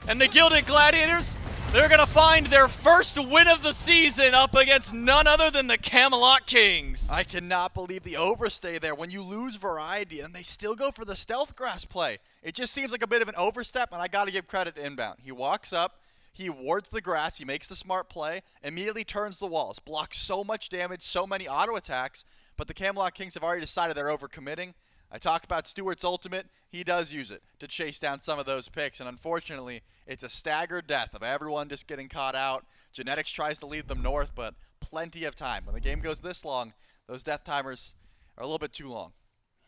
And the Gilded Gladiators, they're going to find their first win of the season up against none other than the Camelot Kings. I cannot believe the overstay there. When you lose Variety and they still go for the stealth grass play, it just seems like a bit of an overstep, and I got to give credit to Inbound. He walks up, he wards the grass, he makes the smart play, immediately turns the walls, blocks so much damage, so many auto attacks, but the Camelot Kings have already decided they're overcommitting. I talked about Stuart's ultimate. He does use it to chase down some of those picks, and unfortunately, it's a staggered death of everyone just getting caught out. Genetics tries to lead them north, but plenty of time. When the game goes this long, those death timers are a little bit too long.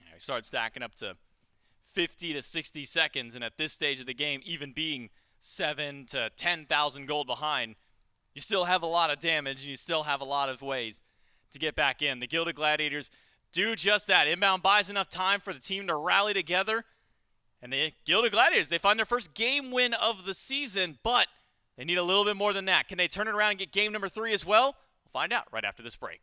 Yeah, we start stacking up to 50 to 60 seconds, and at this stage of the game, even being 7 to 10,000 gold behind, you still have a lot of damage, and you still have a lot of ways to get back in. The Gilded Gladiators do just that. Inbound buys enough time for the team to rally together. And the Gilded Gladiators, they find their first game win of the season, but they need a little bit more than that. Can they turn it around and get game number 3 as well? We'll find out right after this break.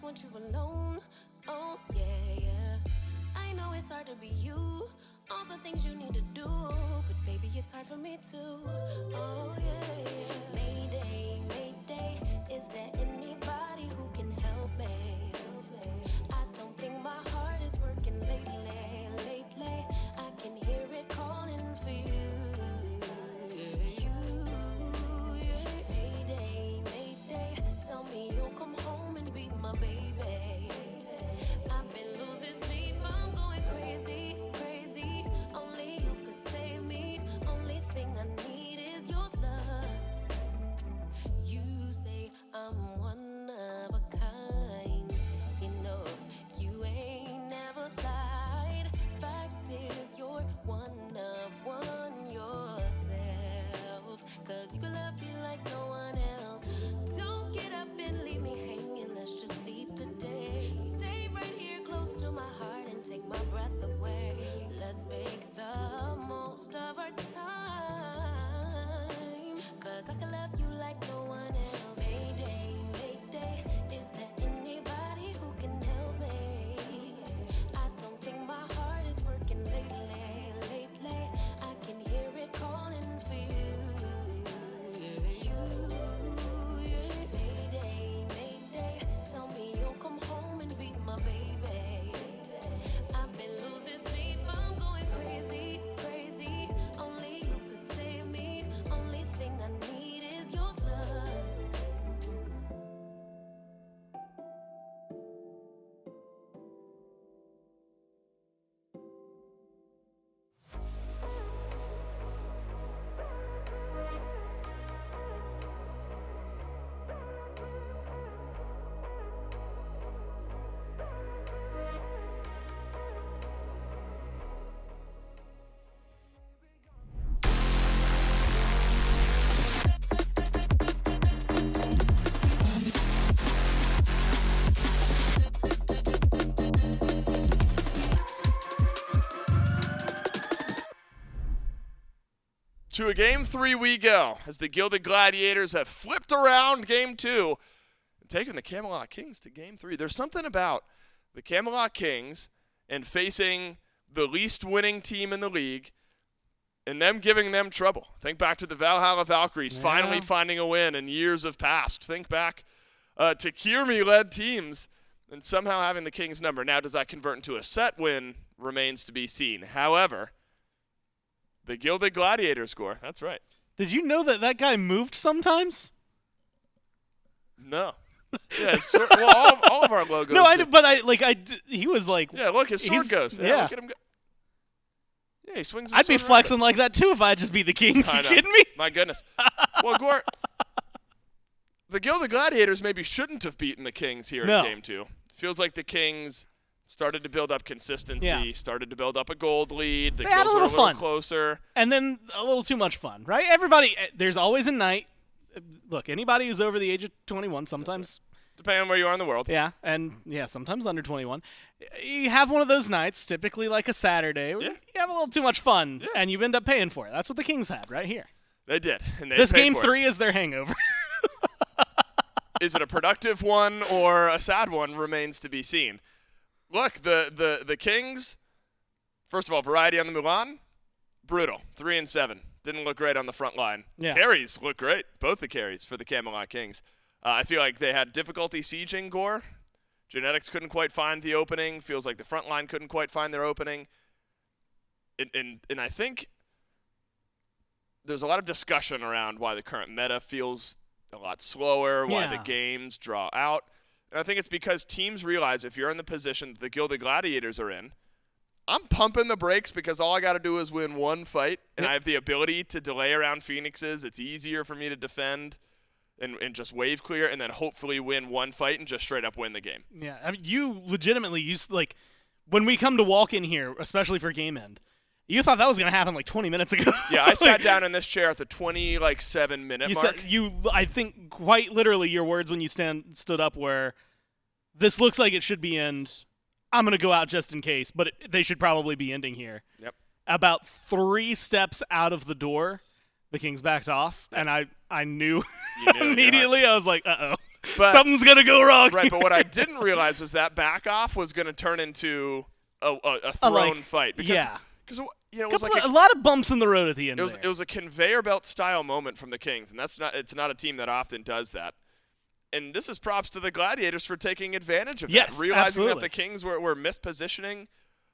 want you alone. Oh, yeah, yeah. I know it's hard to be you. All the things you need to do. But baby, it's hard for me too. Oh, yeah, yeah. Mayday, mayday. Is there anybody who can help me? I don't think my heart is working lately, lately. I can hear it calling for you. You, yeah. Mayday, mayday. Tell me you'll come home and be my baby. I've been losing sleep, I'm going crazy, crazy. Only you could save me. Only thing I need is your love. You say I'm one of a kind. You know, you ain't never lied. Fact is, you're one of one yourself. 'Cause you can love me like no one else. Don't get up and leave me hanging, let's just sleep today. Stay right here close to my heart and take my breath away. Let's make the most of our time. 'Cause I can love you like no one else. Mayday, mayday, is there anybody who can help me? I don't think my heart is working lately, lately. I can hear it calling for you. You, yeah. Mayday, mayday, tell me you'll come home and be my baby. I've been losing sleep, I'm going crazy, crazy. Only you could save me. Only thing I need is your love. To a Game 3 we go, as the Gilded Gladiators have flipped around Game 2 and taken the Camelot Kings to Game 3. There's something about the Camelot Kings and facing the least winning team in the league and them giving them trouble. Think back to the Valhalla Valkyries finally finding a win in years of past. Think back to Kyrmi-led teams and somehow having the Kings number. Now, does that convert into a set win? Remains to be seen. However, the Gilded Gladiators score. That's right. Did you know that guy moved sometimes? No. Yeah, well, all of our logos. No, he was like. Yeah, look, his sword goes. Yeah. Look at him go. Yeah, he swings his I'd be sword flexing around. like that too if I just beat the Kings. I You know. kidding me? My goodness. Well, Gore, the Gilded Gladiators maybe shouldn't have beaten the Kings here in Game 2. Feels like the Kings started to build up consistency, started to build up a gold lead. The They had kills a were little a little fun. closer. And then a little too much fun, right? Everybody, there's always a night. Look, anybody who's over the age of 21 sometimes. Depending on where you are in the world. Yeah, and sometimes under 21. You have one of those nights, typically like a Saturday, where you have a little too much fun, and you end up paying for it. That's what the Kings had right here. They did. And they This paid Game for 3 is their hangover. Is it a productive one or a sad one remains to be seen. Look, the Kings, first of all, variety on the Mulan, brutal. 3-7. Didn't look great on the front line. Yeah. Carries look great. Both the carries for the Camelot Kings. I feel like they had difficulty sieging Gore. Genetics couldn't quite find the opening. Feels like the front line couldn't quite find their opening. And I think there's a lot of discussion around why the current meta feels a lot slower, why the games draw out. And I think it's because teams realize if you're in the position that the Gilded Gladiators are in, I'm pumping the brakes because all I got to do is win one fight, and I have the ability to delay around Phoenixes. It's easier for me to defend and just wave clear and then hopefully win one fight and just straight up win the game. Yeah, I mean, you legitimately used, like, when we come to walk in here, especially for game end, you thought that was going to happen like 20 minutes ago. Yeah, I sat down in this chair at the 7-minute mark. I think quite literally your words when you stood up were, this looks like it should be end. I'm going to go out just in case, but they should probably be ending here. Yep. About 3 steps out of the door, the Kings backed off, and I knew You knew immediately. I was like, uh-oh. But, something's gonna go wrong. Right, but what I didn't realize was that back off was going to turn into a thrown fight. Because, yeah. Because it was like a lot of bumps in the road at the end. It was a conveyor belt style moment from the Kings, and it's not a team that often does that. And this is props to the Gladiators for taking advantage of that, realizing absolutely. that the Kings were mispositioning,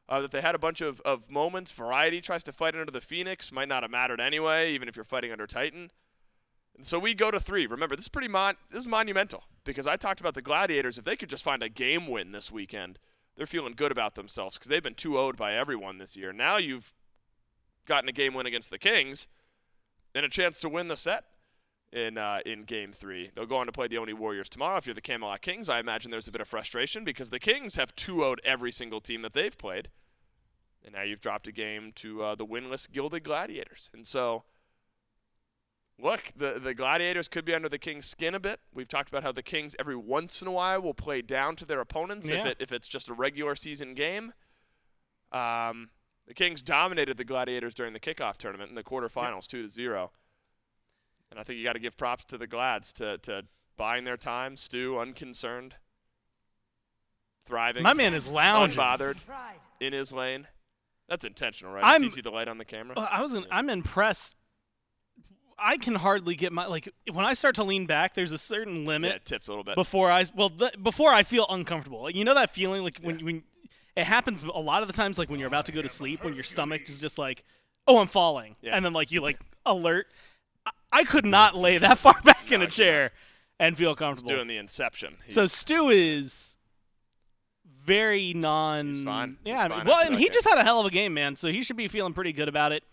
that they had a bunch of moments. Variety tries to fight under the Phoenix, might not have mattered anyway, even if you're fighting under Titan. And so we go to 3. Remember, this is monumental, because I talked about the Gladiators. If they could just find a game win this weekend, they're feeling good about themselves because they've been 2-0'd by everyone this year. Now you've gotten a game win against the Kings and a chance to win the set in Game 3. They'll go on to play the Oni Warriors tomorrow. If you're the Camelot Kings, I imagine there's a bit of frustration because the Kings have 2-0'd every single team that they've played. And now you've dropped a game to the winless Gilded Gladiators. And so, look, the Gladiators could be under the Kings' skin a bit. We've talked about how the Kings every once in a while will play down to their opponents if it's just a regular season game. The Kings dominated the Gladiators during the kickoff tournament in the quarterfinals, 2-0. And I think you got to give props to the Glads to buying their time, Stu, unconcerned, thriving. My man is lounging. Unbothered, in his lane. That's intentional, right? It's easy to light on the camera. I'm impressed. I can hardly get my when I start to lean back, there's a certain limit. Yeah, it tips a little bit. Before I feel uncomfortable. You know that feeling when it happens a lot of the times, like when you're about to go to sleep, when your stomach is just like, oh, I'm falling, and then you alert. I could not lay that far back in a chair and feel comfortable. He's doing the Inception. So Stu is very He's fine. Yeah, He's fine and he just had a hell of a game, man. So he should be feeling pretty good about it.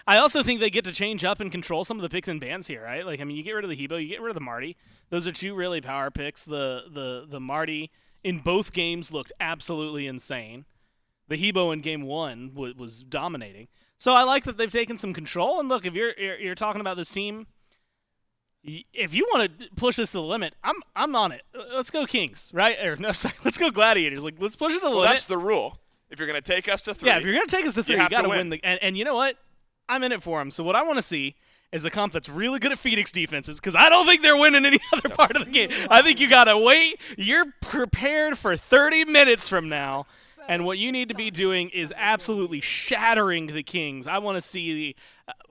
I also think they get to change up and control some of the picks and bans here, right? You get rid of the Hebo, you get rid of the Marty. Those are 2 really power picks. The Marty in both games looked absolutely insane. The Hebo in game 1 was dominating. So I like that they've taken some control. And look, if you're talking about this team, if you want to push this to the limit, I'm on it. Let's go Kings, right? Let's go Gladiators. Let's push it to the limit. That's the rule. If you're going to take us to 3, yeah, if you're going to take us to 3, you got to win. And you know what? I'm in it for them. So what I want to see is a comp that's really good at Phoenix defenses, because I don't think they're winning any other part of the game. I think you got to wait. You're prepared for 30 minutes from now. And what you need to be doing is absolutely shattering the Kings. I want to see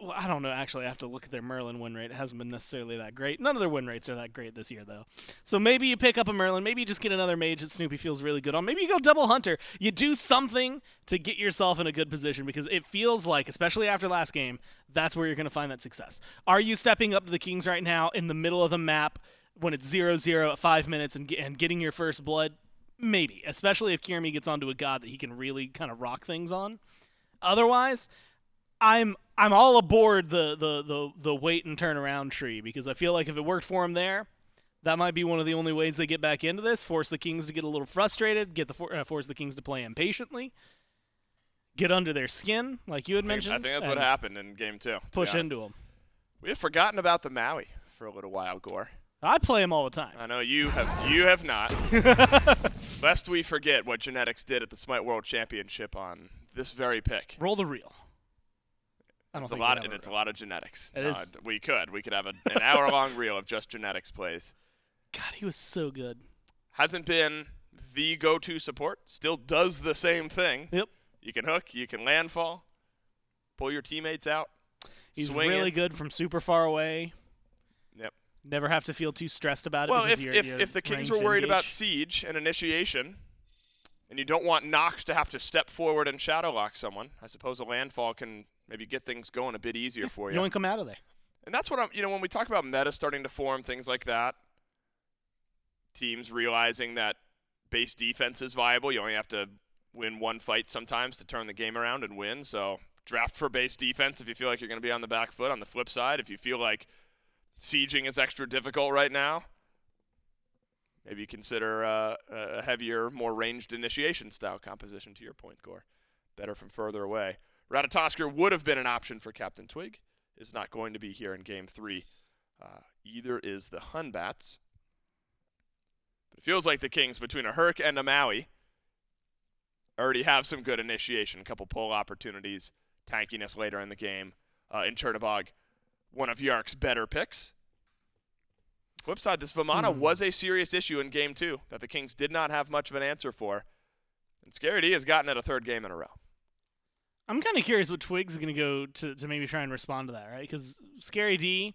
I don't know. Actually, I have to look at their Merlin win rate. It hasn't been necessarily that great. None of their win rates are that great this year, though. So maybe you pick up a Merlin. Maybe you just get another mage that Snoopy feels really good on. Maybe you go double Hunter. You do something to get yourself in a good position, because it feels like, especially after last game, that's where you're going to find that success. Are you stepping up to the Kings right now in the middle of the map when it's 0-0 at 5 minutes and getting your first blood? Maybe, especially if Kyrmi gets onto a god that he can really kind of rock things on. Otherwise, I'm all aboard the wait and turn around tree, because I feel like if it worked for him there, that might be one of the only ways they get back into this. Force the Kings to get a little frustrated, force the Kings to play impatiently, get under their skin, like you had mentioned. I think that's what happened in Game 2. Push into them. We have forgotten about the Maui for a little while, Gore. I play them all the time. I know you have. You have not. Lest we forget what Genetics did at the SMITE World Championship on this very pick. Roll the reel. It's a lot of Genetics. We could have an hour-long reel of just Genetics plays. God, he was so good. Hasn't been the go-to support. Still does the same thing. Yep. You can hook. You can landfall. Pull your teammates out. He's swing really it. good from super far away. Yep. Never have to feel too stressed about it. Well, because if the Kings were worried about siege and initiation, and you don't want Nox to have to step forward and shadow lock someone, I suppose a landfall can maybe get things going a bit easier for you. You want to come out of there. And that's what when we talk about meta starting to form, things like that, teams realizing that base defense is viable. You only have to win one fight sometimes to turn the game around and win. So draft for base defense if you feel like you're going to be on the back foot. On the flip side, if you feel like sieging is extra difficult right now, maybe consider a heavier, more ranged initiation style composition, to your point, Gore. Better from further away. Ratatoskr would have been an option for CaptainTwig. Is not going to be here in Game 3. Either is the Hunbats. But it feels like the Kings, between a Herc and a Maui, already have some good initiation. A couple pull opportunities, tankiness later in the game. In Chernobog, one of Yark's better picks. Flip side, this Vamana was a serious issue in Game 2 that the Kings did not have much of an answer for. And Scary D has gotten it a third game in a row. I'm kind of curious what Twig's going to go to maybe try and respond to that, right? Because Scary D,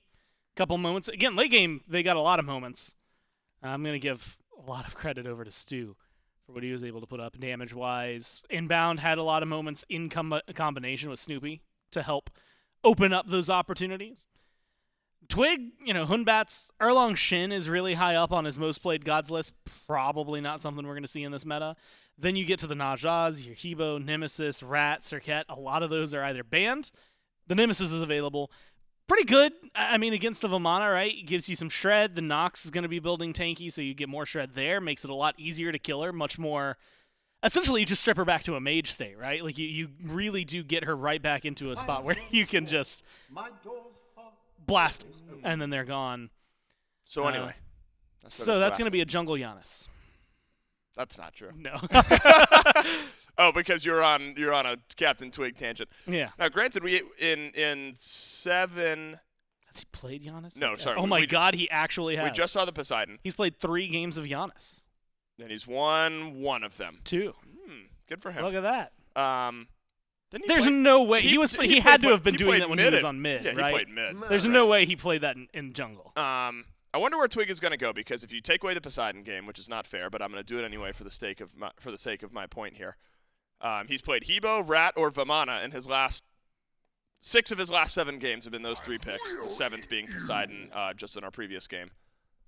couple moments. Again, late game, they got a lot of moments. I'm going to give a lot of credit over to Stu for what he was able to put up damage-wise. Inbound had a lot of moments in combination with Snoopy to help open up those opportunities. Twig, Hunbat's Erlong Shin is really high up on his most played gods list. Probably not something we're going to see in this meta. Then you get to the Najaz, your Hebo, Nemesis, Rat, Serket. A lot of those are either banned. The Nemesis is available. Pretty good. I mean, against the Vamana, right? It gives you some shred. The Nox is going to be building tanky, so you get more shred there. Makes it a lot easier to kill her. Much more. Essentially, you just strip her back to a mage state, right? Like, you really do get her right back into a spot where you can just blast them, and then they're gone. So anyway. That's going to be a jungle Janus. That's not true. No. Oh, because you're on a CaptainTwig tangent. Yeah. Now, granted, we in 7. Has he played Janus? No, sorry. Oh my God, he actually has. We just saw the Poseidon. He's played 3 games of Janus. And he's won 1 of them. 2. Good for him. Look at that. There's no way he had to have been doing that when he was on mid, yeah, right? he played mid. There's no way he played that in jungle. I wonder where Twig is going to go, because if you take away the Poseidon game, which is not fair, but I'm going to do it anyway for the sake of my point here. He's played Hebo, Rat, or Vamana in his last 6 of his last 7 games have been those 3 picks. The 7th being Poseidon, just in our previous game.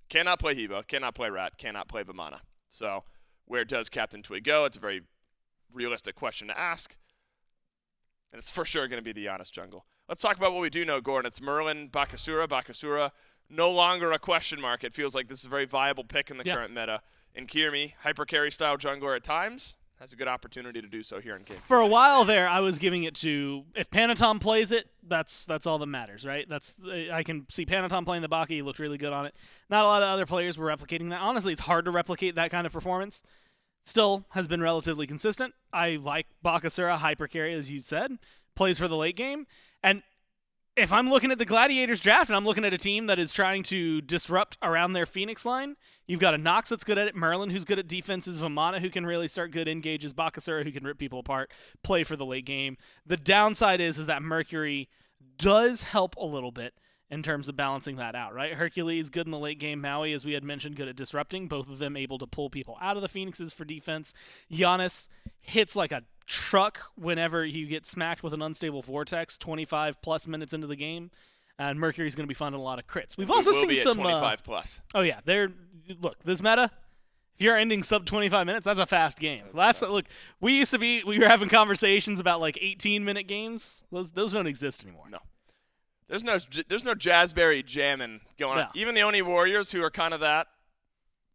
Cannot play Hebo, cannot play Rat, cannot play Vamana. So where does CaptainTwig go? It's a very realistic question to ask. And it's for sure going to be the Janus jungle. Let's talk about what we do know, Gordon. It's Merlin, Bakasura. Bakasura, no longer a question mark. It feels like this is a very viable pick in the current meta. And Kyrmi, hyper carry style jungler at times, has a good opportunity to do so here in game. For a while there, I was giving it to, if Panatom plays it, that's all that matters, right? I can see Panatom playing the Baki. He looked really good on it. Not a lot of other players were replicating that. Honestly, it's hard to replicate that kind of performance. Still has been relatively consistent. I like Bakasura, hyper carry, as you said, plays for the late game. And if I'm looking at the Gladiators draft and I'm looking at a team that is trying to disrupt around their Phoenix line, you've got a Nox that's good at it, Merlin who's good at defenses, Vamana who can really start good engages, Bakasura who can rip people apart, play for the late game. The downside is that Mercury does help a little bit in terms of balancing that out, right? Hercules, good in the late game. Maui, as we had mentioned, good at disrupting. Both of them able to pull people out of the Phoenixes for defense. Janus hits like a truck whenever you get smacked with an unstable vortex 25-plus minutes into the game. And Mercury's going to be finding a lot of crits. We've also seen some 25-plus. Oh, yeah. Look, this meta, if you're ending sub 25 minutes, that's a fast game. Look, we were having conversations about like 18-minute games. Those don't exist anymore. No. There's no Jazzberry jamming going on. Even the Oni Warriors, who are kind of that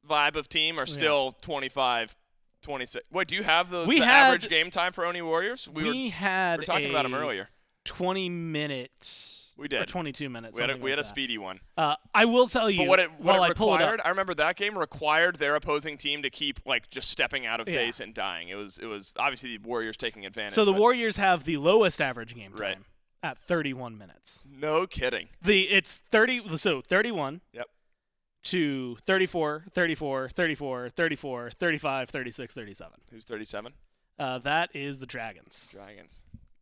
vibe of team, are still 25, 26. Wait, do you have the average game time for Oni Warriors? We were talking about them earlier. 20-minute. We did. Or 22 minutes. We had a speedy one. I will tell you. But what it required, I remember that game required their opposing team to keep just stepping out of base and dying. It was obviously the Warriors taking advantage. So the Warriors have the lowest average game time. Right. At 31 minutes. No kidding. It's 31. Yep. To 34, 34, 34, 34, 35, 36, 37. Who's 37? That is the Dragons.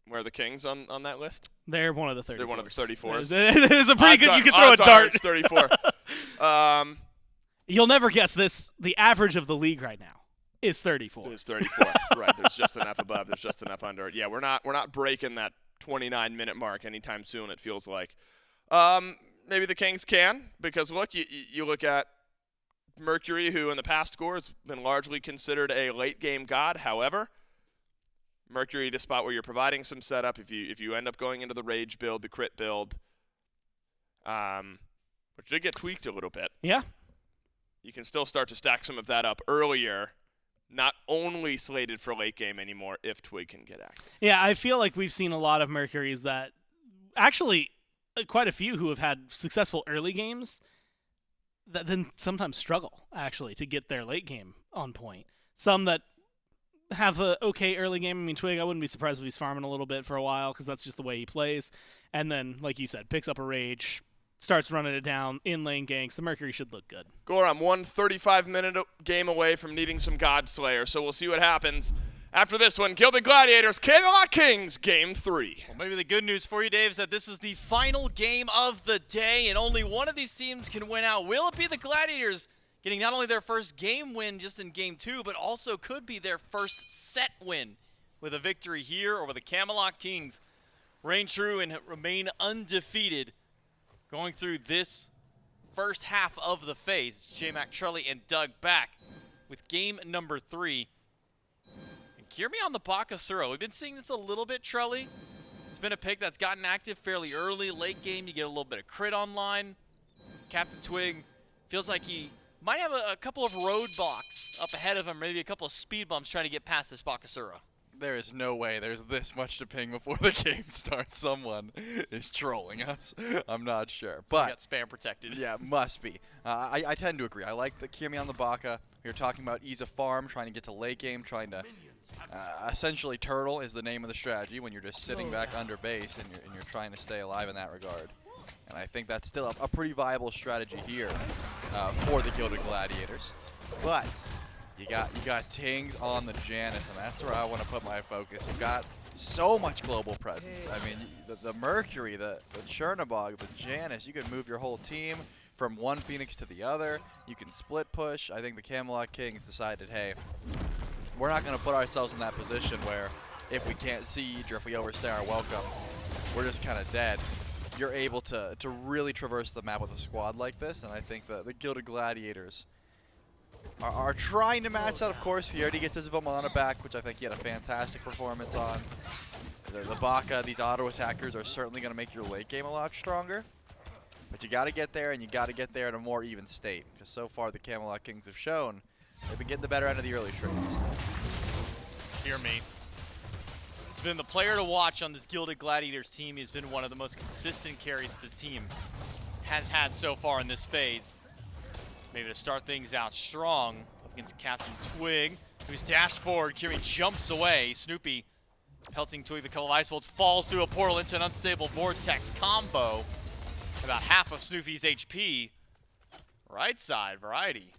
Where are the Kings on that list? They're one of the 34s. They're one of the 34s. It's a pretty good. You can throw a dart. It's 34. You'll never guess this. The average of the league right now is 34. It's 34. Right. There's just enough above. There's just enough under. Yeah, we're not breaking that 29-minute mark anytime soon, it feels like. Maybe the Kings can, because look, you look at Mercury, who in the past score has been largely considered a late-game god. However, Mercury, to spot where you're providing some setup, if you end up going into the rage build, the crit build, which did get tweaked a little bit. Yeah. You can still start to stack some of that up earlier. Not only slated for late game anymore if Twig can get active. Yeah, I feel like we've seen a lot of Mercuries that actually quite a few who have had successful early games that then sometimes struggle actually to get their late game on point. Some that have a okay early game. I mean, Twig, I wouldn't be surprised if he's farming a little bit for a while because that's just the way he plays. And then, like you said, picks up a rage, starts running it down in lane ganks, the Mercury should look good. Gore, I'm 35-minute game away from needing some God Slayer, so we'll see what happens. After this one, Gilded Gladiators, Camelot Kings, Game 3. Well, maybe the good news for you, Dave, is that this is the final game of the day, and only one of these teams can win out. Will it be the Gladiators getting not only their first game win just in Game 2, but also could be their first set win with a victory here, or will the Camelot Kings reign true and remain undefeated going through this first half of the phase? J-Mac, Charlie, and Doug back with game number 3. Kyrmi on the Bakasura. We've been seeing this a little bit, Trelly. It's been a pick that's gotten active fairly early. Late game, you get a little bit of crit online. CaptainTwig feels like he might have a couple of roadblocks up ahead of him, maybe a couple of speed bumps trying to get past this Bakasura. There is no way there's this much to ping before the game starts. Someone is trolling us. I'm not sure. So but got spam protected. Yeah, must be. I tend to agree. I like the Kyrmi on the Baka. We were talking about ease of farm, trying to get to late game, trying to essentially turtle is the name of the strategy when you're just sitting back under base and you're trying to stay alive in that regard. And I think that's still a pretty viable strategy here for the Gilded Gladiators. But you got Tings on the Janus, and that's where I want to put my focus. You've got so much global presence. I mean, the Mercury, the Chernobog, the Janus, you can move your whole team from one Phoenix to the other. You can split push. I think the Camelot Kings decided, hey, we're not going to put ourselves in that position where if we can't siege or if we overstay our welcome, we're just kind of dead. You're able to really traverse the map with a squad like this, and I think the Gilded Gladiators are trying to match that. Of course, he already gets his Vamana back, which I think he had a fantastic performance on. The Baka, these auto attackers are certainly going to make your late game a lot stronger. But you got to get there, and you got to get there in a more even state, because so far the Camelot Kings have shown they've been getting the better end of the early trades. Kyrmi has been the player to watch on this Gilded Gladiators team. He's been one of the most consistent carries this team has had so far in this phase. Maybe to start things out strong up against CaptainTwig, who's dashed forward. Kyrmi jumps away. Snoopy pelting Twig, the couple of ice bolts, falls through a portal into an unstable vortex combo. About half of Snoopy's HP. Right side, Variety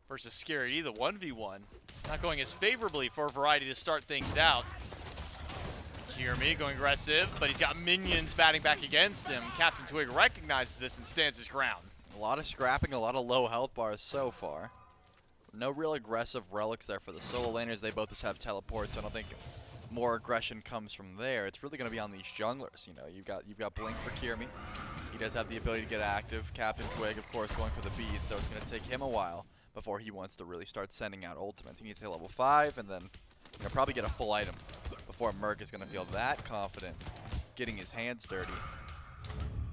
versus Scary D, the 1v1. Not going as favorably for Variety to start things out. Kyrmi going aggressive, but he's got minions batting back against him. CaptainTwig recognizes this and stands his ground. A lot of scrapping, a lot of low health bars so far. No real aggressive relics there for the solo laners. They both just have teleports. I don't think more aggression comes from there. It's really going to be on these junglers. You know, you've got Blink for Kyrmi. He does have the ability to get active. CaptainTwig, of course, going for the bead, so it's going to take him a while before he wants to really start sending out ultimates. He needs to hit level 5 and then probably get a full item before Merc is going to feel that confident getting his hands dirty.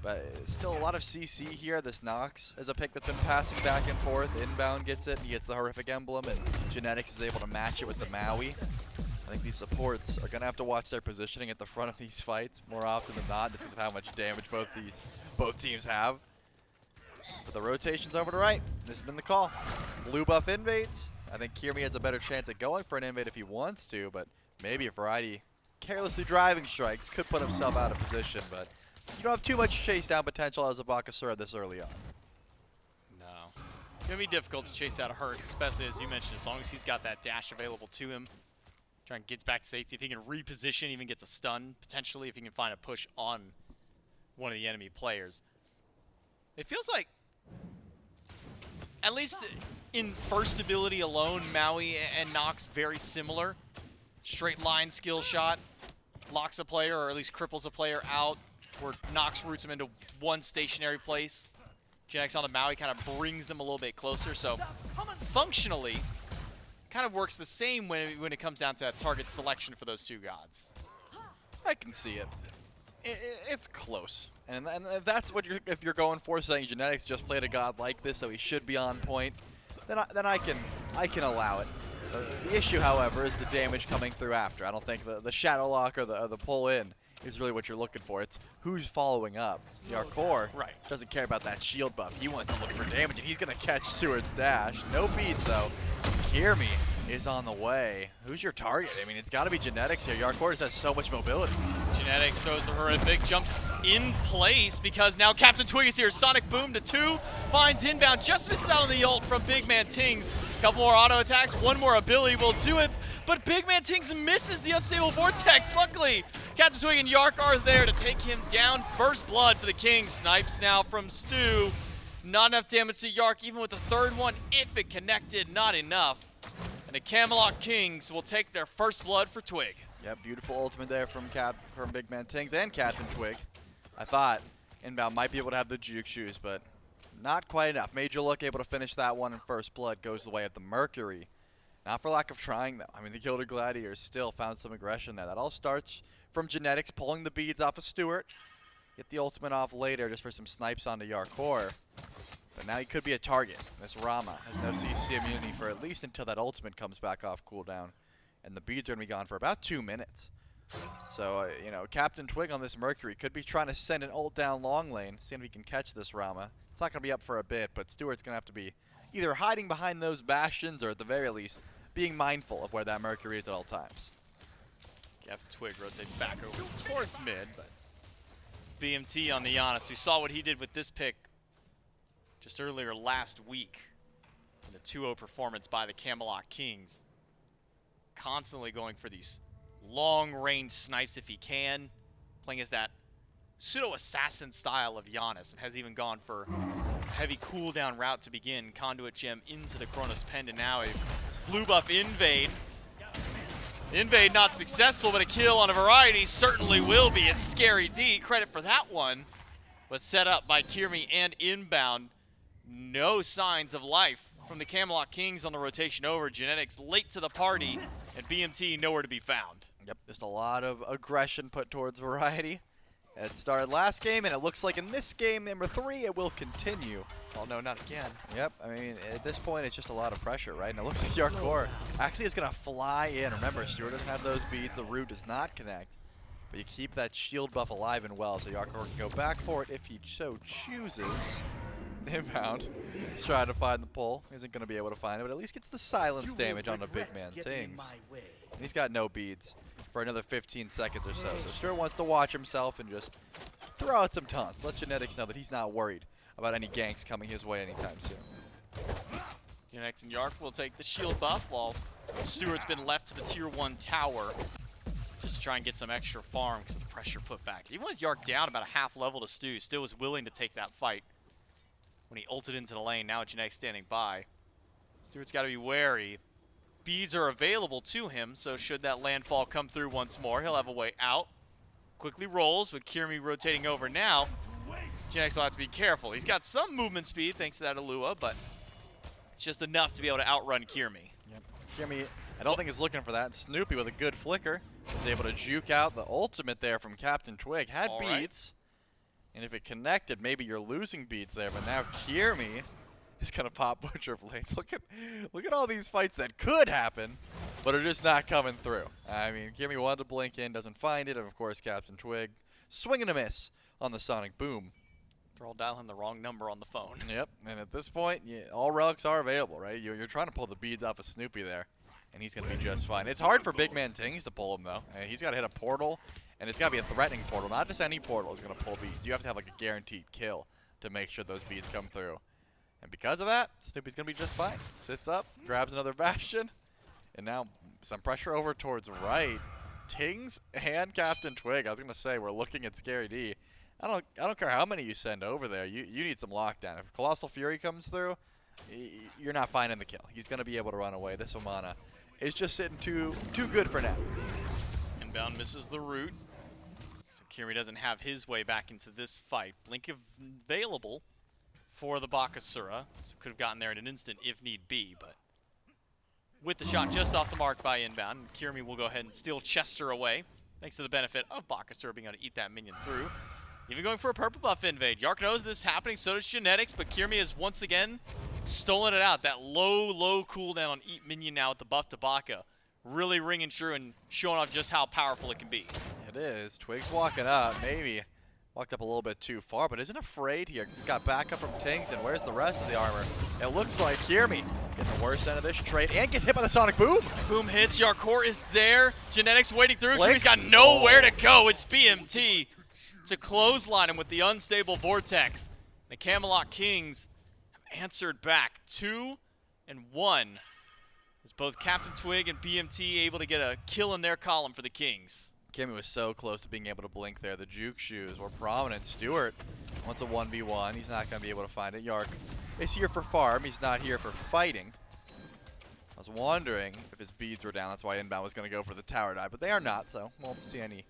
But still a lot of CC here. This Nox is a pick that's been passing back and forth. Inbound gets it, he gets the horrific emblem, and Genetics is able to match it with the Maui. I think these supports are going to have to watch their positioning at the front of these fights more often than not, just because of how much damage both teams have. But the rotation's over to right. This has been the call. Blue buff invades. I think Kyrmi has a better chance at going for an invade if he wants to, but maybe a Variety carelessly driving strikes could put himself out of position, but you don't have too much chase down potential as a Bakasura this early on. No. It's going to be difficult to chase out a Herc, especially as you mentioned, as long as he's got that dash available to him. Trying to get back to safety. If he can reposition, even gets a stun, potentially, if he can find a push on one of the enemy players. It feels like, at least in first ability alone, Maui and Nox very similar. Straight line skill shot, locks a player, or at least cripples a player out, where Nox roots him into one stationary place. Genex on the Maui kind of brings them a little bit closer, so functionally, kind of works the same when it comes down to target selection for those two gods. I can see it. It's close, and that's what if you're going for, saying Genetics just played a god like this, so he should be on point. Then I can allow it. The issue, however, is the damage coming through after. I don't think the Shadow Lock or the pull in is really what you're looking for. It's who's following up. Jarcorrr doesn't care about that shield buff. He wants to look for damage, and he's going to catch Stuart's dash. No beads, though. Kyrmi is on the way. Who's your target? I mean, it's got to be Genetics here. Jarcorrr just has so much mobility. Genetics throws the horrific, jumps in place because now CaptainTwig is here. Sonic Boom to 2, finds Inbound, just misses out on the ult from BigManTingz. Couple more auto attacks, one more ability will do it, but BigManTingz misses the Unstable Vortex. Luckily, CaptainTwig and Jarcorrr are there to take him down. First blood for the Kings. Snipes now from Stu. Not enough damage to Jarcorrr, even with the third one. If it connected, not enough. And the Camelot Kings will take their first blood for Twig. Yep, beautiful ultimate there from BigManTingz and CaptainTwig. I thought Inbound might be able to have the juke shoes, but not quite enough. Major Look able to finish that one, and first blood goes the way of the Mercury. Not for lack of trying, though. I mean, the Gilded Gladiators still found some aggression there. That all starts from Genetics pulling the beads off of Stuart. Get the ultimate off later just for some snipes onto Jarcorrr. But now he could be a target. This Rama has no CC immunity for at least until that ultimate comes back off cooldown. And the beads are going to be gone for about 2 minutes. So, you know, CaptainTwig on this Mercury could be trying to send an ult down long lane, seeing if he can catch this Rama. It's not going to be up for a bit, but Stuart's going to have to be either hiding behind those bastions or at the very least being mindful of where that Mercury is at all times. CaptainTwig rotates back over towards mid, but BMT on the Janus. We saw what he did with this pick just earlier last week in the 2-0 performance by the Camelot Kings. Constantly going for these long-range snipes if he can, playing as that pseudo-assassin style of Janus, and has even gone for a heavy cooldown route to begin. Conduit Gem into the Chronos Pen, and now a blue buff invade. Invade not successful, but a kill on a variety certainly will be. It's Scary D, credit for that one, but set up by Kyrmi and Inbound. No signs of life from the Camelot Kings on the rotation over. Genetics late to the party, and BMT nowhere to be found. Yep, just a lot of aggression put towards variety. It started last game, and it looks like in this game, number 3, it will continue. Oh no, not again. Yep, I mean, at this point, it's just a lot of pressure, right? And it looks like Jarcorrr actually is going to fly in. Remember, Stuart doesn't have those beads. The root does not connect. But you keep that shield buff alive and well, so Jarcorrr can go back for it if he so chooses. Inbound. He's trying to find the pull. Isn't going to be able to find it, but at least gets the silence damage on the BigManTingz. And he's got no beads for another 15 seconds or so. So Stuart wants to watch himself and just throw out some taunts. Let Genetics know that he's not worried about any ganks coming his way anytime soon. Genetics and Jarcorrr will take the shield buff while Stuart's been left to the tier 1 tower just to try and get some extra farm because of the pressure put back. Even with Jarcorrr down about a half level to Stu, still was willing to take that fight when he ulted into the lane. Now Genetics standing by. Stuart's got to be wary. Beads are available to him, so should that landfall come through once more, he'll have a way out. Quickly rolls with Kyrmi rotating over now. Genetics will have to be careful. He's got some movement speed thanks to that Alua, but it's just enough to be able to outrun Kyrmi. Yep. Kyrmi, I don't think is looking for that. Snoopy with a good flicker was able to juke out the ultimate there from CaptainTwig. Had All beads, and if it connected, maybe you're losing beads there, but now Kyrmi is gonna pop Butcher Blades. Look at all these fights that could happen, but are just not coming through. I mean, Kyrmi wanted to blink in, doesn't find it, and of course CaptainTwig swing and a miss on the Sonic Boom. They're all dialing the wrong number on the phone. Yep, and at this point, yeah, all relics are available, right? You're trying to pull the beads off of Snoopy there, and he's gonna be just fine. It's hard for BigManTingz to pull him though. He's got to hit a portal, and it's got to be a threatening portal. Not just any portal is gonna pull beads. You have to have like a guaranteed kill to make sure those beads come through. And because of that, Snoopy's going to be just fine. Sits up, grabs another Bastion, and now some pressure over towards right. Tings and CaptainTwig. I was going to say, we're looking at Scary D. I don't care how many you send over there. You need some lockdown. If Colossal Fury comes through, you're not finding the kill. He's going to be able to run away. This Vamana is just sitting too good for now. Inbound misses the root. So Kyrmi doesn't have his way back into this fight. Blink available for the Bakasura, so could have gotten there in an instant if need be, but with the shot just off the mark by Inbound, Kyrmi will go ahead and steal Chester away, thanks to the benefit of Bakasura being able to eat that minion through. Even going for a purple buff invade. Jarcorrr knows this is happening, so does Genetics, but Kyrmi has once again stolen it out. That low cooldown on eat minion now with the buff to Baka, really ringing true and showing off just how powerful it can be. It is. Twig's walking up, maybe. Walked up a little bit too far, but isn't afraid here because he's got backup from Tings, and where's the rest of the armor? It looks like Kyrmi getting the worst end of this trade and gets hit by the Sonic Boom. Boom hits, Jarcorrr is there. Genetics waiting through. Kyrmi's got nowhere to go. It's BMT. to clothesline him with the unstable vortex. The Camelot Kings have answered back 2 and 1. As both CaptainTwig and BMT able to get a kill in their column for the Kings. Kyrmi was so close to being able to blink there. The juke shoes were prominent. Stuart wants a 1v1. He's not going to be able to find it. Yark is here for farm. He's not here for fighting. I was wondering if his beads were down. That's why Inbound was going to go for the tower dive, but they are not, so won't see any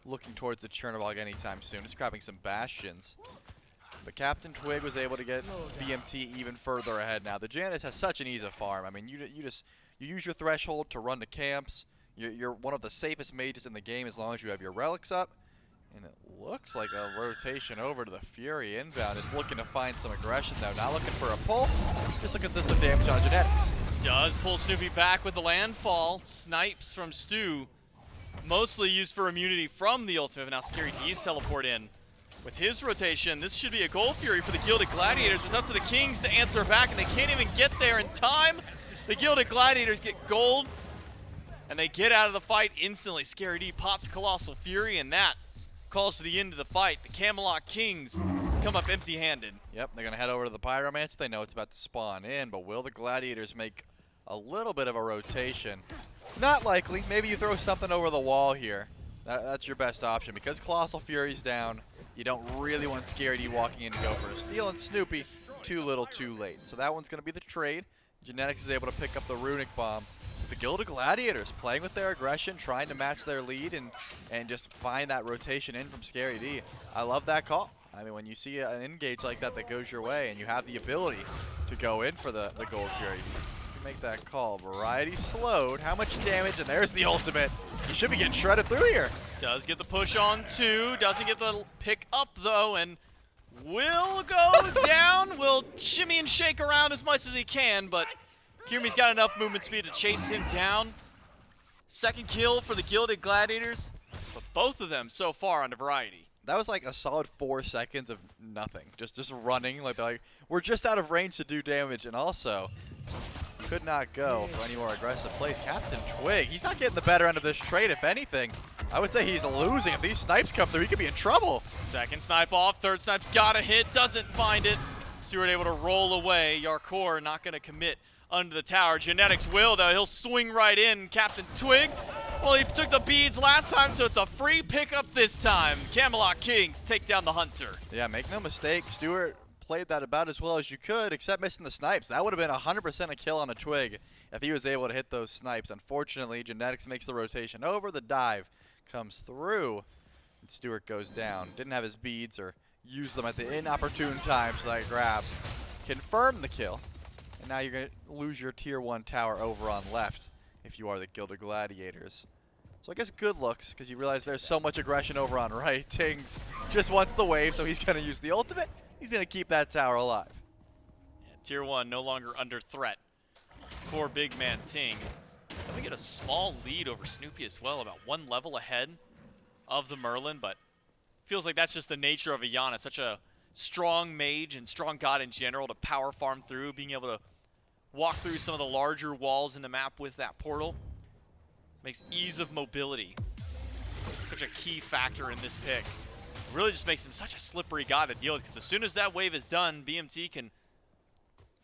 looking towards the Chernobog anytime soon. Just grabbing some bastions. But CaptainTwig was able to get BMT even further ahead now. The Janus has such an ease of farm. I mean, you use your threshold to run the camps. You're one of the safest mages in the game as long as you have your relics up. And it looks like a rotation over to the Fury. Inbound is looking to find some aggression though. Not looking for a pull, just looking for some damage on genetics. Does pull Snoopy back with the landfall. Snipes from Stu. Mostly used for immunity from the ultimate, but now Scary D's teleport in. With his rotation, this should be a gold Fury for the Gilded Gladiators. It's up to the Kings to answer back, and they can't even get there in time. The Gilded Gladiators get gold, and they get out of the fight instantly. Scary D pops Colossal Fury, and that calls to the end of the fight. The Camelot Kings come up empty-handed. Yep, they're going to head over to the Pyromancer. They know it's about to spawn in, but will the Gladiators make a little bit of a rotation? Not likely. Maybe you throw something over the wall here. That's your best option. Because Colossal Fury's down, you don't really want Scary D walking in to go for a steal, and Snoopy, too little, too late. So that one's going to be the trade. Genetics is able to pick up the Runic Bomb. It's the Gilded Gladiators playing with their aggression, trying to match their lead and just find that rotation in from Scary D. I love that call. I mean, when you see an engage like that that goes your way and you have the ability to go in for the Gold Fury, you can make that call. Variety slowed. How much damage? And there's the ultimate. You should be getting shredded through here. Does get the push on 2. Doesn't get the pick up, though, and will go down. Will shimmy and shake around as much as he can, but Kyrmi's got enough movement speed to chase him down. Second kill for the Gilded Gladiators, but both of them so far on the Variety. That was like a solid 4 seconds of nothing. Just running. Like, we're just out of range to do damage, and also could not go for any more aggressive plays. CaptainTwig, he's not getting the better end of this trade, if anything. I would say he's losing. If these snipes come through, he could be in trouble. Second snipe off, third snipe's got a hit, doesn't find it. Stuart able to roll away. Jarcorrr not going to commit under the tower. Genetics will, though. He'll swing right in. CaptainTwig, well, he took the beads last time, so it's a free pickup this time. Camelot Kings take down the Hunter. Yeah, make no mistake. Stuart played that about as well as you could, except missing the snipes. That would have been 100% a kill on a Twig if he was able to hit those snipes. Unfortunately, Genetics makes the rotation over. The dive comes through, and Stuart goes down. Didn't have his beads or use them at the inopportune time, so that grab confirmed the kill. And now you're going to lose your tier 1 tower over on left if you are the Gilded Gladiators. So I guess good looks, because you realize there's so much aggression over on right. Tingz just wants the wave, so he's going to use the ultimate. He's going to keep that tower alive. Yeah, tier 1 no longer under threat for BigManTingz. And we get a small lead over Snoopy as well, about 1 level ahead of the Merlin, but feels like that's just the nature of a Janus, such a strong mage and strong god in general to power farm through, being able to walk through some of the larger walls in the map with that portal. Makes ease of mobility such a key factor in this pick. Really just makes him such a slippery god to deal with, because as soon as that wave is done, BMT can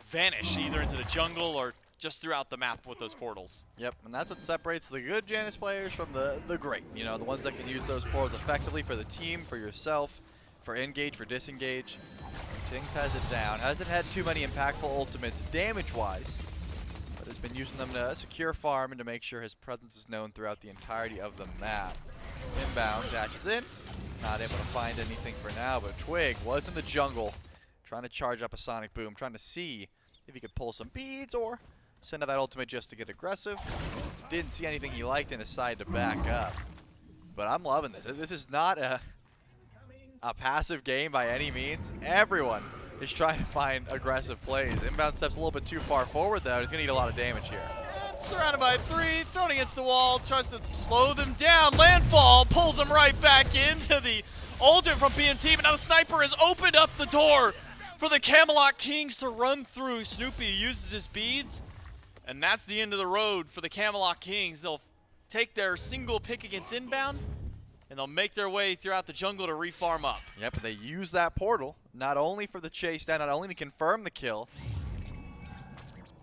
vanish either into the jungle or just throughout the map with those portals. Yep, and that's what separates the good Janus players from the great. You know, the ones that can use those portals effectively for the team, for yourself, for engage, for disengage. Tingz has it down. Hasn't had too many impactful ultimates damage-wise, but has been using them to secure farm and to make sure his presence is known throughout the entirety of the map. Inbound, dashes in. Not able to find anything for now, but Twig was in the jungle trying to charge up a Sonic Boom, trying to see if he could pull some beads or send out that ultimate just to get aggressive. Didn't see anything he liked and decided to back up. But I'm loving this. This is not a passive game by any means. Everyone is trying to find aggressive plays. Inbound steps a little bit too far forward though. He's going to eat a lot of damage here. Surrounded by 3, thrown against the wall, tries to slow them down. Landfall pulls them right back into the ultimate from BMT, but now the sniper has opened up the door for the Camelot Kings to run through. Snoopy uses his beads, and that's the end of the road for the Camelot Kings. They'll take their single pick against Inbound, and they'll make their way throughout the jungle to refarm up. Yep, they use that portal, not only for the chase down, not only to confirm the kill,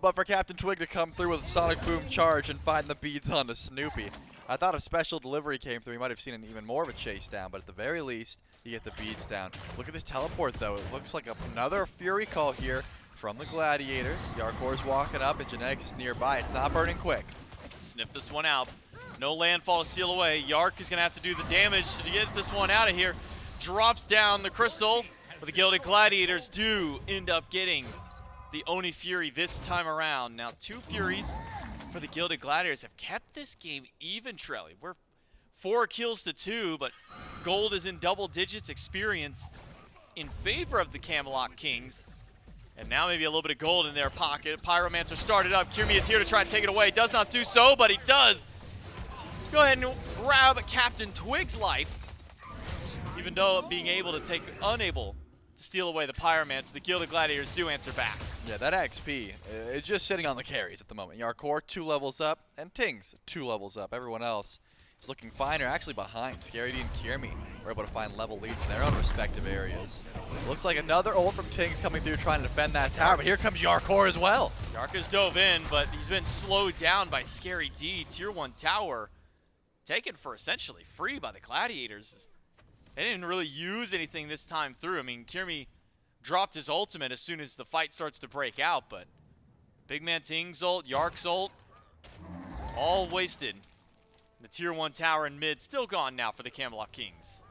but for CaptainTwig to come through with a Sonic Boom charge and find the beads onto Snoopy. I thought if special delivery came through, we might have seen an even more of a chase down, but at the very least, you get the beads down. Look at this teleport, though. It looks like another Fury call here from the Gladiators. Jarcorr's walking up, and Genetics is nearby. It's not burning quick. Sniff this one out. No landfall to steal away. Yark is going to have to do the damage to get this one out of here. Drops down the crystal, but the Gilded Gladiators do end up getting the Oni Fury this time around. Now, 2 Furies for the Gilded Gladiators have kept this game even, Trelly. We're 4 kills to 2, but gold is in double digits experience in favor of the Camelot Kings. And now maybe a little bit of gold in their pocket. Pyromancer started up. Kyrmi is here to try and take it away. Does not do so, but he does. Go ahead and grab CaptainTwig's life. Even though being unable to steal away the Pyromancer, the Gilded Gladiators do answer back. Yeah, that XP is just sitting on the carries at the moment. Jarcorrr 2 levels up, and Tingz 2 levels up. Everyone else is looking finer, actually behind. Scaredy and Kyrmi were able to find level leads in their own respective areas. Looks like another ult from Tingz coming through trying to defend that tower, but here comes Jarcorrr as well. Yark has dove in, but he's been slowed down by Scary D. Tier 1 tower taken for essentially free by the Gladiators. They didn't really use anything this time through. I mean, Kyrmi dropped his ultimate as soon as the fight starts to break out, but BigManTingz ult, Yark's ult, all wasted. The Tier 1 tower in mid still gone now for the Camelot Kings.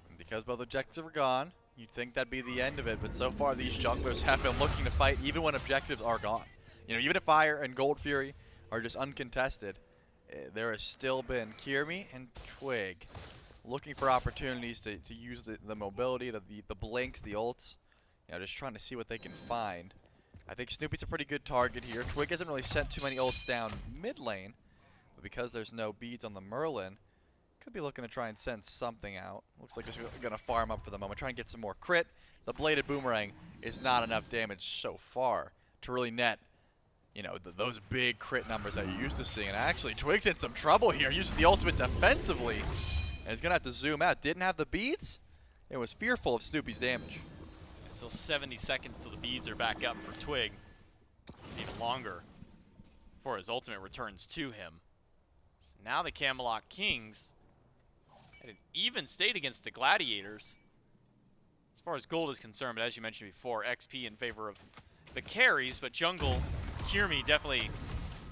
And because both objectives are gone, you'd think that'd be the end of it, but so far these junglers have been looking to fight even when objectives are gone. You know, even if Fire and Gold Fury are just uncontested, there has still been Kyrmi and Twig looking for opportunities to use the mobility, the blinks, the ults. You know, just trying to see what they can find. I think Snoopy's a pretty good target here. Twig hasn't really sent too many ults down mid lane, but because there's no beads on the Merlin, could be looking to try and send something out. Looks like just going to farm up for the moment, try and get some more crit. The bladed boomerang is not enough damage so far to really net, you know, those big crit numbers that you're used to seeing. And actually, Twig's in some trouble here. Uses the ultimate defensively, and he's going to have to zoom out. Didn't have the beads. It was fearful of Snoopy's damage. Still 70 seconds till the beads are back up for Twig. Even longer before his ultimate returns to him. So now the Camelot Kings at an even state against the Gladiators. As far as gold is concerned, but as you mentioned before, XP in favor of the carries, but jungle, Kyrmi definitely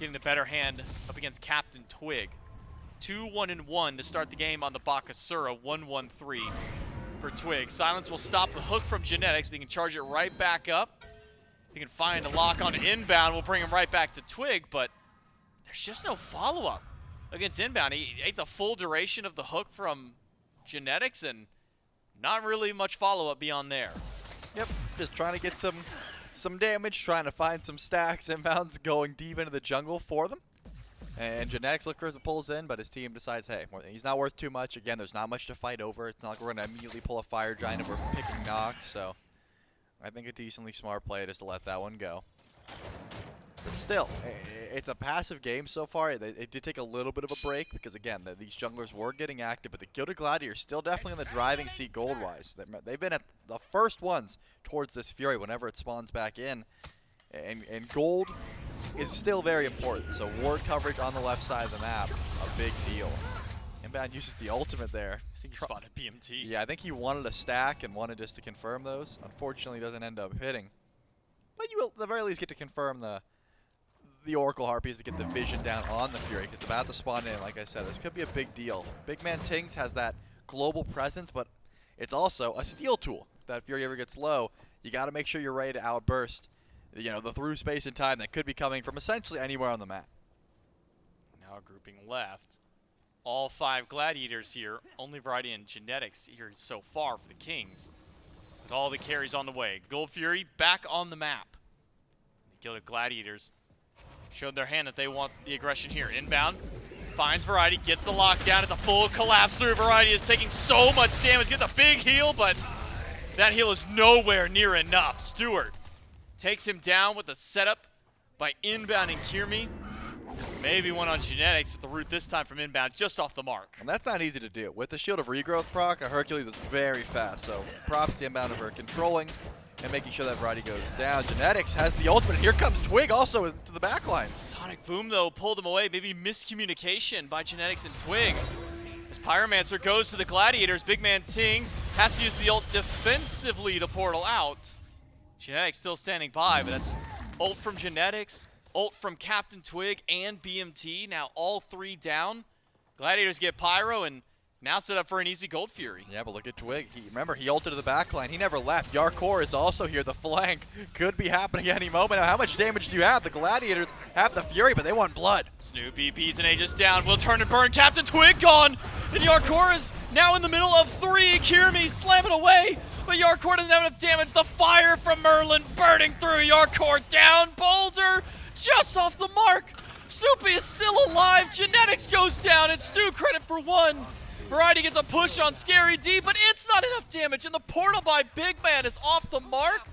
getting the better hand up against CaptainTwig. 2-1-1 to start the game on the Bakasura, 1-1-3 for Twig. Silence will stop the hook from Genetics, but he can charge it right back up. If he can find a lock on Inbound, we'll bring him right back to Twig, but there's just no follow-up against Inbound. He ate the full duration of the hook from Genetics, and not really much follow-up beyond there. Yep, just trying to get some damage, trying to find some stacks. Inbound's going deep into the jungle for them. And Genetics looks pulls in, but his team decides, hey, he's not worth too much. Again, there's not much to fight over. It's not like we're going to immediately pull a Fire Giant if we're picking Nox. So I think a decently smart play just to let that one go. But still, it's a passive game so far. It did take a little bit of a break because, again, these junglers were getting active. But the Gilded Gladiators still definitely in the driving seat gold-wise. They've been at the first ones towards this Fury whenever it spawns back in. And gold is still very important. So ward coverage on the left side of the map, a big deal. Inbound uses the ultimate there. I think he spotted BMT. Yeah, I think he wanted a stack and wanted just to confirm those. Unfortunately, doesn't end up hitting. But you will at the very least get to confirm the Oracle Harpies to get the vision down on the Fury. It's about to spawn in, like I said. This could be a big deal. BigManTingz has that global presence, but it's also a steal tool. If that Fury ever gets low, you got to make sure you're ready to outburst, you know, the through space and time that could be coming from essentially anywhere on the map. Now a grouping left. All 5 Gladiators here. Only variety in Genetics here so far for the Kings. With all the carries on the way. Gold Fury back on the map. The Gilded Gladiators showed their hand that they want the aggression here. Inbound. Finds Variety. Gets the lockdown. It's a full collapse through. Variety is taking so much damage. Gets a big heal, but that heal is nowhere near enough. Stuart takes him down with the setup by Inbound and Kyrmi. Maybe one on Genetics, but the root this time from Inbound just off the mark. And that's not easy to do. With the Shield of Regrowth proc, a Hercules is very fast, so props to Inbound for controlling and making sure that variety goes down. Genetics has the ultimate. Here comes Twig also into the backline. Sonic Boom, though, pulled him away. Maybe miscommunication by Genetics and Twig. As Pyromancer goes to the Gladiators, BigManTingz has to use the ult defensively to portal out. Genetics still standing by, but that's ult from Genetics, ult from CaptainTwig and BMT. Now all three down. Gladiators get Pyro and now set up for an easy Gold Fury. Yeah, but look at Twig. Remember, he ulted to the backline. He never left. Jarcorrr is also here. The flank could be happening any moment. Now, how much damage do you have? The Gladiators have the Fury, but they want blood. Snoopy beats an Aegis down. Will turn and burn. CaptainTwig gone. And Jarcorrr is now in the middle of three. Kyrmi slamming away. But Jarcorrr doesn't have enough damage. The fire from Merlin burning through. Jarcorrr down. Boulder just off the mark. Snoopy is still alive. Genetics goes down. It's Stu credit for one. Variety gets a push on Scary D, but it's not enough damage, and the portal by Big Man is off the mark.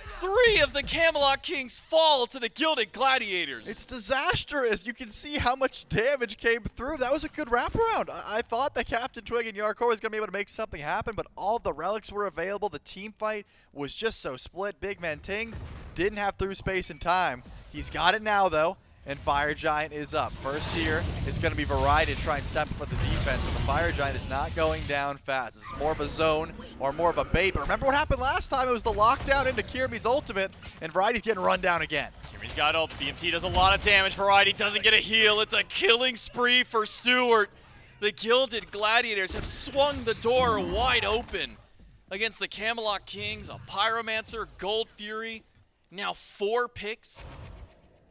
3 of the Camelot Kings fall to the Gilded Gladiators. It's disastrous. You can see how much damage came through. That was a good wraparound. I thought that CaptainTwig and Jarcorrr was going to be able to make something happen, but all the relics were available. The team fight was just so split. BigManTingz didn't have through space and time. He's got it now, though. And Fire Giant is up. First here is going to be Variety to try and step up for the defense, but the Fire Giant is not going down fast. This is more of a zone or more of a bait, but remember what happened last time? It was the lockdown into Kyrmi's ultimate, and Variety's getting run down again. Kyrmi's got ult. BMT does a lot of damage. Variety doesn't get a heal. It's a killing spree for Stuart. The Gilded Gladiators have swung the door wide open against the Camelot Kings. A Pyromancer, Gold Fury, now 4 picks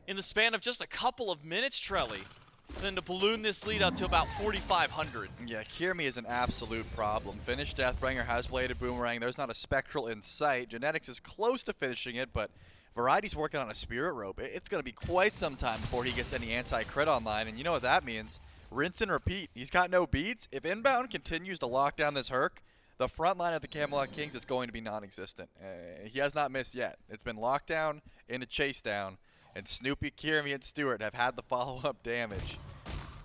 in the span of just a couple of minutes, Trelly. Then to balloon this lead up to about 4,500. Yeah, Kyrmi is an absolute problem. Finished Deathbringer, has bladed Boomerang. There's not a Spectral in sight. Genetics is close to finishing it, but Variety's working on a Spirit Rope. It's going to be quite some time before he gets any anti-crit online, and you know what that means. Rinse and repeat. He's got no beats. If Inbound continues to lock down this Herc, the front line of the Camelot Kings is going to be non-existent. He has not missed yet. It's been locked down into chase down. And Snoopy, Kyrmi, and Stuart have had the follow-up damage.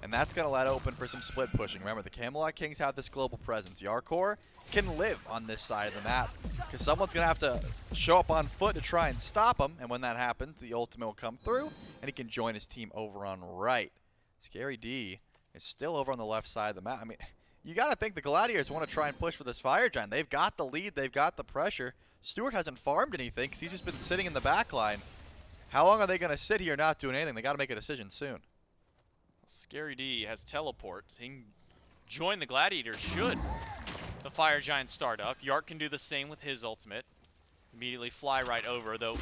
And that's going to let open for some split pushing. Remember, the Camelot Kings have this global presence. Jarcorrr can live on this side of the map because someone's going to have to show up on foot to try and stop him. And when that happens, the ultimate will come through, and he can join his team over on right. Scary D is still over on the left side of the map. I mean, you got to think the Gladiators want to try and push for this Fire Giant. They've got the lead. They've got the pressure. Stuart hasn't farmed anything because he's just been sitting in the back line. How long are they going to sit here not doing anything? They got to make a decision soon. Scary D has teleport. He can join the Gladiators should the Fire Giant start up. Yark can do the same with his ultimate. Immediately fly right over, though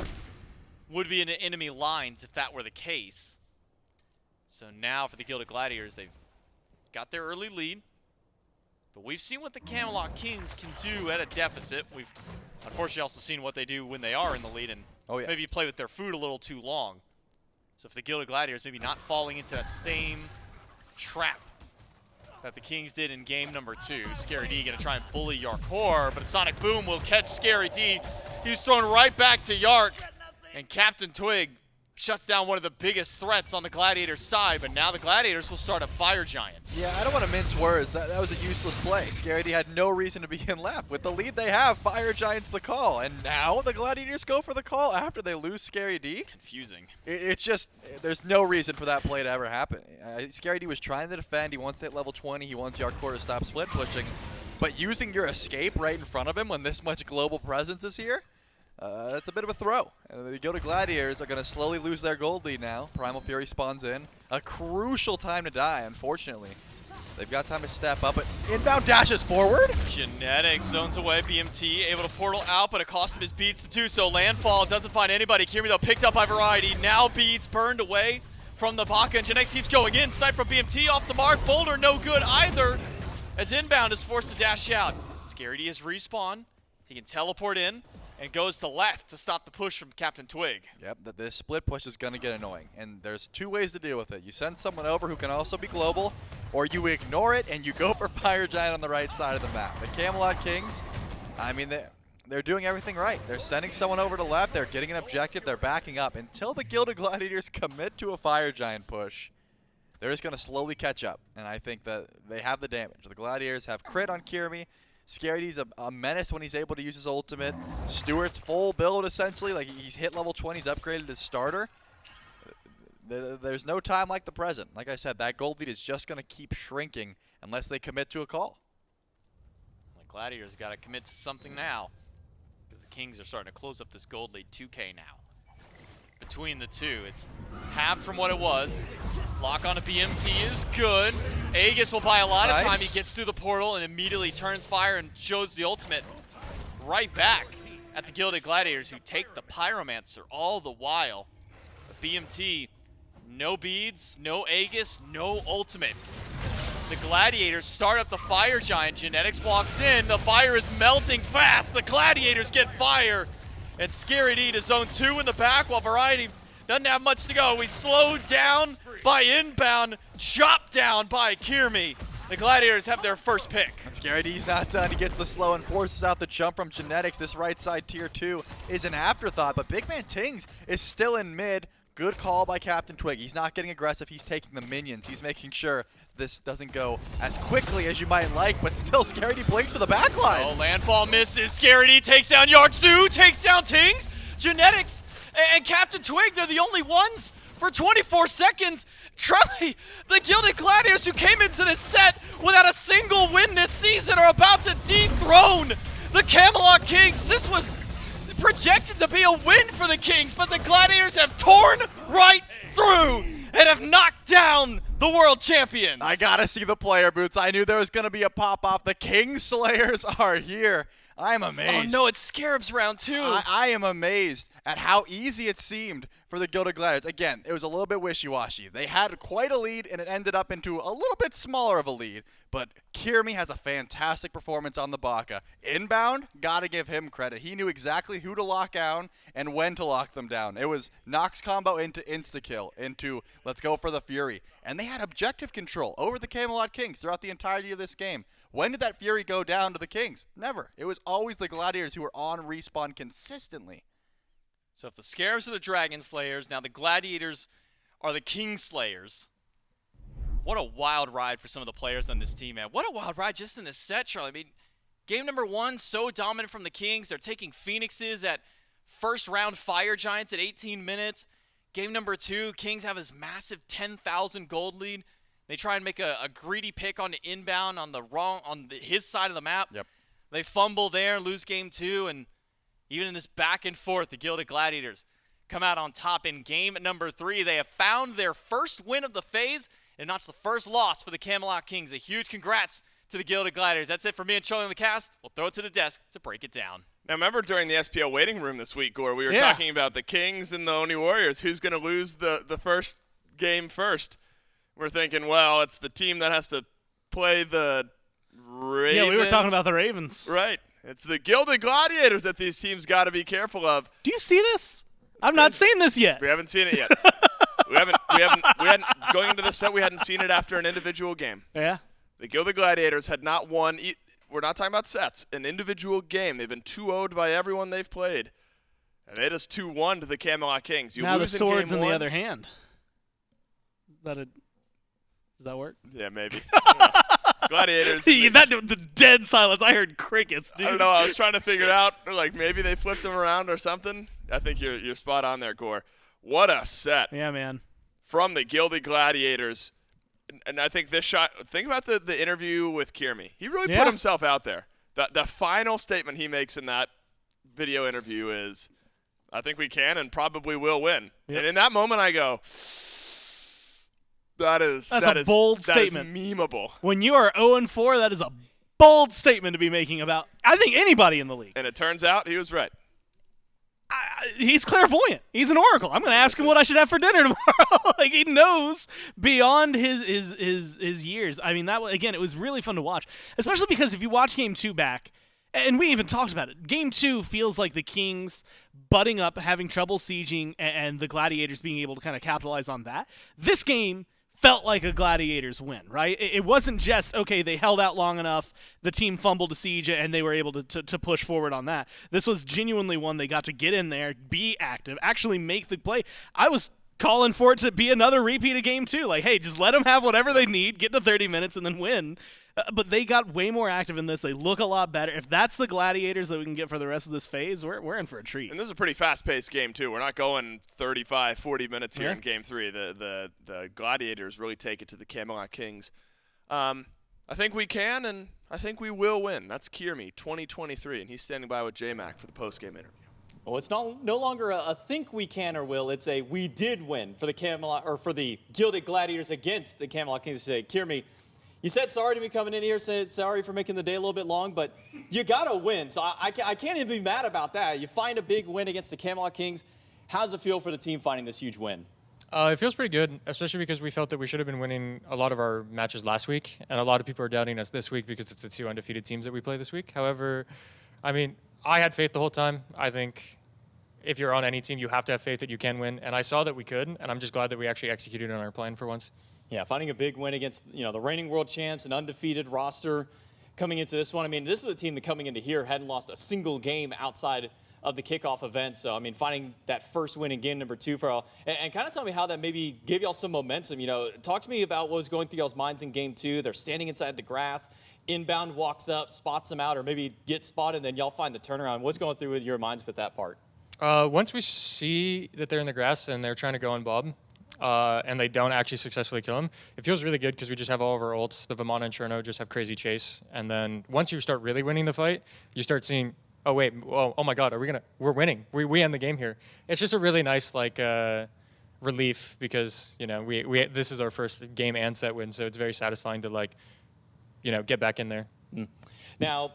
would be in enemy lines if that were the case. So now for the Gilded Gladiators, they've got their early lead. But we've seen what the Camelot Kings can do at a deficit. We've unfortunately also seen what they do when they are in the lead and maybe play with their food a little too long. So for the Gilded Gladiators, maybe not falling into that same trap that the Kings did in game number 2. Scary D gonna try and bully Jarcorrr, but a Sonic Boom will catch Scary D. He's thrown right back to Yark, and CaptainTwig shuts down one of the biggest threats on the Gladiators side, but now the Gladiators will start a Fire Giant. Yeah, I don't want to mince words. That was a useless play. Scary D had no reason to be in left. With the lead they have, Fire Giant's the call. And now the Gladiators go for the call after they lose Scary D? Confusing. It's just, there's no reason for that play to ever happen. Scary D was trying to defend. He wants to hit level 20. He wants Jarcorrr to stop split pushing. But using your escape right in front of him when this much global presence is here, that's a bit of a throw. The Gilded Gladiators are going to slowly lose their gold lead now. Primal Fury spawns in. A crucial time to die, unfortunately. They've got time to step up, but Inbound dashes forward. Genetics zones away. BMT able to portal out, but it cost him his beats to do so. Landfall doesn't find anybody. Kyrmi, though, picked up by Variety. Now beats burned away from the Baka, and Genetics keeps going in. Snipe from BMT off the mark. Boulder no good either, as Inbound is forced to dash out. Scary D is respawn. He can teleport in and goes to left to stop the push from CaptainTwig. Yep, this split push is going to get annoying, and there's 2 ways to deal with it. You send someone over who can also be global, or you ignore it and you go for Fire Giant on the right side of the map. The Camelot Kings, I mean, they're doing everything right. They're sending someone over to left, they're getting an objective, they're backing up. Until the Gilded Gladiators commit to a Fire Giant push, They're just going to slowly catch up, and I think that they have the damage. The Gladiators have crit on Kyrmi. Scarity's a menace when he's able to use his ultimate. Stuart's full build, essentially. Like, he's hit level 20, he's upgraded his starter. There's no time like the present. Like I said, that gold lead is just going to keep shrinking unless they commit to a call. The Gladiators got to commit to something now, because the Kings are starting to close up this gold lead 2K now. Between the two, it's halved from what it was. Lock on a BMT is good. Aegis will buy a lot of time. He gets through the portal and immediately turns fire and shows the ultimate right back at the Gilded Gladiators, who take the Pyromancer all the while. The BMT, no beads, no Aegis, no ultimate. The Gladiators start up the Fire Giant. Genetics walks in. The fire is melting fast. The Gladiators get fire. And Scary D to zone 2 in the back, while Variety doesn't have much to go. We slowed down by Inbound, chopped down by Kyrmi. The Gladiators have their first pick. And Scary D's not done. He gets the slow and forces out the jump from Genetics. This right side tier 2 is an afterthought, but BigManTingz is still in mid. Good call by CaptainTwig. He's not getting aggressive. He's taking the minions. He's making sure this doesn't go as quickly as you might like, but still Scary D blinks to the backline. Oh, landfall misses. Scary D takes down Yarksu, takes down Tings. Genetics and CaptainTwig, they're the only ones for 24 seconds. Truly, the Gilded Gladiators, who came into this set without a single win this season, are about to dethrone the Camelot Kings. This was projected to be a win for the Kings, but the Gladiators have torn right through and have knocked down the world champions. I gotta see the player boots. I knew there was gonna be a pop-off. The King Slayers are here. I'm amazed. Oh no, it's Scarabs round 2. I am amazed at how easy it seemed for the Gilded Gladiators. Again, it was a little bit wishy-washy. They had quite a lead, and it ended up into a little bit smaller of a lead. But Kyrmi has a fantastic performance on the Baka. Inbound, gotta give him credit. He knew exactly who to lock down and when to lock them down. It was Nox combo into insta-kill, into let's go for the Fury. And they had objective control over the Camelot Kings throughout the entirety of this game. When did that Fury go down to the Kings? Never. It was always the Gladiators who were on respawn consistently. So if the Scarabs are the Dragon Slayers, now the Gladiators are the King Slayers. What a wild ride for some of the players on this team, man. What a wild ride just in this set, Charlie. I mean, game number 1, so dominant from the Kings. They're taking Phoenixes at first round Fire Giants at 18 minutes. Game number 2, Kings have this massive 10,000 gold lead. They try and make a greedy pick on the Inbound on his side of the map. Yep. They fumble there, lose game 2, and even in this back and forth, the Gilded Gladiators come out on top in game number 3. They have found their first win of the phase, and that's the first loss for the Camelot Kings. A huge congrats to the Gilded Gladiators. That's it for me and Charlie on the cast. We'll throw it to the desk to break it down. Now, remember during the SPL waiting room this week, Gore, we were talking about the Kings and the Oni Warriors. Who's going to lose the first game first? We're thinking, well, it's the team that has to play the Ravens. Yeah, we were talking about the Ravens. Right. It's the Gilded Gladiators that these teams got to be careful of. Do you see this? I've not seen this yet. We haven't seen it yet. we hadn't going into this set, we hadn't seen it after an individual game. Yeah. The Gilded Gladiators had not won. We're not talking about sets. An individual game. They've been 2-0'd by everyone they've played. And they just 2-1 to the Camelot Kings. Now the sword's in the other hand. Does that work? Yeah, maybe. Gladiators. The dead silence. I heard crickets, dude. I don't know. I was trying to figure it out. Like maybe they flipped them around or something. I think you're spot on there, Gore. What a set. Yeah, man. From the Gilded Gladiators. And I think this shot, think about the interview with Kyrmi. He really put himself out there. The final statement he makes in that video interview is, I think we can and probably will win. Yep. And in that moment I go, that's a bold statement. That is memeable. When you are 0-4, that is a bold statement to be making about, I think, anybody in the league. And it turns out he was right. He's clairvoyant. He's an oracle. I'm going to ask him what I should have for dinner tomorrow. Like, he knows beyond his years. I mean, it was really fun to watch, especially because if you watch Game 2 back, and we even talked about it, Game 2 feels like the Kings butting up, having trouble sieging, and the Gladiators being able to kind of capitalize on that. This game felt like a Gladiators win, right? It wasn't just, okay, they held out long enough, the team fumbled a siege, and they were able to push forward on that. This was genuinely one they got to get in there, be active, actually make the play. I was calling for it to be another repeat of game 2. Like, hey, just let them have whatever they need, get to 30 minutes, and then win. But they got way more active in this. They look a lot better. If that's the Gladiators that we can get for the rest of this phase, we're in for a treat. And this is a pretty fast-paced game, too. We're not going 35, 40 minutes here in Game 3. The Gladiators really take it to the Camelot Kings. I think we can, and I think we will win. That's Kyrmi, 2023, and he's standing by with J-Mac for the post-game interview. Well, it's no longer a think we can or will. It's a we did win for the Camelot or for the Gilded Gladiators against the Camelot Kings today. Kyrmi, you said sorry to me coming in here, said sorry for making the day a little bit long, but you got to win. So I can't even be mad about that. You find a big win against the Camelot Kings. How's it feel for the team finding this huge win? It feels pretty good, especially because we felt that we should have been winning a lot of our matches last week, and a lot of people are doubting us this week because it's the 2 undefeated teams that we play this week. However, I mean, I had faith the whole time. I think if you're on any team, you have to have faith that you can win, and I saw that we could, and I'm just glad that we actually executed on our plan for once. Yeah, finding a big win against the reigning world champs, an undefeated roster coming into this one. I mean, this is a team that coming into here hadn't lost a single game outside of the kickoff event. So, I mean, finding that first win in game number 2 for y'all. And kind of tell me how that maybe gave y'all some momentum. Talk to me about what was going through y'all's minds in game 2. They're standing inside the grass. Inbound walks up, spots them out, or maybe gets spotted, and then y'all find the turnaround. What's going through with your minds with that part? Once we see that they're in the grass and they're trying to go on Bob, and they don't actually successfully kill him, it feels really good because we just have all of our ults. The Vamana and Chernobog just have crazy chase. And then once you start really winning the fight, you start seeing, oh wait, oh my God, we're winning. We end the game here. It's just a really nice relief because we this is our first game and set win, so it's very satisfying to get back in there. Now,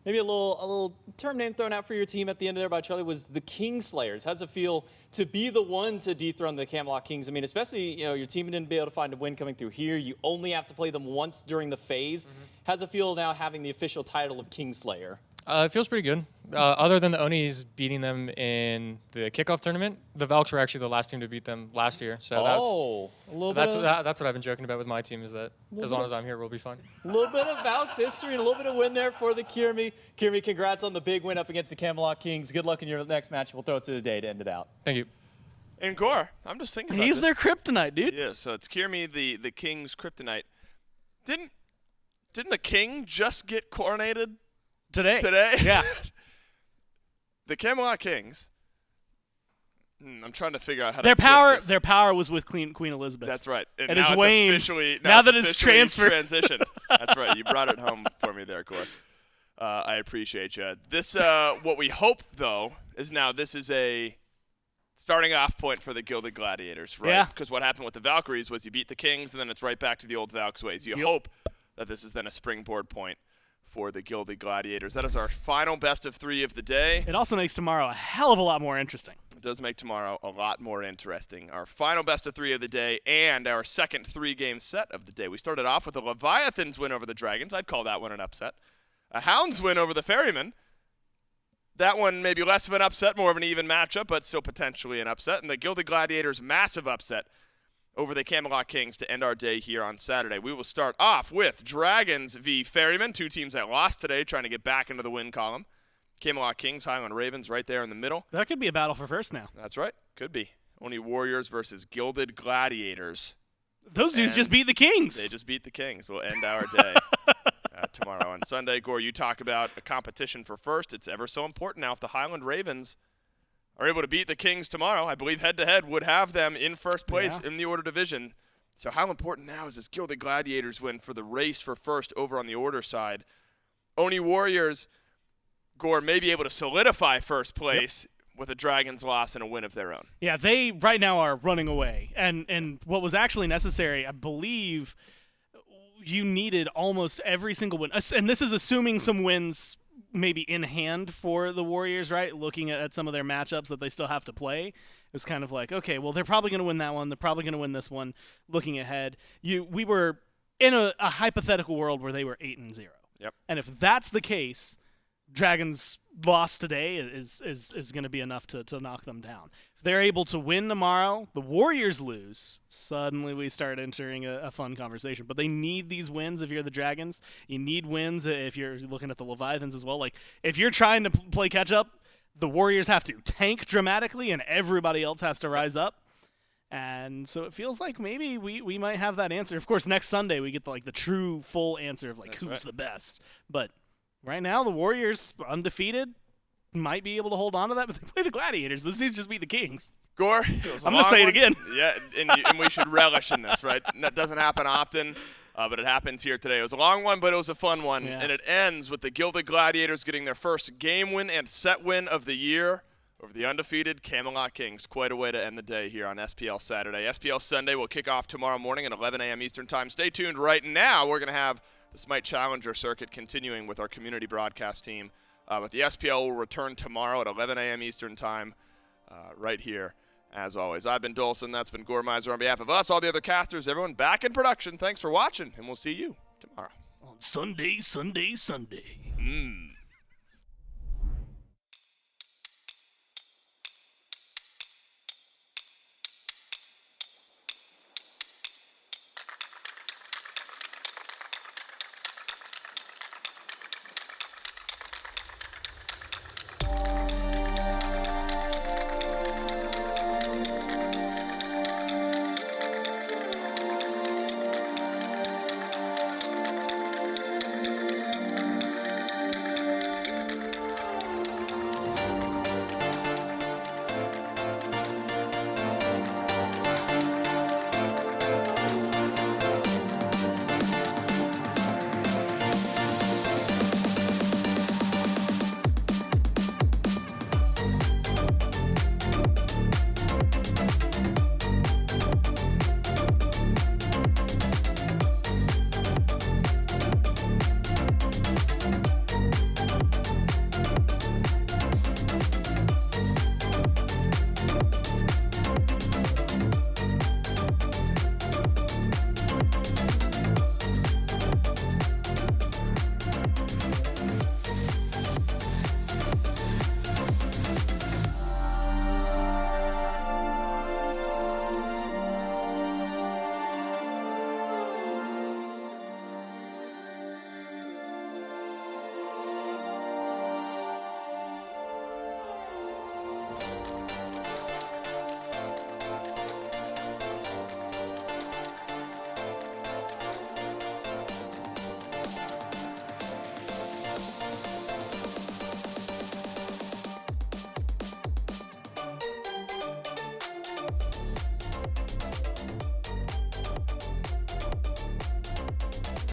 maybe a little term name thrown out for your team at the end of there by Charlie was the Kingslayers. How's it feel to be the one to dethrone the Camelot Kings? I mean, especially, your team didn't be able to find a win coming through here. You only have to play them once during the phase. How's it feel now having the official title of Kingslayer? It feels pretty good. Other than the Onis beating them in the kickoff tournament, the Valks were actually the last team to beat them last year. So that's what I've been joking about with my team is that as long as I'm here, we'll be fine. A little bit of Valks history and a little bit of win there for the Kyrmi. Kyrmi, congrats on the big win up against the Camelot Kings. Good luck in your next match. We'll throw it to the day to end it out. Thank you. And Gorr, I'm just thinking about He's this. their kryptonite, dude. Yeah, so it's Kyrmi, the King's kryptonite. Didn't the King just get coronated Today? Yeah. The Camelot Kings. I'm trying to figure out how Their to twist this. their power was with Queen Elizabeth. That's right. And It now is it's waned. officially Now that it's officially transferred. transitioned. That's right. You brought it home for me there, Gorr. I appreciate you. This what we hope though is now this is a starting off point for the Gilded Gladiators, right? Yeah. Because what happened with the Valkyries was you beat the Kings and then it's right back to the old Valks ways. You hope that this is then a springboard point for the Gilded Gladiators. That is our final best of 3 of the day. It also makes tomorrow a hell of a lot more interesting. It does make tomorrow a lot more interesting. Our final best of 3 of the day and our second 3-game set of the day. We started off with a Leviathans win over the Dragons. I'd call that one an upset. A Hounds win over the Ferrymen. That one maybe less of an upset, more of an even matchup, but still potentially an upset. And the Gilded Gladiators massive upset over the Camelot Kings to end our day here on Saturday. We will start off with Dragons v. Ferrymen, 2 teams that lost today trying to get back into the win column. Camelot Kings, Highland Ravens right there in the middle. That could be a battle for first now. That's right. Could be. Oni Warriors versus Gilded Gladiators. Those dudes And just beat the Kings. They just beat the Kings. We'll end our day tomorrow on Sunday. Gorr, you talk about a competition for first. It's ever so important now if the Highland Ravens are able to beat the Kings tomorrow. I believe head-to-head would have them in first place in the Order division. So how important now is this Gilded Gladiators win for the race for first over on the Order side? Oni Warriors, Gorr, may be able to solidify first place with a Dragons loss and a win of their own. Yeah, they right now are running away. And what was actually necessary, I believe you needed almost every single win. And this is assuming some wins maybe in hand for the Warriors, right? Looking at some of their matchups that they still have to play. It was kind of like, okay, well, they're probably going to win that one. They're probably going to win this one. Looking ahead, we were in a hypothetical world where they were 8-0. Yep. And if that's the case, Dragons' loss today is going to be enough to knock them down. If they're able to win tomorrow, the Warriors lose, suddenly we start entering a fun conversation. But they need these wins if you're the Dragons. You need wins if you're looking at the Leviathans as well. Like, if you're trying to play catch-up, the Warriors have to tank dramatically and everybody else has to rise up. And so it feels like maybe we might have that answer. Of course, next Sunday we get the true full answer of That's who's right. the best. But right now the Warriors undefeated might be able to hold on to that, but they play the Gladiators. This seems just beat the Kings. Gore, I'm gonna say it again. Yeah, and we should relish in this, right? That doesn't happen often, but it happens here today. It was a long one, but it was a fun one, Yeah. and it ends with the Gilded Gladiators getting their first game win and set win of the year over the undefeated Camelot Kings. Quite a way to end the day here on SPL Saturday. SPL Sunday will kick off tomorrow morning at 11 a.m. Eastern Time. Stay tuned. Right now, we're going to have the SMITE Challenger circuit continuing with our community broadcast team. But the SPL will return tomorrow at 11 a.m. Eastern Time right here, as always. I've been Dolson. That's been Gore Miser. On behalf of us, all the other casters, everyone back in production, thanks for watching, and we'll see you tomorrow. On Sunday, Sunday, Sunday. Mmm.